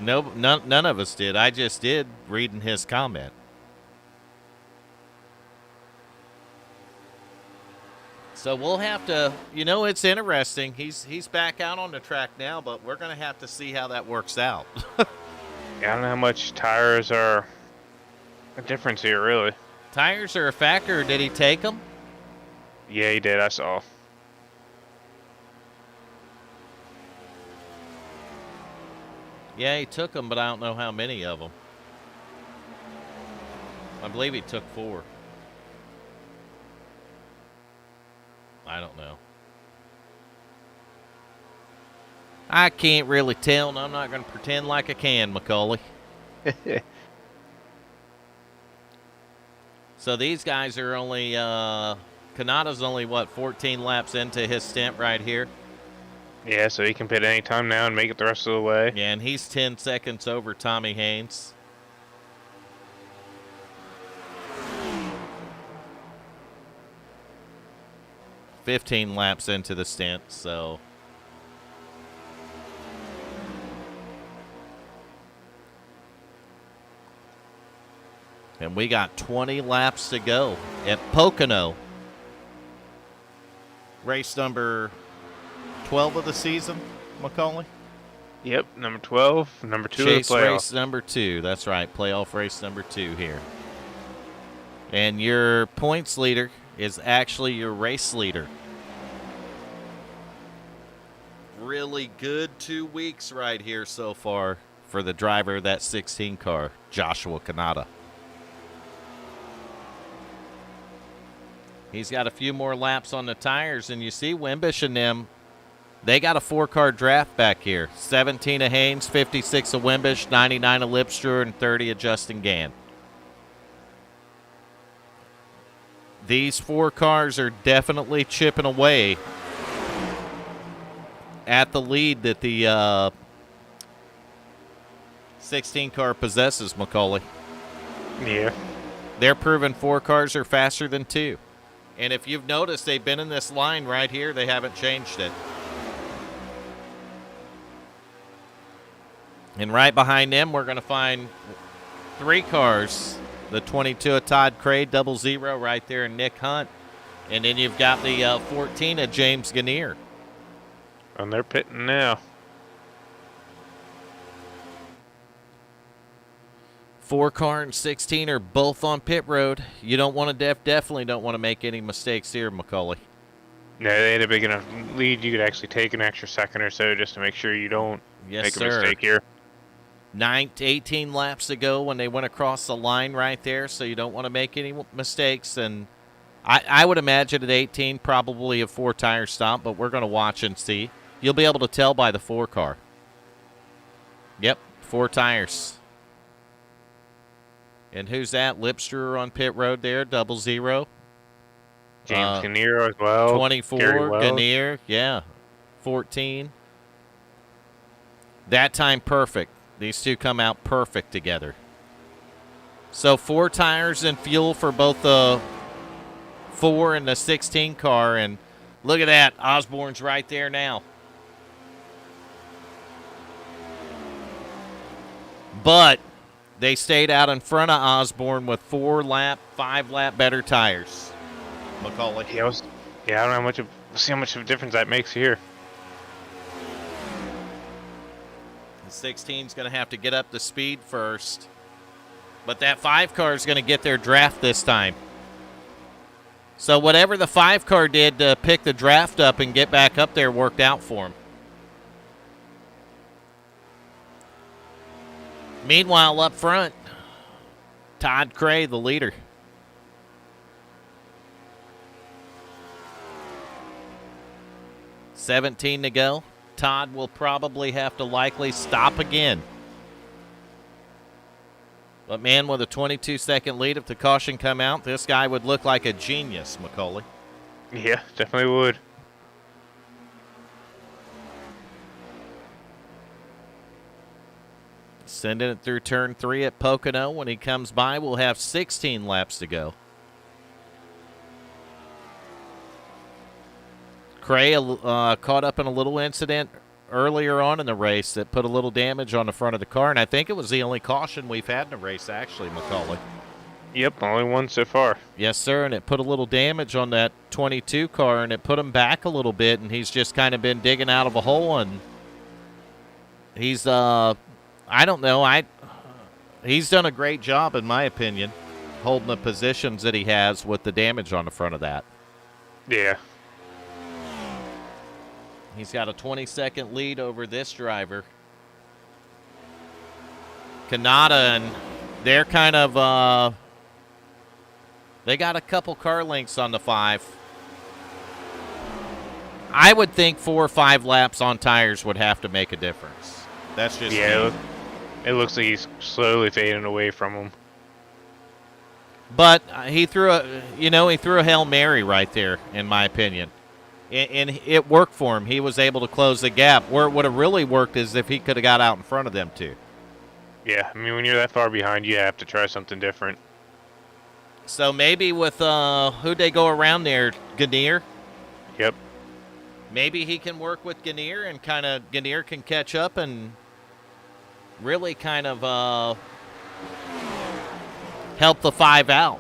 No, none of us did. I just did reading his comment. So we'll have to, it's interesting. He's back out on the track now, but we're going to have to see how that works out. Yeah, I don't know how much tires are a difference here, really. Tires are a factor. Did he take them? Yeah, he did. I saw. Yeah, he took them, but I don't know how many of them. I believe he took 4. I don't know. I can't really tell, and I'm not going to pretend like I can, McCauley. So these guys are only, Kanata's only, 14 laps into his stint right here? Yeah, so he can pit any time now and make it the rest of the way. Yeah, and he's 10 seconds over Tommy Haynes. $15 laps into the stint, so. And we got 20 laps to go at Pocono. Race number 12 of the season, McCauley? Yep, number 12, number 2 Chase of the playoff. race number 2. That's right, playoff race number 2 here. And your points leader is actually your race leader. Really good 2 weeks right here so far for the driver of that 16 car, Joshua Kanata. He's got a few more laps on the tires, and you see Wimbish and them, they got a 4-car draft back here. 17 of Haynes, 56 of Wimbish, 99 of Lipstruer, and 30 of Justin Gann. These 4 cars are definitely chipping away at the lead that the 16 car possesses, McCauley. Yeah. They're proving 4 cars are faster than 2. And if you've noticed, they've been in this line right here. They haven't changed it. And right behind them, we're going to find 3 cars. The 22 of Todd Cray, 00 right there, and Nick Hunt. And then you've got the 14 of James Gannier. And they're pitting now. 4 car and 16 are both on pit road. You don't want to definitely don't want to make any mistakes here, McCauley. No, they had a big enough lead. You could actually take an extra second or so just to make sure you don't make a mistake here. 18 laps to go when they went across the line right there, so you don't want to make any mistakes. And I would imagine at 18 probably a 4-tire stop, but we're going to watch and see. You'll be able to tell by the 4 car. Yep, 4 tires. And who's that? Lipster on pit road there, 00. James Kinnear as well. 24, Kinnear, yeah. 14. That time perfect. These two come out perfect together. So 4 tires and fuel for both the 4 and the 16 car. And look at that. Osborne's right there now. But they stayed out in front of Osborne with 4-lap, 5-lap better tires. McCauley. Yeah, I don't know see how much of a difference that makes here. The 16's going to have to get up to speed first. But that 5 car is going to get their draft this time. So whatever the 5 car did to pick the draft up and get back up there worked out for him. Meanwhile, up front, Todd Cray, the leader. $17 to go. Todd will probably have to likely stop again. But, man, with a 22-second lead, if the caution come out, this guy would look like a genius, McCauley. Yeah, definitely would. Sending it through turn 3 at Pocono. When he comes by, we'll have 16 laps to go. Cray caught up in a little incident earlier on in the race that put a little damage on the front of the car, and I think it was the only caution we've had in the race, actually, McCauley. Yep, only one so far. Yes, sir, and it put a little damage on that 22 car, and it put him back a little bit, and he's just kind of been digging out of a hole, and he's, I don't know, he's done a great job, in my opinion, holding the positions that he has with the damage on the front of that. Yeah. He's got a 20-second lead over this driver. Kanata, and they're kind of, they got a couple car lengths on the 5. I would think 4 or 5 laps on tires would have to make a difference. That's just me. It looks like he's slowly fading away from him. But he threw a Hail Mary right there, in my opinion. And it worked for him. He was able to close the gap. Where it would have really worked is if he could have got out in front of them, too. Yeah, I mean, when you're that far behind, you have to try something different. So maybe with, who'd they go around there? Gannier? Yep. Maybe he can work with Gannier and Gannier can catch up and really kind of help the 5 out.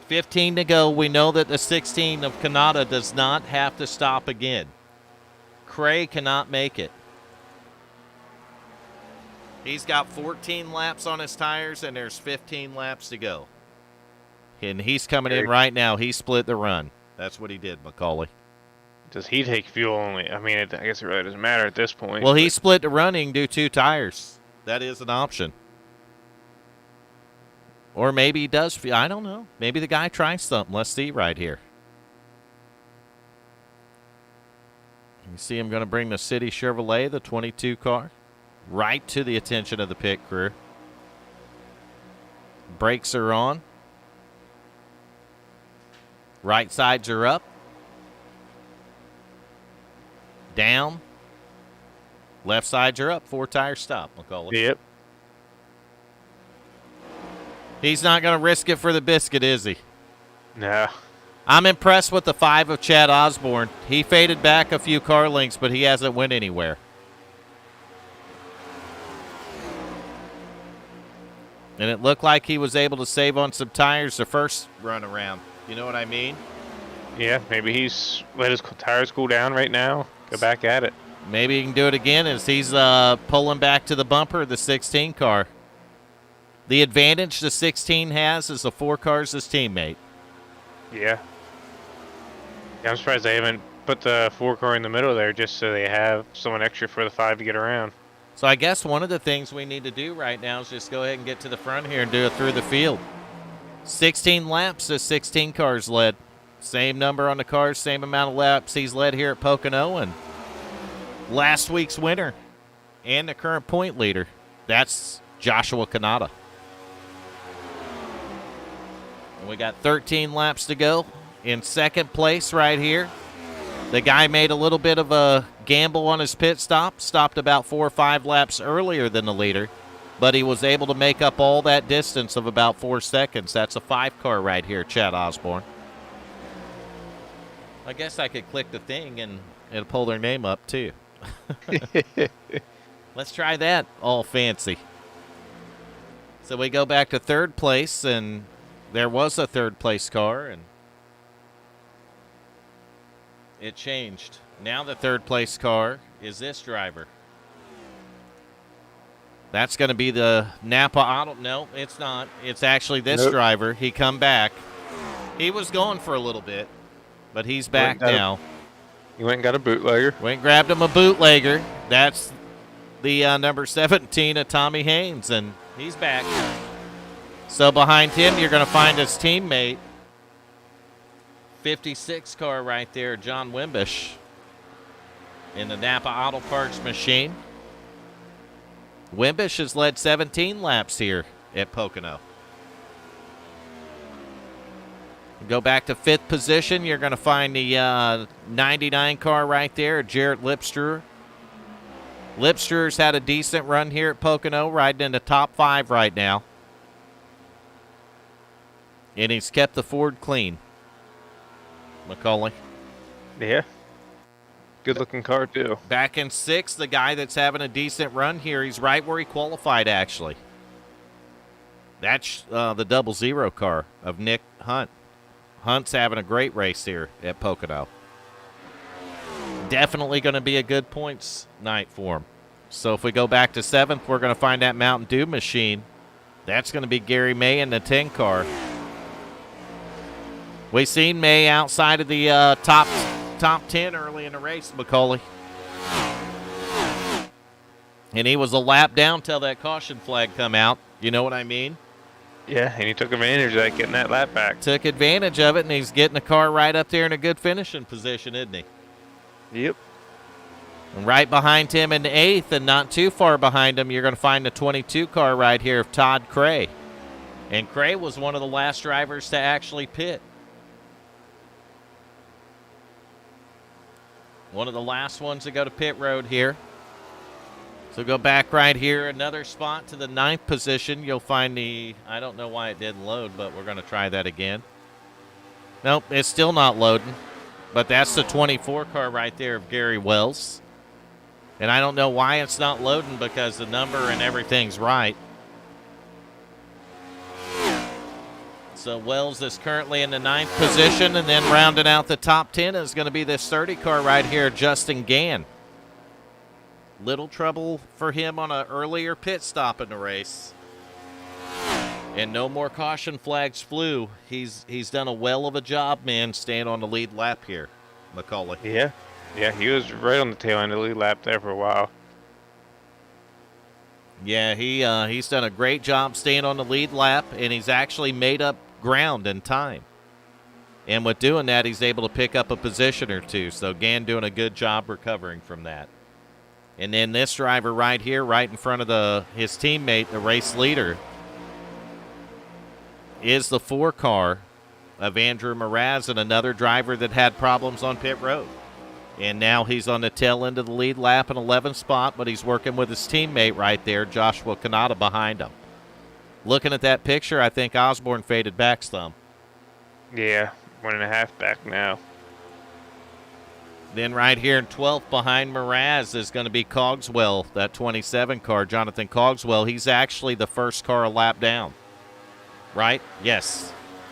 15 to go. We know that the 16 of Kanata does not have to stop again. Cray cannot make it. He's got 14 laps on his tires, and there's 15 laps to go. And he's coming in right now. He split the run. That's what he did, McCauley. Does he take fuel only? I mean, I guess it really doesn't matter at this point. Well, he split the run. He can do 2 tires. That is an option. Or maybe he does. I don't know. Maybe the guy tries something. Let's see right here. You see him going to bring the City Chevrolet, the 22 car, right to the attention of the pit crew. Brakes are on. Right sides are up. Down. Left sides are up. 4-tire stop, McCauley. Yep. He's not going to risk it for the biscuit, is he? No. I'm impressed with the 5 of Chad Osborne. He faded back a few car lengths, but he hasn't went anywhere. And it looked like he was able to save on some tires the first run around. You know what I mean? Yeah, maybe he's let his tires cool down right now. Go back at it. Maybe he can do it again as he's pulling back to the bumper of the 16 car. The advantage the 16 has is the 4 car's his teammate. Yeah. I'm surprised they haven't put the 4 car in the middle there just so they have someone extra for the 5 to get around. So I guess one of the things we need to do right now is just go ahead and get to the front here and do it through the field. 16 laps as 16 cars led. Same number on the cars, same amount of laps he's led here at Pocono. And last week's winner and the current point leader, that's Joshua Kanata. And we got 13 laps to go. In second place right here, the guy made a little bit of a gamble on his pit stop, stopped about 4 or 5 laps earlier than the leader, but he was able to make up all that distance of about 4 seconds. That's a 5-car right here, Chad Osborne. I guess I could click the thing and it'll pull their name up too. Let's try that, all fancy. So we go back to third place, and there was a third place car, and it changed. Now the third place car is this driver. That's going to be the Napa Auto. No, it's not. It's actually this driver. He come back. He was going for a little bit, but he's back now. He went and got a bootlegger. Went and grabbed him a bootlegger. That's the number 17 of Tommy Haynes, and he's back. So behind him, you're going to find his teammate, 56 car right there, John Wimbish, in the Napa Auto Parts machine. Wimbish has led 17 laps here at Pocono. Go back to fifth position. You're going to find the 99 car right there, Jarrett Lipstruer. Lipstruer's had a decent run here at Pocono, riding in the top 5 right now. And he's kept the Ford clean. McCauley. Yeah. Good-looking car, too. Back in 6th, the guy that's having a decent run here. He's right where he qualified, actually. That's the 00 car of Nick Hunt. Hunt's having a great race here at Pocono. Definitely going to be a good points night for him. So if we go back to 7th, we're going to find that Mountain Dew machine. That's going to be Gary May in the 10 car. We seen May outside of the top 10 early in the race, McCauley. And he was a lap down till that caution flag come out. You know what I mean? Yeah, and he took advantage of that, getting that lap back. Took advantage of it, and he's getting the car right up there in a good finishing position, isn't he? Yep. And right behind him in 8th, and not too far behind him, you're going to find the 22 car right here of Todd Cray. And Cray was one of the last drivers to actually pit. One of the last ones to go to pit road here. So go back right here, another spot to the 9th position. You'll find the, I don't know why it didn't load, but we're going to try that again. Nope, it's still not loading. But that's the 24 car right there of Gary Wells. And I don't know why it's not loading, because the number and everything's right. So Wells is currently in the 9th position, and then rounding out the top 10 is going to be this 30 car right here, Justin Gann. Little trouble for him on an earlier pit stop in the race. And no more caution flags flew. He's done a well of a job, man, staying on the lead lap here, McCauley. Yeah. Yeah, he was right on the tail end of the lead lap there for a while. Yeah, he's done a great job staying on the lead lap, and he's actually made up ground in time. And with doing that, he's able to pick up a position or two. So Gann doing a good job recovering from that. And then this driver right here, right in front of his teammate, the race leader, is the 4 car of Andrew Moraz, and another driver that had problems on pit road. And now he's on the tail end of the lead lap in 11th spot, but he's working with his teammate right there, Joshua Kanata, behind him. Looking at that picture, I think Osborne faded back some. Yeah, 1.5 back now. Then right here in 12th behind Moraz is going to be Cogswell, that 27 car, Jonathan Cogswell. He's actually the first car a lap down. Right? Yes.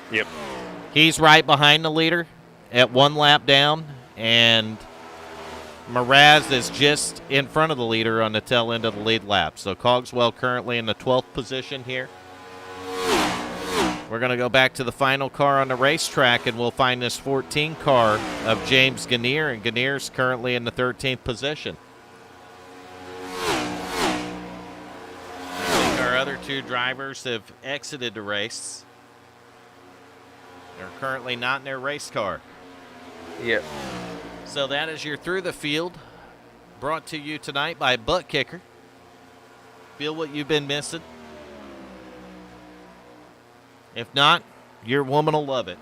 Yep. He's right behind the leader at 1 lap down, and Moraz is just in front of the leader on the tail end of the lead lap. So Cogswell currently in the 12th position here. We're going to go back to the final car on the racetrack, and we'll find this 14 car of James Gannier, and Gannier's currently in the 13th position. I think our other 2 drivers have exited the race. They're currently not in their race car. Yep. So that is your Through the Field, brought to you tonight by Butt Kicker. Feel what you've been missing? If not, your woman will love it.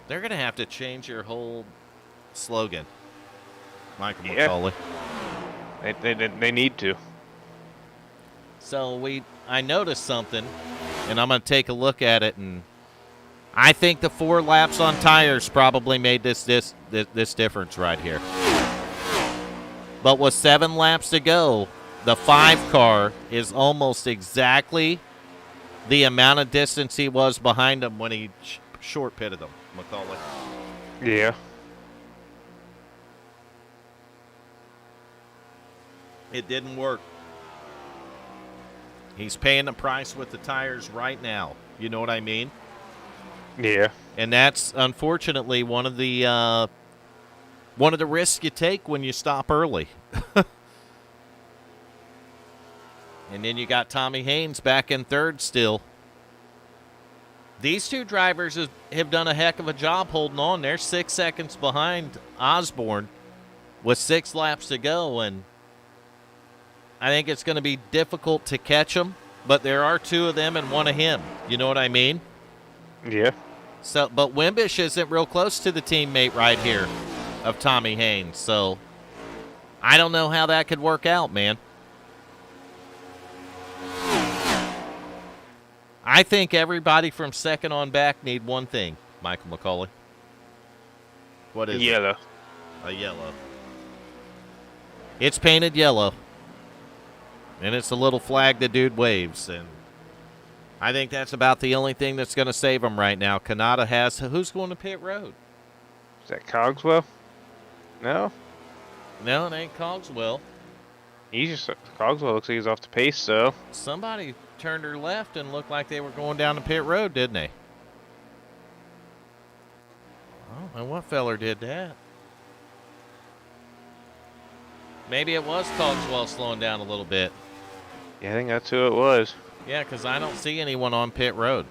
They're going to have to change your whole slogan, Michael McCauley. They need to. So I noticed something, and I'm going to take a look at it, and I think the 4 laps on tires probably made this difference right here. But with 7 laps to go, the 5 car is almost exactly the amount of distance he was behind him when he short pitted him, McCauley. Yeah. It didn't work. He's paying the price with the tires right now. You know what I mean? Yeah. And that's unfortunately one of the risks you take when you stop early. And then you got Tommy Haynes back in third still. These 2 drivers have done a heck of a job holding on. They're 6 seconds behind Osborne with 6 laps to go, and I think it's going to be difficult to catch them, but there are 2 of them and 1 of him. You know what I mean? Yeah. So, but Wimbish isn't real close to the teammate right here of Tommy Haynes, so I don't know how that could work out, man. I think everybody from second on back need one thing, Michael McCauley. What is Yellow. it? A yellow. It's painted yellow. And it's a little flag the dude waves. And I think that's about the only thing that's going to save him right now. Kanata has... Who's going to pit road? Is that Cogswell? No. No, it ain't Cogswell. Cogswell looks like he's off the pace, so. Somebody turned her left and looked like they were going down the pit road, didn't they? I don't know what feller did that. Maybe it was Cogswell slowing down a little bit. Yeah, I think that's who it was. Yeah, because I don't see anyone on pit road.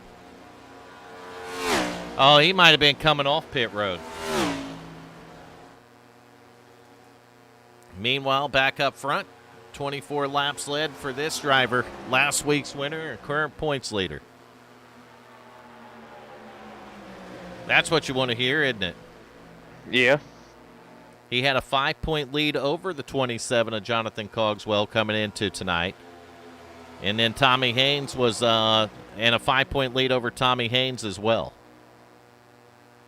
Oh, he might have been coming off pit road. Meanwhile, back up front, 24 laps led for this driver, last week's winner and current points leader. That's what you want to hear, isn't it? Yeah. He had a 5-point lead over the 27 of Jonathan Cogswell coming into tonight. And then Tommy Haynes was and a 5-point lead over Tommy Haynes as well.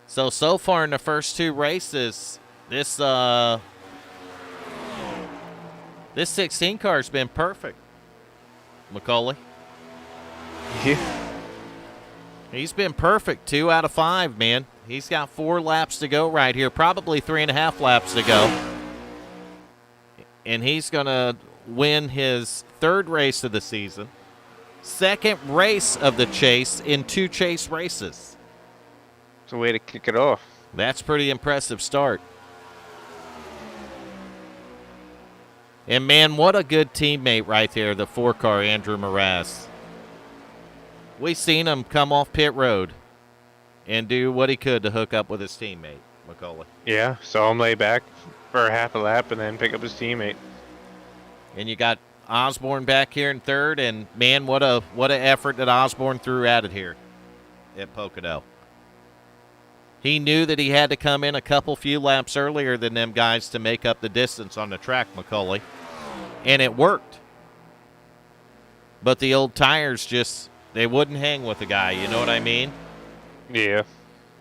So far in the first 2 races, this 16 car's been perfect, McCauley. Yeah. He's been perfect, 2 out of 5, man. He's got 4 laps to go right here, probably 3.5 laps to go. And he's going to win his 3rd race of the season, 2nd race of the chase in 2 chase races. It's a way to kick it off. That's a pretty impressive start. And, man, what a good teammate right there, the 4-car, Andrew Moraz. We seen him come off pit road and do what he could to hook up with his teammate, McCauley. Yeah, saw him lay back for half a lap and then pick up his teammate. And you got Osborne back here in 3rd, and, man, what a effort that Osborne threw at it here at Pocono. He knew that he had to come in a few laps earlier than them guys to make up the distance on the track, McCauley. And it worked. But the old tires they wouldn't hang with the guy, you know what I mean? Yeah.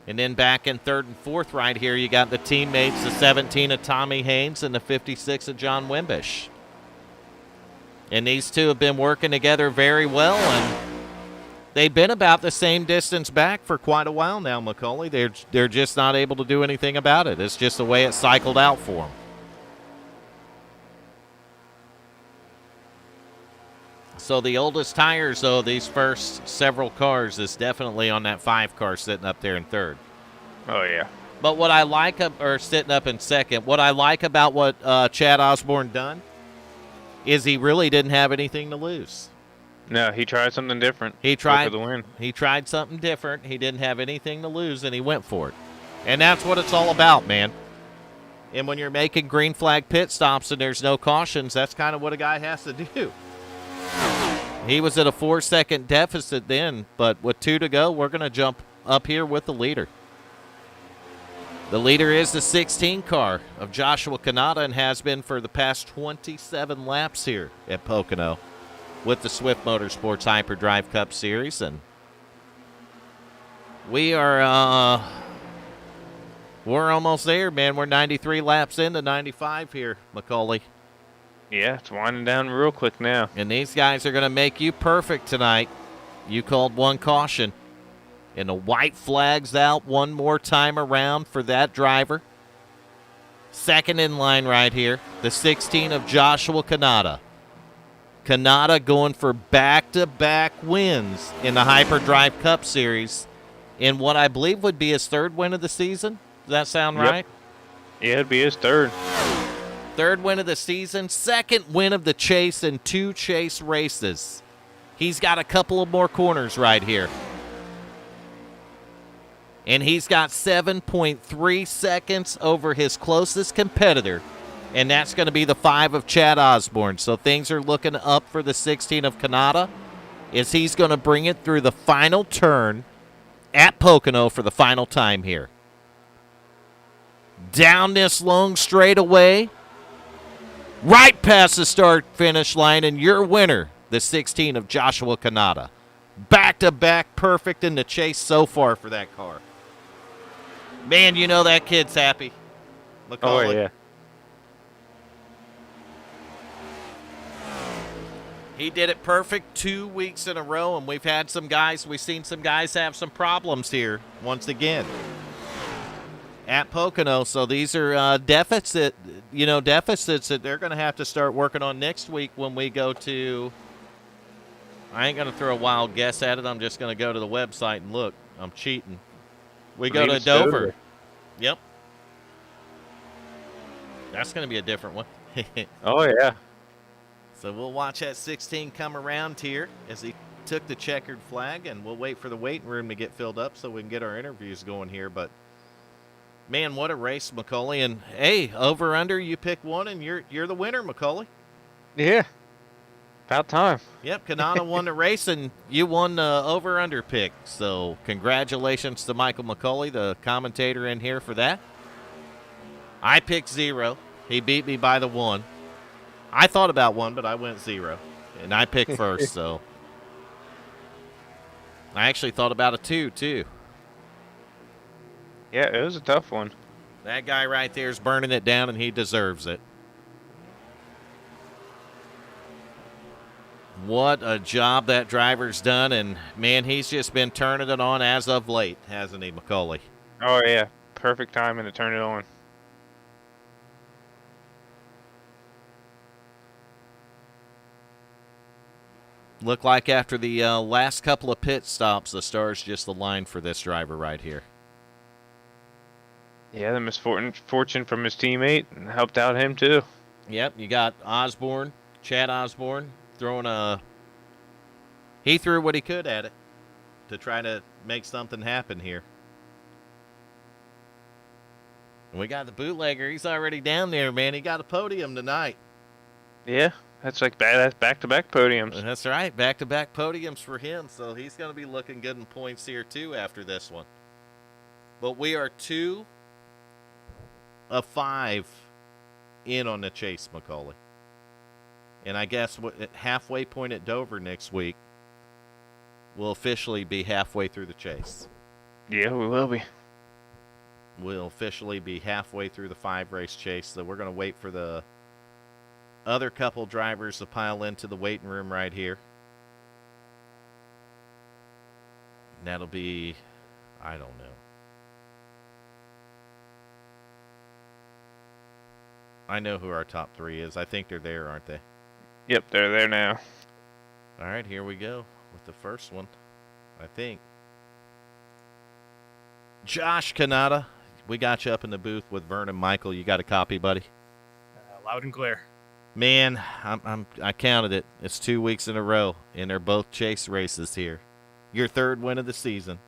And then back in 3rd and 4th right here, you got the teammates, the 17 of Tommy Haynes and the 56 of John Wimbish. And these 2 have been working together very well, and they've been about the same distance back for quite a while now, McCauley. They're just not able to do anything about it. It's just the way it cycled out for them. So the oldest tires, though, these first several cars is definitely on that 5-car sitting up there in 3rd. Oh, yeah. But what I like, or sitting up in 2nd, what I like about what Chad Osborne done is he really didn't have anything to lose. No, he tried something different. He Go tried for the win. He tried something different. He didn't have anything to lose, and he went for it. And that's what it's all about, man. And when you're making green flag pit stops and there's no cautions, that's kind of what a guy has to do. He was at a 4-second deficit then, but with 2 to go, we're going to jump up here with the leader. The leader is the 16 car of Joshua Kanata and has been for the past 27 laps here at Pocono with the Swift Motorsports Hyperdrive Cup Series. And we are we're almost there, man. We're 93 laps into 95 here, Macaulay. Yeah, it's winding down real quick now. And these guys are going to make you perfect tonight. You called one caution. And the white flag's out one more time around for that driver. Second in line right here, the 16 of Joshua Kanata. Kanata going for back-to-back wins in the Hyperdrive Cup Series in what I believe would be his 3rd win of the season. Does that sound right? Yeah, it'd be his 3rd. 3rd win of the season, 2nd win of the chase in 2 chase races. He's got a couple of more corners right here. And he's got 7.3 seconds over his closest competitor, and that's going to be the 5 of Chad Osborne. So things are looking up for the 16 of Kanata as he's going to bring it through the final turn at Pocono for the final time here. Down this long straightaway, right past the start-finish line, and your winner, the 16 of Joshua Kanata. Back-to-back perfect in the chase so far for that car. Man, you know that kid's happy. Macaulay. Oh, yeah. He did it perfect 2 weeks in a row, and we've seen some guys have some problems here once again at Pocono. So these are deficits that they're going to have to start working on next week when we go to. I ain't going to throw a wild guess at it. I'm just going to go to the website and look. I'm cheating. We go to Dover. Yep. That's going to be a different one. Oh, yeah. So we'll watch that 16 come around here as he took the checkered flag, and we'll wait for the waiting room to get filled up so we can get our interviews going here. But, man, what a race, Macaulay. And, hey, over under, you pick one, and you're the winner, Macaulay. Yeah. About time. Yep, Kanata won the race, and you won the over-under pick. So congratulations to Michael McCauley, the commentator in here for that. I picked 0. He beat me by the 1. I thought about 1, but I went 0. And I picked first, so. I actually thought about a 2, too. Yeah, it was a tough one. That guy right there is burning it down, and he deserves it. What a job that driver's done, and, man, he's just been turning it on as of late, hasn't he, McCauley? Oh, yeah. Perfect timing to turn it on. Looked like after the last couple of pit stops, the stars just aligned for this driver right here. Yeah, the misfortune from his teammate helped out him, too. Yep, you got Osborne, Chad Osborne, he threw what he could at it to try to make something happen here. And we got the bootlegger. He's already down there, man. He got a podium tonight. Yeah, that's back-to-back podiums. That's right, back-to-back podiums for him. So he's going to be looking good in points here, too, after this one. But we are 2 of 5 in on the chase, Macaulay. And I guess at halfway point at Dover next week, we'll officially be halfway through the chase. Yeah, we will be. We'll officially be halfway through the 5-race chase, so we're going to wait for the other couple drivers to pile into the waiting room right here. And that'll be, I don't know. I know who our top 3 is. I think they're there, aren't they? Yep, they're there now. All right, here we go with the first one, I think. Josh Kanata, we got you up in the booth with Vernon Michael. You got a copy, buddy? Loud and clear. Man, I counted it. It's 2 weeks in a row, and they're both chase races here. Your third win of the season,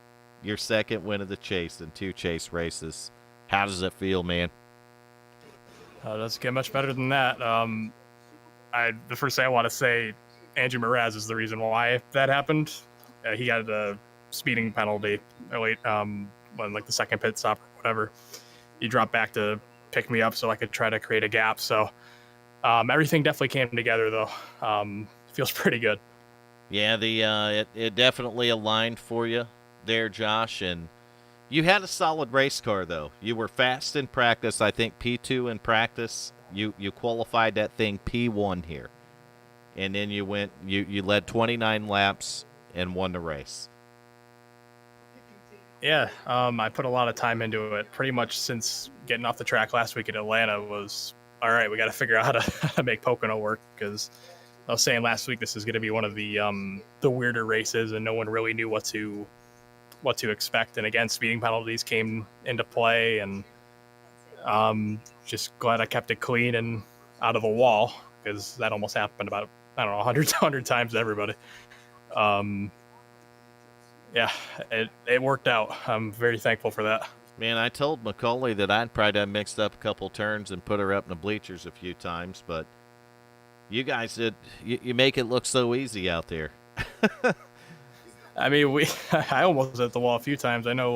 your second win of the chase, and 2 chase races. How does it feel, man? Doesn't get much better than that. The first thing I want to say, Andrew Moraz is the reason why that happened. He got a speeding penalty late, when like the second pit stop or whatever. He dropped back to pick me up so I could try to create a gap. So everything definitely came together, though. Feels pretty good. Yeah, it definitely aligned for you there, Josh, and you had a solid race car, though. You were fast in practice. I think P2 in practice. You qualified that thing P1 here, and then you led 29 laps and won the race. Yeah, I put a lot of time into it. Pretty much since getting off the track last week at Atlanta was, all right, we got to figure out how to make Pocono work, because I was saying last week this is going to be one of the weirder races, and no one really knew what to expect. And again, speeding penalties came into play, and just glad I kept it clean and out of the wall, because that almost happened about, I don't know, 100 times to everybody. Yeah, it worked out. I'm very thankful for that. Man, I told Macaulay that I'd probably have mixed up a couple turns and put her up in the bleachers a few times, but you guys did. You make it look so easy out there. I mean, I almost hit the wall a few times. I know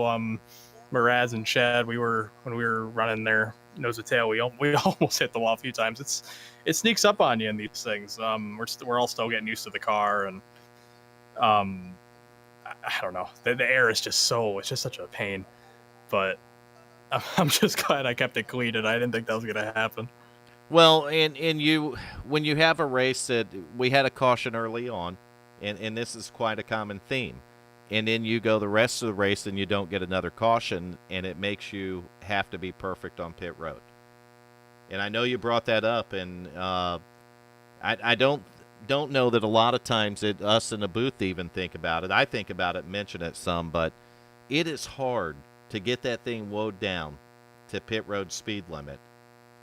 Moraz and Chad, when we were running there nose to tail, we almost hit the wall a few times. It sneaks up on you in these things. We're all still getting used to the car, and I don't know. The air is just it's just such a pain. But I'm just glad I kept it clean, and I didn't think that was going to happen. Well, and when you have a race that we had a caution early on, and this is quite a common theme, and then you go the rest of the race and you don't get another caution, and it makes you have to be perfect on pit road. And I know you brought that up, and I don't know that a lot of times us in the booth even think about it. I think about it, mention it some, but it is hard to get that thing woed down to pit road speed limit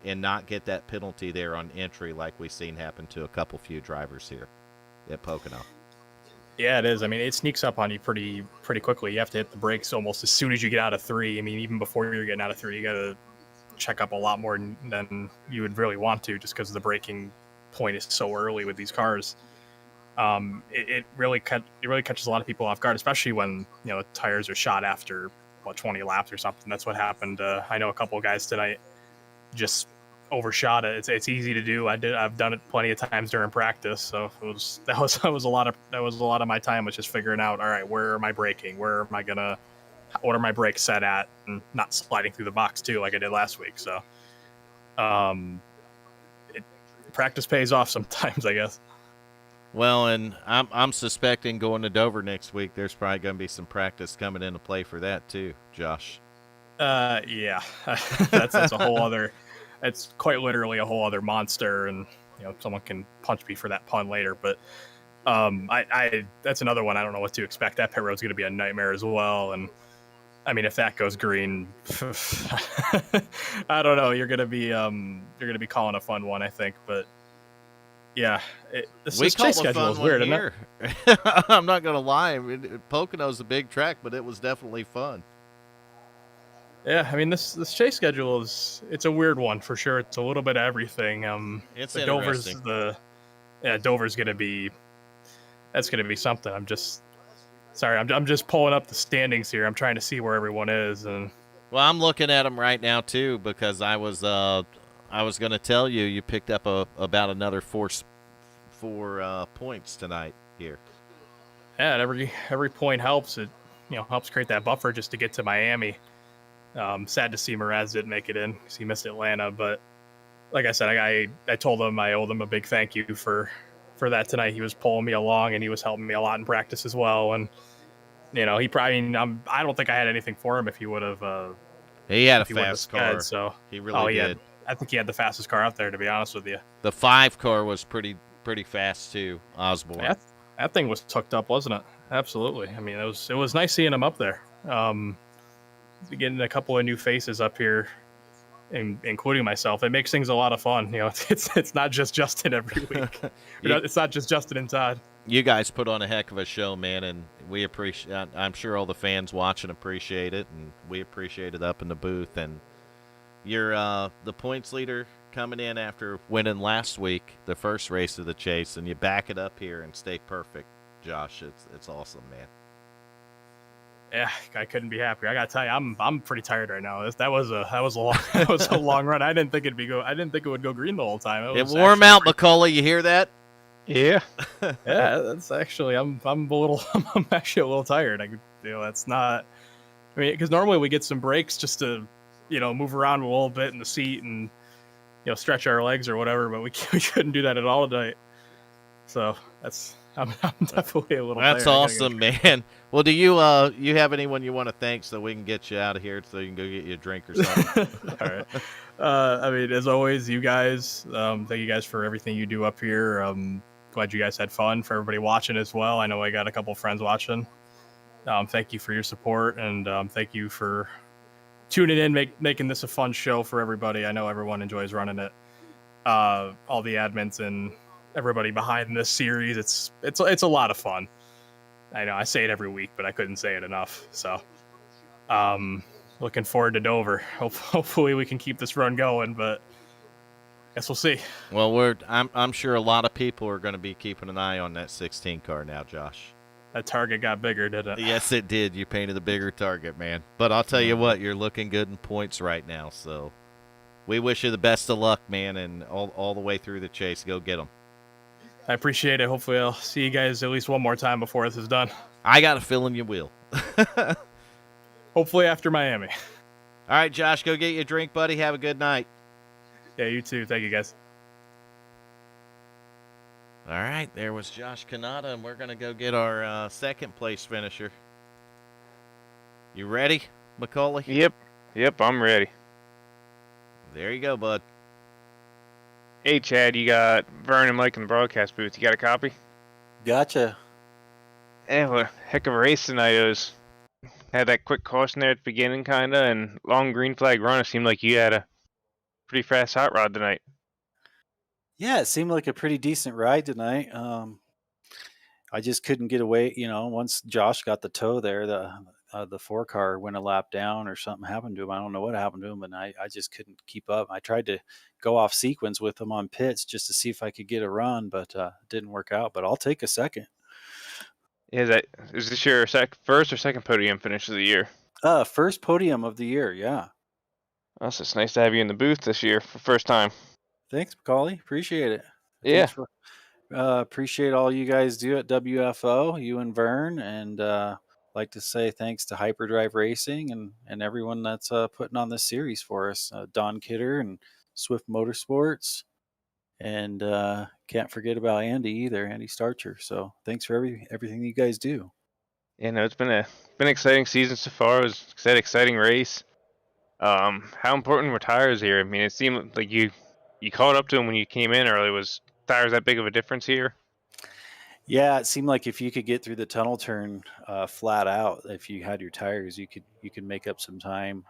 and not get that penalty there on entry like we've seen happen to a few drivers here at Pocono. Yeah, it is. I mean, it sneaks up on you pretty quickly. You have to hit the brakes almost as soon as you get out of 3. I mean, even before you're getting out of 3, you got to check up a lot more than you would really want to, just because the braking point is so early with these cars. It really catches a lot of people off guard, especially when the tires are shot after 20 laps or something. That's what happened. I know a couple of guys tonight just overshot it. It's easy to do. I've done it plenty of times during practice. So that was a lot of my time was just figuring out, all right, where am I braking? What are my brakes set at, and not sliding through the box too like I did last week. So practice pays off sometimes, I guess. Well, and I'm suspecting going to Dover next week, there's probably going to be some practice coming into play for that too, Josh. Yeah, that's a whole other. It's quite literally a whole other monster, and someone can punch me for that pun later. But I that's another one. I don't know what to expect. That pit road's going to be a nightmare as well. And I mean, if that goes green, I don't know. You're going to be calling a fun one, I think. But yeah, this chase schedule is weird, isn't it? I'm not going to lie. I mean, Pocono's a big track, but it was definitely fun. Yeah, I mean, this chase schedule it's a weird one for sure. It's a little bit of everything. It's interesting. Dover's going to be something. I'm just pulling up the standings here. I'm trying to see where everyone is, and well, I'm looking at them right now too, because I was going to tell you picked up about another four points tonight here. Yeah, every point helps. It helps create that buffer just to get to Miami. Sad to see Moraz didn't make it in because he missed Atlanta, but like I said, I told him I owed him a big thank you for that tonight. He was pulling me along, and he was helping me a lot in practice as well. And he probably, I don't think I had anything for him if he would have. He had a fast car, so he really did. I think he had the fastest car out there, to be honest with you. The 5 car was pretty fast too, Osborne. Yeah, that thing was hooked up, wasn't it? Absolutely. I mean, it was nice seeing him up there. Getting a couple of new faces up here including myself. It makes things a lot of fun. You know, it's not just Justin every week. It's not just Justin and Todd. You guys put on a heck of a show, man, and we appreciate. I'm sure all the fans watching appreciate it, and we appreciate it up in the booth. And you're the points leader coming in after winning last week, the first race of the chase, and you back it up here and stay perfect, Josh. It's awesome, man. Yeah, I couldn't be happier. I gotta tell you, I'm pretty tired right now. That was a long run. I didn't think it would go green the whole time. It warm out, McCullough. You hear that? Yeah. Yeah, that's actually I'm actually a little tired. That's not. I mean, because normally we get some breaks just to, move around a little bit in the seat and, stretch our legs or whatever. But we couldn't do that at all tonight. So I'm definitely a little. That's tired. awesome, man. Well, do you have anyone you want to thank so we can get you out of here so you can go get you a drink or something? All right. I mean, as always, you guys, thank you guys for everything you do up here. Glad you guys had fun. For everybody watching as well, I know I got a couple friends watching. Thank you for your support, and thank you for tuning in, making this a fun show for everybody. I know everyone enjoys running it. All the admins and everybody behind this series, it's a lot of fun. I know I say it every week, but I couldn't say it enough. So, looking forward to Dover. Hopefully we can keep this run going, but guess we'll see. Well, I'm sure a lot of people are going to be keeping an eye on that 16 car now, Josh. That target got bigger, didn't it? Yes, it did. You painted a bigger target, man. But I'll tell you what, you're looking good in points right now. So we wish you the best of luck, man, and all the way through the chase. Go get them. I appreciate it. Hopefully I'll see you guys at least one more time before this is done. I got a feeling you will. Hopefully after Miami. All right, Josh, go get you a drink, buddy. Have a good night. Yeah, you too. Thank you, guys. All right, there was Josh Kanata, and we're going to go get our second place finisher. You ready, Macaulay? Yep, I'm ready. There you go, bud. Hey, Chad, you got Vern and Mike in the broadcast booth. You got a copy? Gotcha. Yeah, well, heck of a race tonight. It was had that quick caution there at the beginning, kind of, and long green flag run. It seemed like you had a pretty fast hot rod tonight. Yeah, it seemed like a pretty decent ride tonight. I just couldn't get away. Once Josh got the tow there, the 4-car went a lap down or something happened to him. I don't know what happened to him, and I just couldn't keep up. I tried to go off sequence with him on pits just to see if I could get a run, but it didn't work out. But I'll take a second. Yeah, is this your first or second podium finish of the year? First podium of the year, yeah. Well, it's nice to have you in the booth this year for first time. Thanks, Macaulay. Appreciate it. Yeah. Appreciate all you guys do at WFO, you and Vern, and like to say thanks to Hyperdrive Racing and everyone that's putting on this series for us. Don Kidder and Swift Motorsports, and can't forget about Andy either, Andy Starcher. So thanks for everything you guys do. Yeah, no, it's been an exciting season so far. It was an exciting race. How important were tires here? I mean, it seemed like you caught up to them when you came in early. Was tires that big of a difference here? Yeah, it seemed like if you could get through the tunnel turn flat out, if you had your tires, you could make up some time.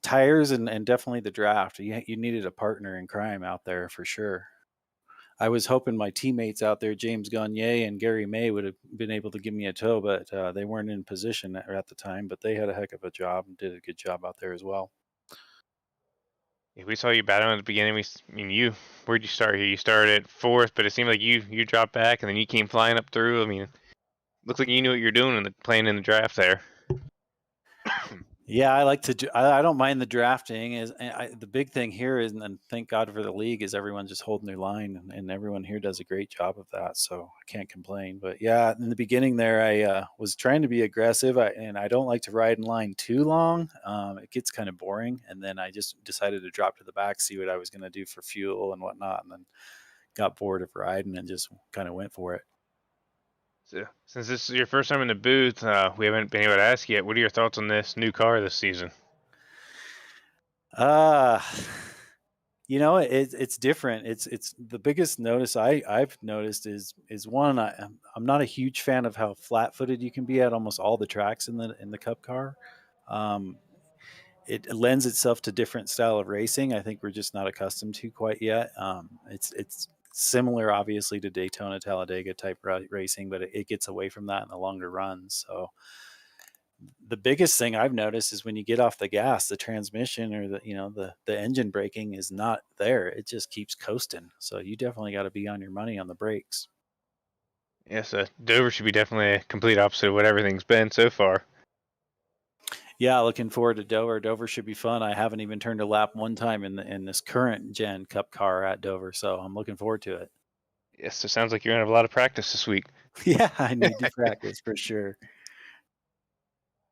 Tires and definitely the draft. You needed a partner in crime out there for sure. I was hoping my teammates out there, James Gagne and Gary May, would have been able to give me a tow, but they weren't in position at the time. But they had a heck of a job and did a good job out there as well. Yeah, we saw you battling at the beginning. Where'd you start here? You started at fourth, but it seemed like you dropped back and then you came flying up through. I mean, looks like you knew what you're doing playing in the draft there. Yeah, I like to. I don't mind the drafting. The big thing here is, and thank God for the league, is everyone just holding their line, and everyone here does a great job of that. So I can't complain. But yeah, in the beginning there, I was trying to be aggressive, and I don't like to ride in line too long. It gets kind of boring, and then I just decided to drop to the back, see what I was going to do for fuel and whatnot, and then got bored of riding and just kind of went for it. So, since this is your first time in the booth, we haven't been able to ask yet. What are your thoughts on this new car this season? It's different. It's the biggest notice I've noticed is one. I'm not a huge fan of how flat-footed you can be at almost all the tracks in the Cup car. it lends itself to different style of racing. I think we're just not accustomed to quite yet. It's similar, obviously, to Daytona, Talladega type racing, but it gets away from that in the longer runs. So the biggest thing I've noticed is when you get off the gas, the transmission or the engine braking is not there. It just keeps coasting. So you definitely got to be on your money on the brakes. Yeah, so Dover should be definitely a complete opposite of what everything's been so far. Yeah, looking forward to Dover. Dover should be fun. I haven't even turned a lap one time in this current gen Cup car at Dover, so I'm looking forward to it. Yes, so it sounds like you're gonna have a lot of practice this week. Yeah, I need to practice for sure.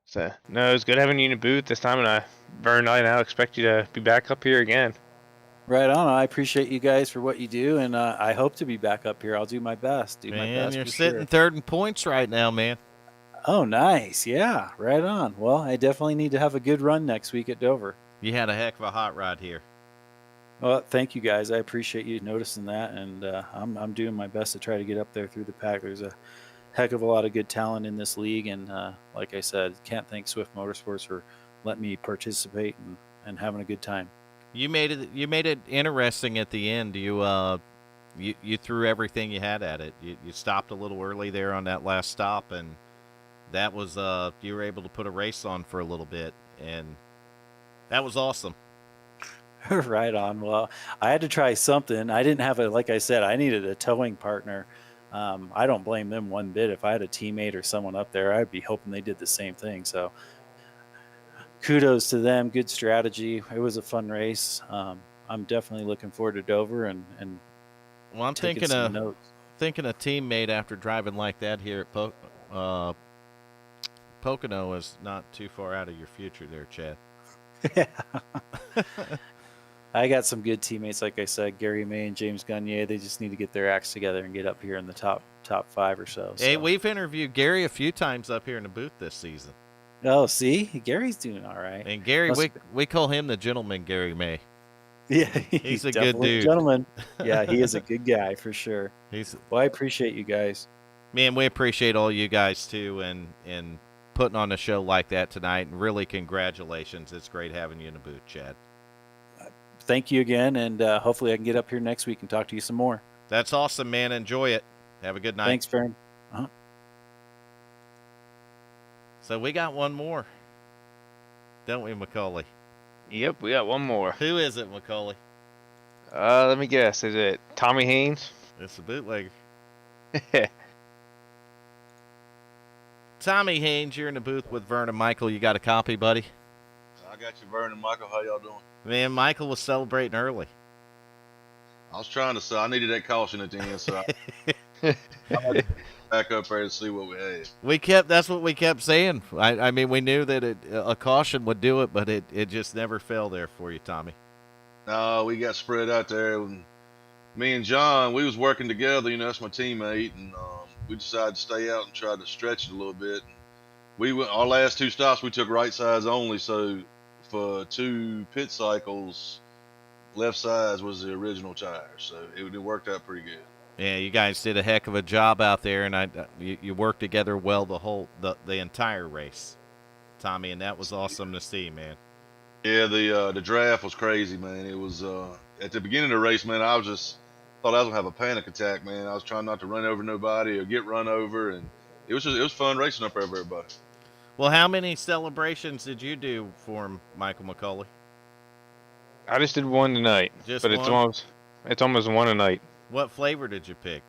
So no, it was good having you in the booth this time, and Vern, I now expect you to be back up here again. Right on. I appreciate you guys for what you do, and I hope to be back up here. I'll do my best. Man, you're for sitting sure. third in points right now, man. Oh, nice. Yeah, right on. Well, I definitely need to have a good run next week at Dover. You had a heck of a hot rod here. Well, thank you guys. I appreciate you noticing that, and I'm doing my best to try to get up there through the pack. There's a heck of a lot of good talent in this league, and like I said, can't thank Swift Motorsports for letting me participate and having a good time. You made it interesting at the end. You threw everything you had at it. You stopped a little early there on that last stop, and that was you were able to put a race on for a little bit, and that was awesome. Right on. Well, I had to try something. I didn't have like I said, I needed a towing partner. I don't blame them one bit. If I had a teammate or someone up there, I'd be hoping they did the same thing. So kudos to them. Good strategy. It was a fun race. I'm definitely looking forward to Dover and well, I'm taking thinking some notes. Thinking a teammate after driving like that here at Pocono is not too far out of your future there, Chad. Yeah. I got some good teammates, like I said, Gary May and James Gagne. They just need to get their acts together and get up here in the top 5 or so. Hey, we've interviewed Gary a few times up here in the booth this season. Oh, see? Gary's doing all right. And Gary, we call him the gentleman, Gary May. Yeah, he's a good dude. Gentleman. Yeah, he is a good guy for sure. Well, I appreciate you guys. Man, we appreciate all you guys too, and putting on a show like that tonight. And really, congratulations. It's great having you in the booth, Chad. Thank you again, and hopefully I can get up here next week and talk to you some more. That's awesome, man. Enjoy it. Have a good night. Thanks, Fern. So we got one more, don't we, Macaulay? Yep, we got one more. Who is it, Macaulay? Let me guess. Is it Tommy Haynes? It's a bootlegger. Tommy Haynes, you're in the booth with Vern and Michael. You got a copy, buddy? I got you, Vern and Michael. How y'all doing? Man, Michael was celebrating early. I was trying to say I needed that caution at the end, so I had to back up there to see what we had. That's what we kept saying. I mean, we knew that a caution would do it, but it just never fell there for you, Tommy. No, we got spread out there. And me and John, we was working together. You know, that's my teammate, and we decided to stay out and try to stretch it a little bit. Our last 2 stops, we took right sides only. So for 2 pit cycles, left sides was the original tire. So it worked out pretty good. Yeah, you guys did a heck of a job out there, and you worked together well the entire race, Tommy, and that was awesome to see, man. Yeah, the draft was crazy, man. It was at the beginning of the race, man. I thought I was gonna have a panic attack, man. I was trying not to run over nobody or get run over, and it was fun racing up there with everybody. Well, how many celebrations did you do for him, Michael McCauley? I just did one tonight, Just but one? it's almost one a night. What flavor did you pick?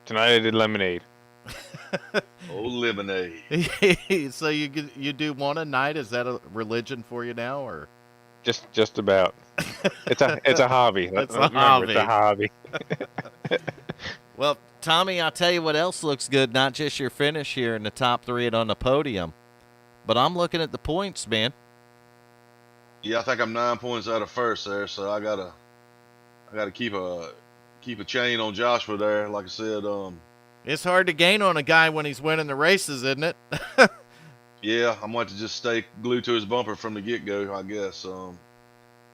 Tonight I did lemonade. Oh, lemonade. So you do one a night? Is that a religion for you now, or just about? It's a hobby. It's a hobby. It's a hobby. Well, Tommy, I'll tell you what else looks good. Not just your finish here in the top 3 and on the podium, but I'm looking at the points, man. Yeah, I think I'm 9 points out of first there, so I gotta keep a chain on Joshua there. Like I said, it's hard to gain on a guy when he's winning the races, isn't it? yeah, I'm going to just stay glued to his bumper from the get-go, I guess.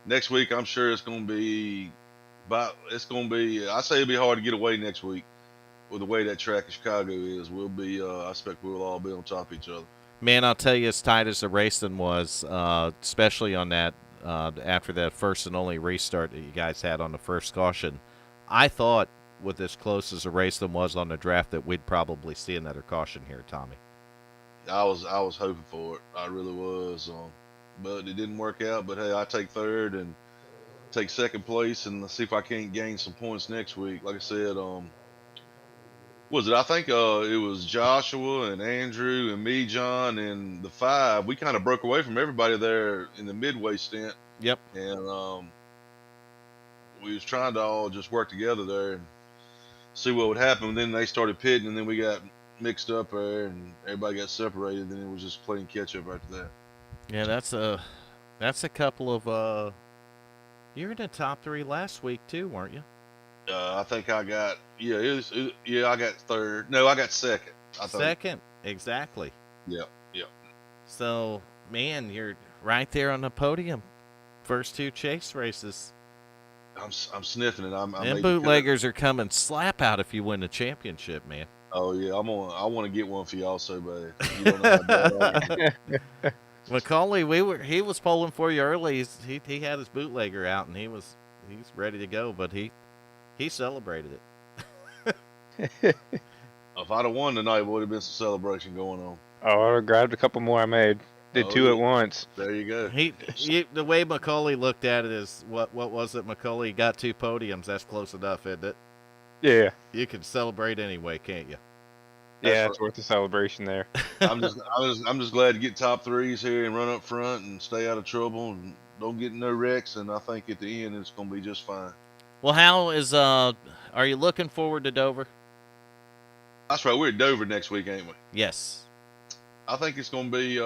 Next week, I'm sure it's going to be, I say it'll be hard to get away next week with the way that track in Chicago is. I expect we'll all be on top of each other. Man, I'll tell you, as tight as the racing was, especially on that after that first and only restart that you guys had on the first caution, I thought with as close as the racing was on the draft that we'd probably see another caution here, Tommy. I was hoping for it. I really was. But it didn't work out. But hey, I take third and take second place, and let's see if I can't gain some points next week. Like I said, was it? I think it was Joshua and Andrew and me, John, and the 5. We kind of broke away from everybody there in the midway stint. Yep. And we was trying to all just work together there and see what would happen. And then they started pitting, and then we got mixed up there, and everybody got separated. Then it was just playing catch up after that. Yeah, that's a couple of. You were in the top 3 last week too, weren't you? I think I got I got third. No, I got second. Second, exactly. Yep. So, man, you're right there on the podium. First 2 chase races. I'm sniffing it. Them bootleggers are coming slap out if you win the championship, man. Oh yeah, I want to get one for y'all so bad. You don't know how bad I am. Macaulay, he was polling for you early. He had his bootlegger out and he's ready to go, but he celebrated it. If I'd have won tonight, it would have been some celebration going on. Oh, I would have grabbed a couple more I made. Did 2 at once. There you go. The way Macaulay looked at it is, what was it, Macaulay? Got 2 podiums. That's close enough, isn't it? Yeah. You can celebrate anyway, can't you? Yeah, it's worth the celebration there. I'm just glad to get top 3s here and run up front and stay out of trouble and don't get no wrecks. And I think at the end it's going to be just fine. Well, are you looking forward to Dover? That's right. We're at Dover next week, ain't we? Yes. I think it's going to be. It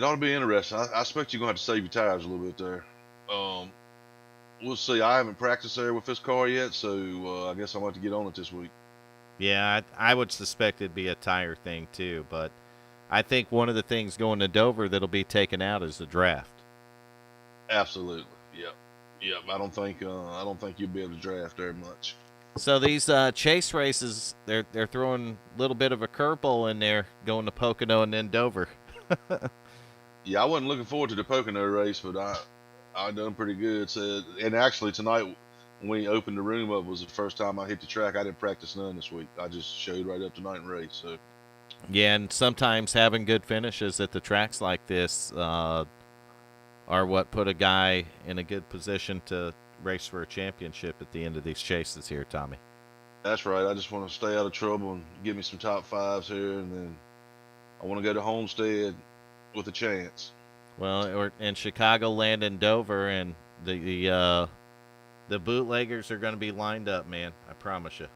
ought to be interesting. I expect you're going to have to save your tires a little bit there. We'll see. I haven't practiced there with this car yet, so I guess I'm going to have to get on it this week. Yeah, I would suspect it'd be a tire thing too, but I think one of the things going to Dover that'll be taken out is the draft. Absolutely. Yep. I don't think you'll be able to draft very much. So these chase races, they're throwing a little bit of a curveball in there, going to Pocono and then Dover. Yeah, I wasn't looking forward to the Pocono race, but I done pretty good. So, and actually tonight when we opened the room up was the first time I hit the track. I didn't practice none this week. I just showed right up tonight and raced. So. Yeah, and sometimes having good finishes at the tracks like this are what put a guy in a good position to race for a championship at the end of these chases here, Tommy. That's right. I just want to stay out of trouble and give me some top 5s here, and then I want to go to Homestead with a chance. Well, or in Chicagoland and Dover, and the bootleggers are going to be lined up, man. I promise you.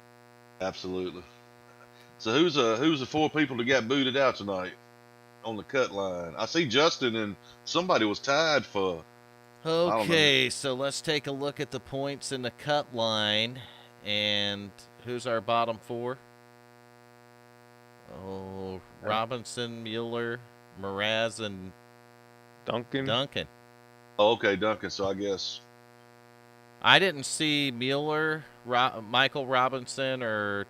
Absolutely. So who's the 4 people that got booted out tonight on the cut line? I see Justin and somebody was tied for. Okay, so let's take a look at the points in the cut line, and who's our bottom 4? Oh, Robinson, Mueller, Moraz, and Duncan. Oh, okay, Duncan. So I guess I didn't see Mueller, Michael Robinson, or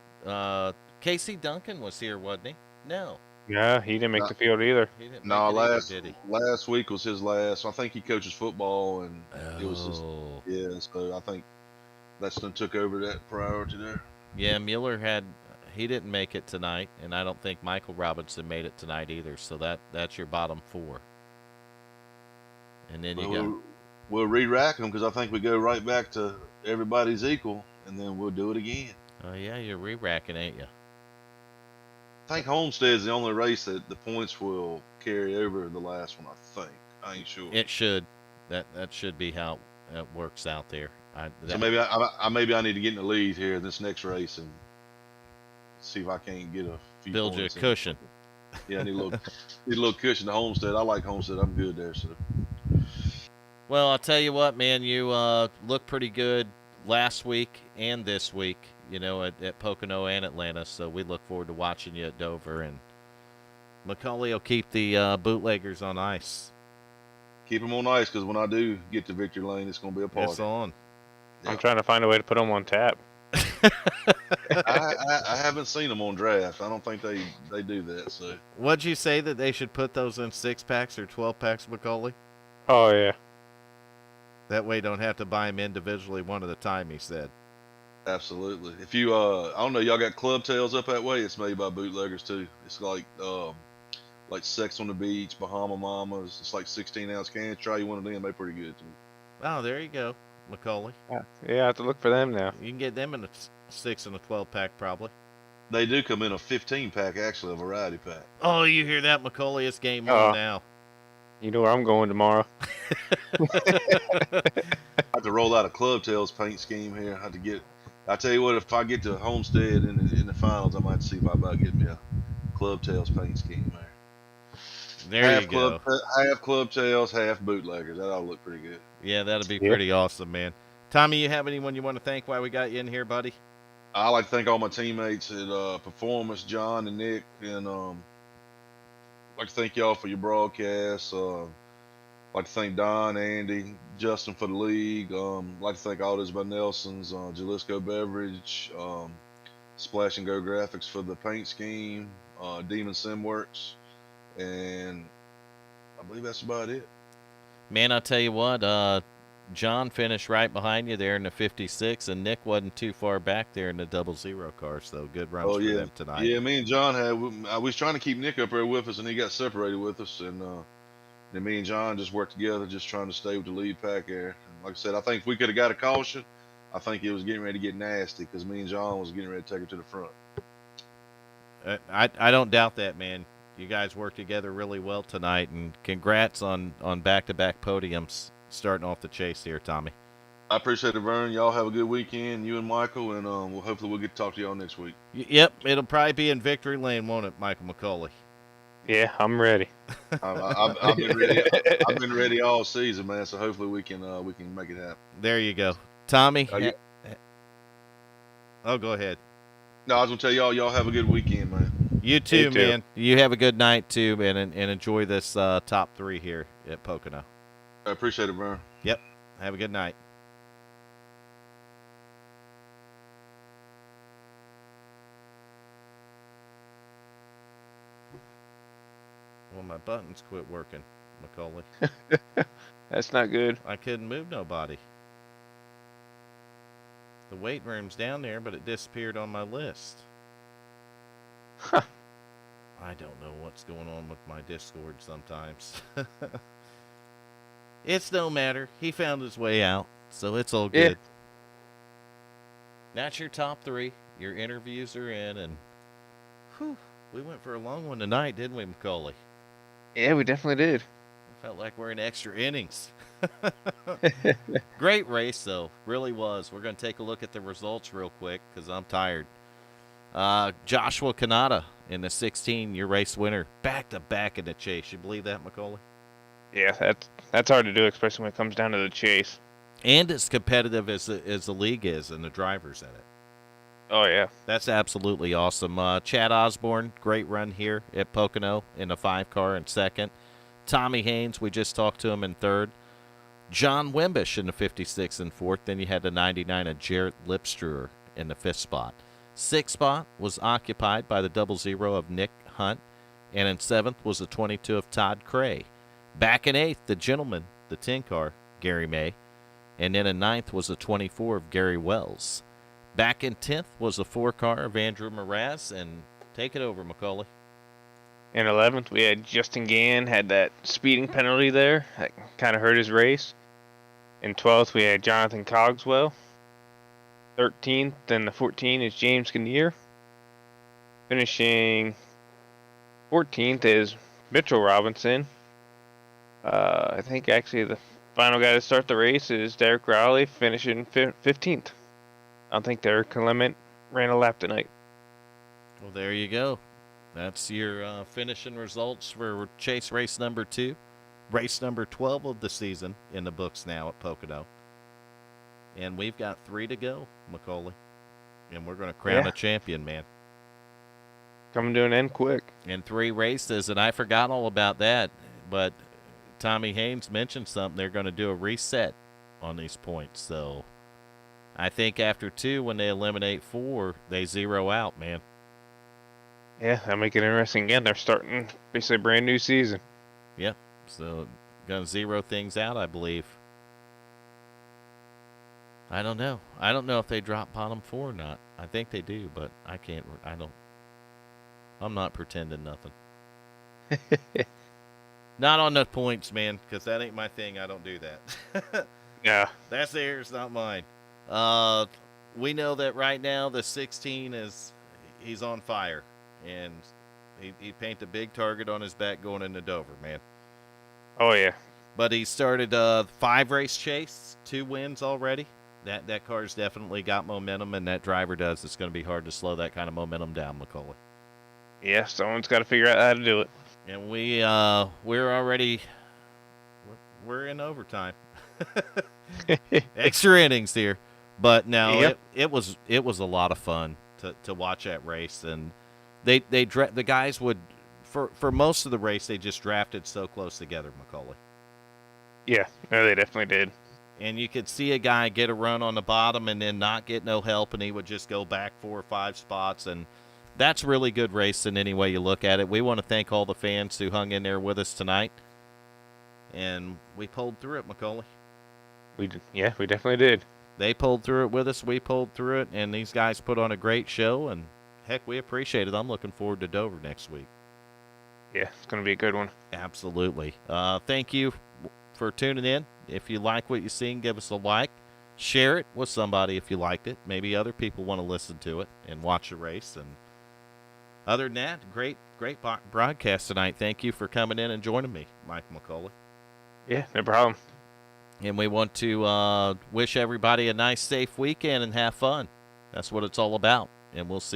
Casey Duncan was here, wasn't he? No. Yeah, he didn't make the field either. He didn't no. make it either, did he? Last week was his last. I think he coaches football, and it was his. Oh. Yeah, so I think that's done took over that priority there. Yeah, Mueller he didn't make it tonight, and I don't think Michael Robinson made it tonight either. So that's your bottom 4. And then We'll re-rack them because I think we go right back to everybody's equal, and then we'll do it again. Oh yeah, you're re-racking, ain't you? I think Homestead's the only race that the points will carry over the last one. I think. I ain't sure. It should. That should be how it works out there. So maybe I need to get in the lead here this next race and see if I can't get a few build you a points cushion. Yeah, I need a little cushion to Homestead. I like Homestead. I'm good there. So. Well, I'll tell you what, man. You look pretty good last week and this week. You know, at Pocono and Atlanta. So we look forward to watching you at Dover, and Macaulay will keep the bootleggers on ice. Keep them on ice because when I do get to victory lane, it's going to be a party. It's on. I'm trying to find a way to put them on tap. I haven't seen them on draft. I don't think they do that. So What'd you say that they should put those in 6-packs or 12-packs, Macaulay? Oh yeah. That way, you don't have to buy them individually one at a time. He said. absolutely. If you I don't know, y'all got club tails up that way. It's made by bootleggers too. It's like Sex on the Beach, Bahama Mamas. It's like 16-ounce cans. Try you one of them. They're pretty good too. Oh, there you go, Macaulay. Yeah, I have to look for them now. You can get them in a 6 and a 12-pack probably. They do come in a 15-pack, actually, a variety pack. Oh, you hear that, Macaulay? It's game on now. You know where I'm going tomorrow. I have to roll out a Club Tails paint scheme here. I tell you what, if I get to Homestead in the finals, I might see if I about get me a Club Tails paint scheme there. There you go. Half Club Tails, half bootleggers. That all look pretty good. Yeah, that'll be pretty awesome, man. Tommy, you have anyone you want to thank while we got you in here, buddy? I like to thank all my teammates at Performance, John and Nick, and I'd like to thank y'all for your broadcast. I'd like to thank Don, Andy, Justin for the league. I'd like to thank Autos by Nelson's, Jalisco Beverage, Splash and Go Graphics for the paint scheme, Demon Simworks, and I believe that's about it. Man, I'll tell you what, John finished right behind you there in the 56, and Nick wasn't too far back there in the 00 car, so good runs for them tonight. Yeah, me and John I was trying to keep Nick up there with us, and he got separated with us, and then me and John just worked together, just trying to stay with the lead pack there. And like I said, I think if we could have got a caution, I think it was getting ready to get nasty because me and John was getting ready to take her to the front. I don't doubt that, man. You guys worked together really well tonight, and congrats on back-to-back podiums starting off the chase here, Tommy. I appreciate it, Vern. Y'all have a good weekend, you and Michael, and hopefully we'll get to talk to y'all next week. Yep, it'll probably be in Victory Lane, won't it, Michael McCauley? Yeah, I'm ready. I've been ready. I've been ready all season, man. So hopefully we can make it happen. There you go, Tommy. Yeah. Oh, go ahead. No, I was gonna tell y'all have a good weekend, man. You too, man. You have a good night too, man, and enjoy this top 3 here at Pocono. I appreciate it, Vern. Yep. Have a good night. Well, my buttons quit working, Macaulay. That's not good. I couldn't move nobody. The weight room's down there, but it disappeared on my list. Huh. I don't know what's going on with my Discord sometimes. It's no matter. He found his way out, so it's all good. Yeah. That's your top 3. Your interviews are in, and whew, we went for a long one tonight, didn't we, Macaulay? Yeah, we definitely did. Felt like we're in extra innings. Great race, though. Really was. We're going to take a look at the results real quick because I'm tired. Joshua Kanata in the 16, your race winner. Back-to-back in the chase. You believe that, Macaulay? Yeah, that's hard to do, especially when it comes down to the chase. And as competitive as the league is and the drivers in it. Oh, yeah. That's absolutely awesome. Chad Osborne, great run here at Pocono in the 5-car in second. Tommy Haynes, we just talked to him in third. John Wimbish in the 56 in fourth. Then you had the 99 of Jarrett Lipstruer in the 5th spot. 6th spot was occupied by the 00 of Nick Hunt. And in 7th was the 22 of Todd Cray. Back in 8th, the gentleman, the 10-car, Gary May. And then in 9th was the 24 of Gary Wells. Back in 10th was the 4-car of Andrew Moraz. And take it over, Macaulay. In 11th, we had Justin Gann, had that speeding penalty there. That kind of hurt his race. In 12th, we had Jonathan Cogswell. 13th and the 14 is James Kinnear. Finishing 14th is Mitchell Robinson. I think actually the final guy to start the race is Derek Rowley, finishing 15th. I don't think Derek Clement ran a lap tonight. Well, there you go. That's your finishing results for chase race number 2. Race number 12 of the season in the books now at Pocono. And we've got 3 to go, Macaulay. And we're going to crown a champion, man. Coming to an end quick. And 3 races, and I forgot all about that. But Tommy Haynes mentioned something. They're going to do a reset on these points. So I think after 2, when they eliminate 4, they zero out, man. Yeah, that'll make it interesting again. They're starting basically a brand new season. Yep. So, going to zero things out, I believe. I don't know. I don't know if they drop bottom 4 or not. I think they do, but I'm not pretending nothing. Not on the points, man, because that ain't my thing. I don't do that. Yeah. That's theirs, not mine. We know that right now the 16 he's on fire, and he painted a big target on his back going into Dover, man. Oh, yeah. But he started 5 race chase, 2 wins already. That car's definitely got momentum, and that driver does. It's going to be hard to slow that kind of momentum down, McCauley. Yeah, someone's got to figure out how to do it. And we're in overtime. Extra innings here. But no, Yep. it was a lot of fun to watch that race, and the guys would for most of the race they just drafted so close together, McCauley. Yeah, no, they definitely did. And you could see a guy get a run on the bottom and then not get no help, and he would just go back 4 or 5 spots, and that's really good racing any way you look at it. We want to thank all the fans who hung in there with us tonight, and we pulled through it, McCauley. We definitely did. They pulled through it with us. We pulled through it, and these guys put on a great show, and heck, we appreciate it. I'm looking forward to Dover next week. Yeah, it's going to be a good one. Absolutely. Thank you for tuning in. If you like what you seen, give us a like. Share it with somebody if you liked it. Maybe other people want to listen to it and watch the race. And other than that, great broadcast tonight. Thank you for coming in and joining me, Mike McCauley. Yeah, no problem. And we want to wish everybody a nice, safe weekend and have fun. That's what it's all about. And we'll see you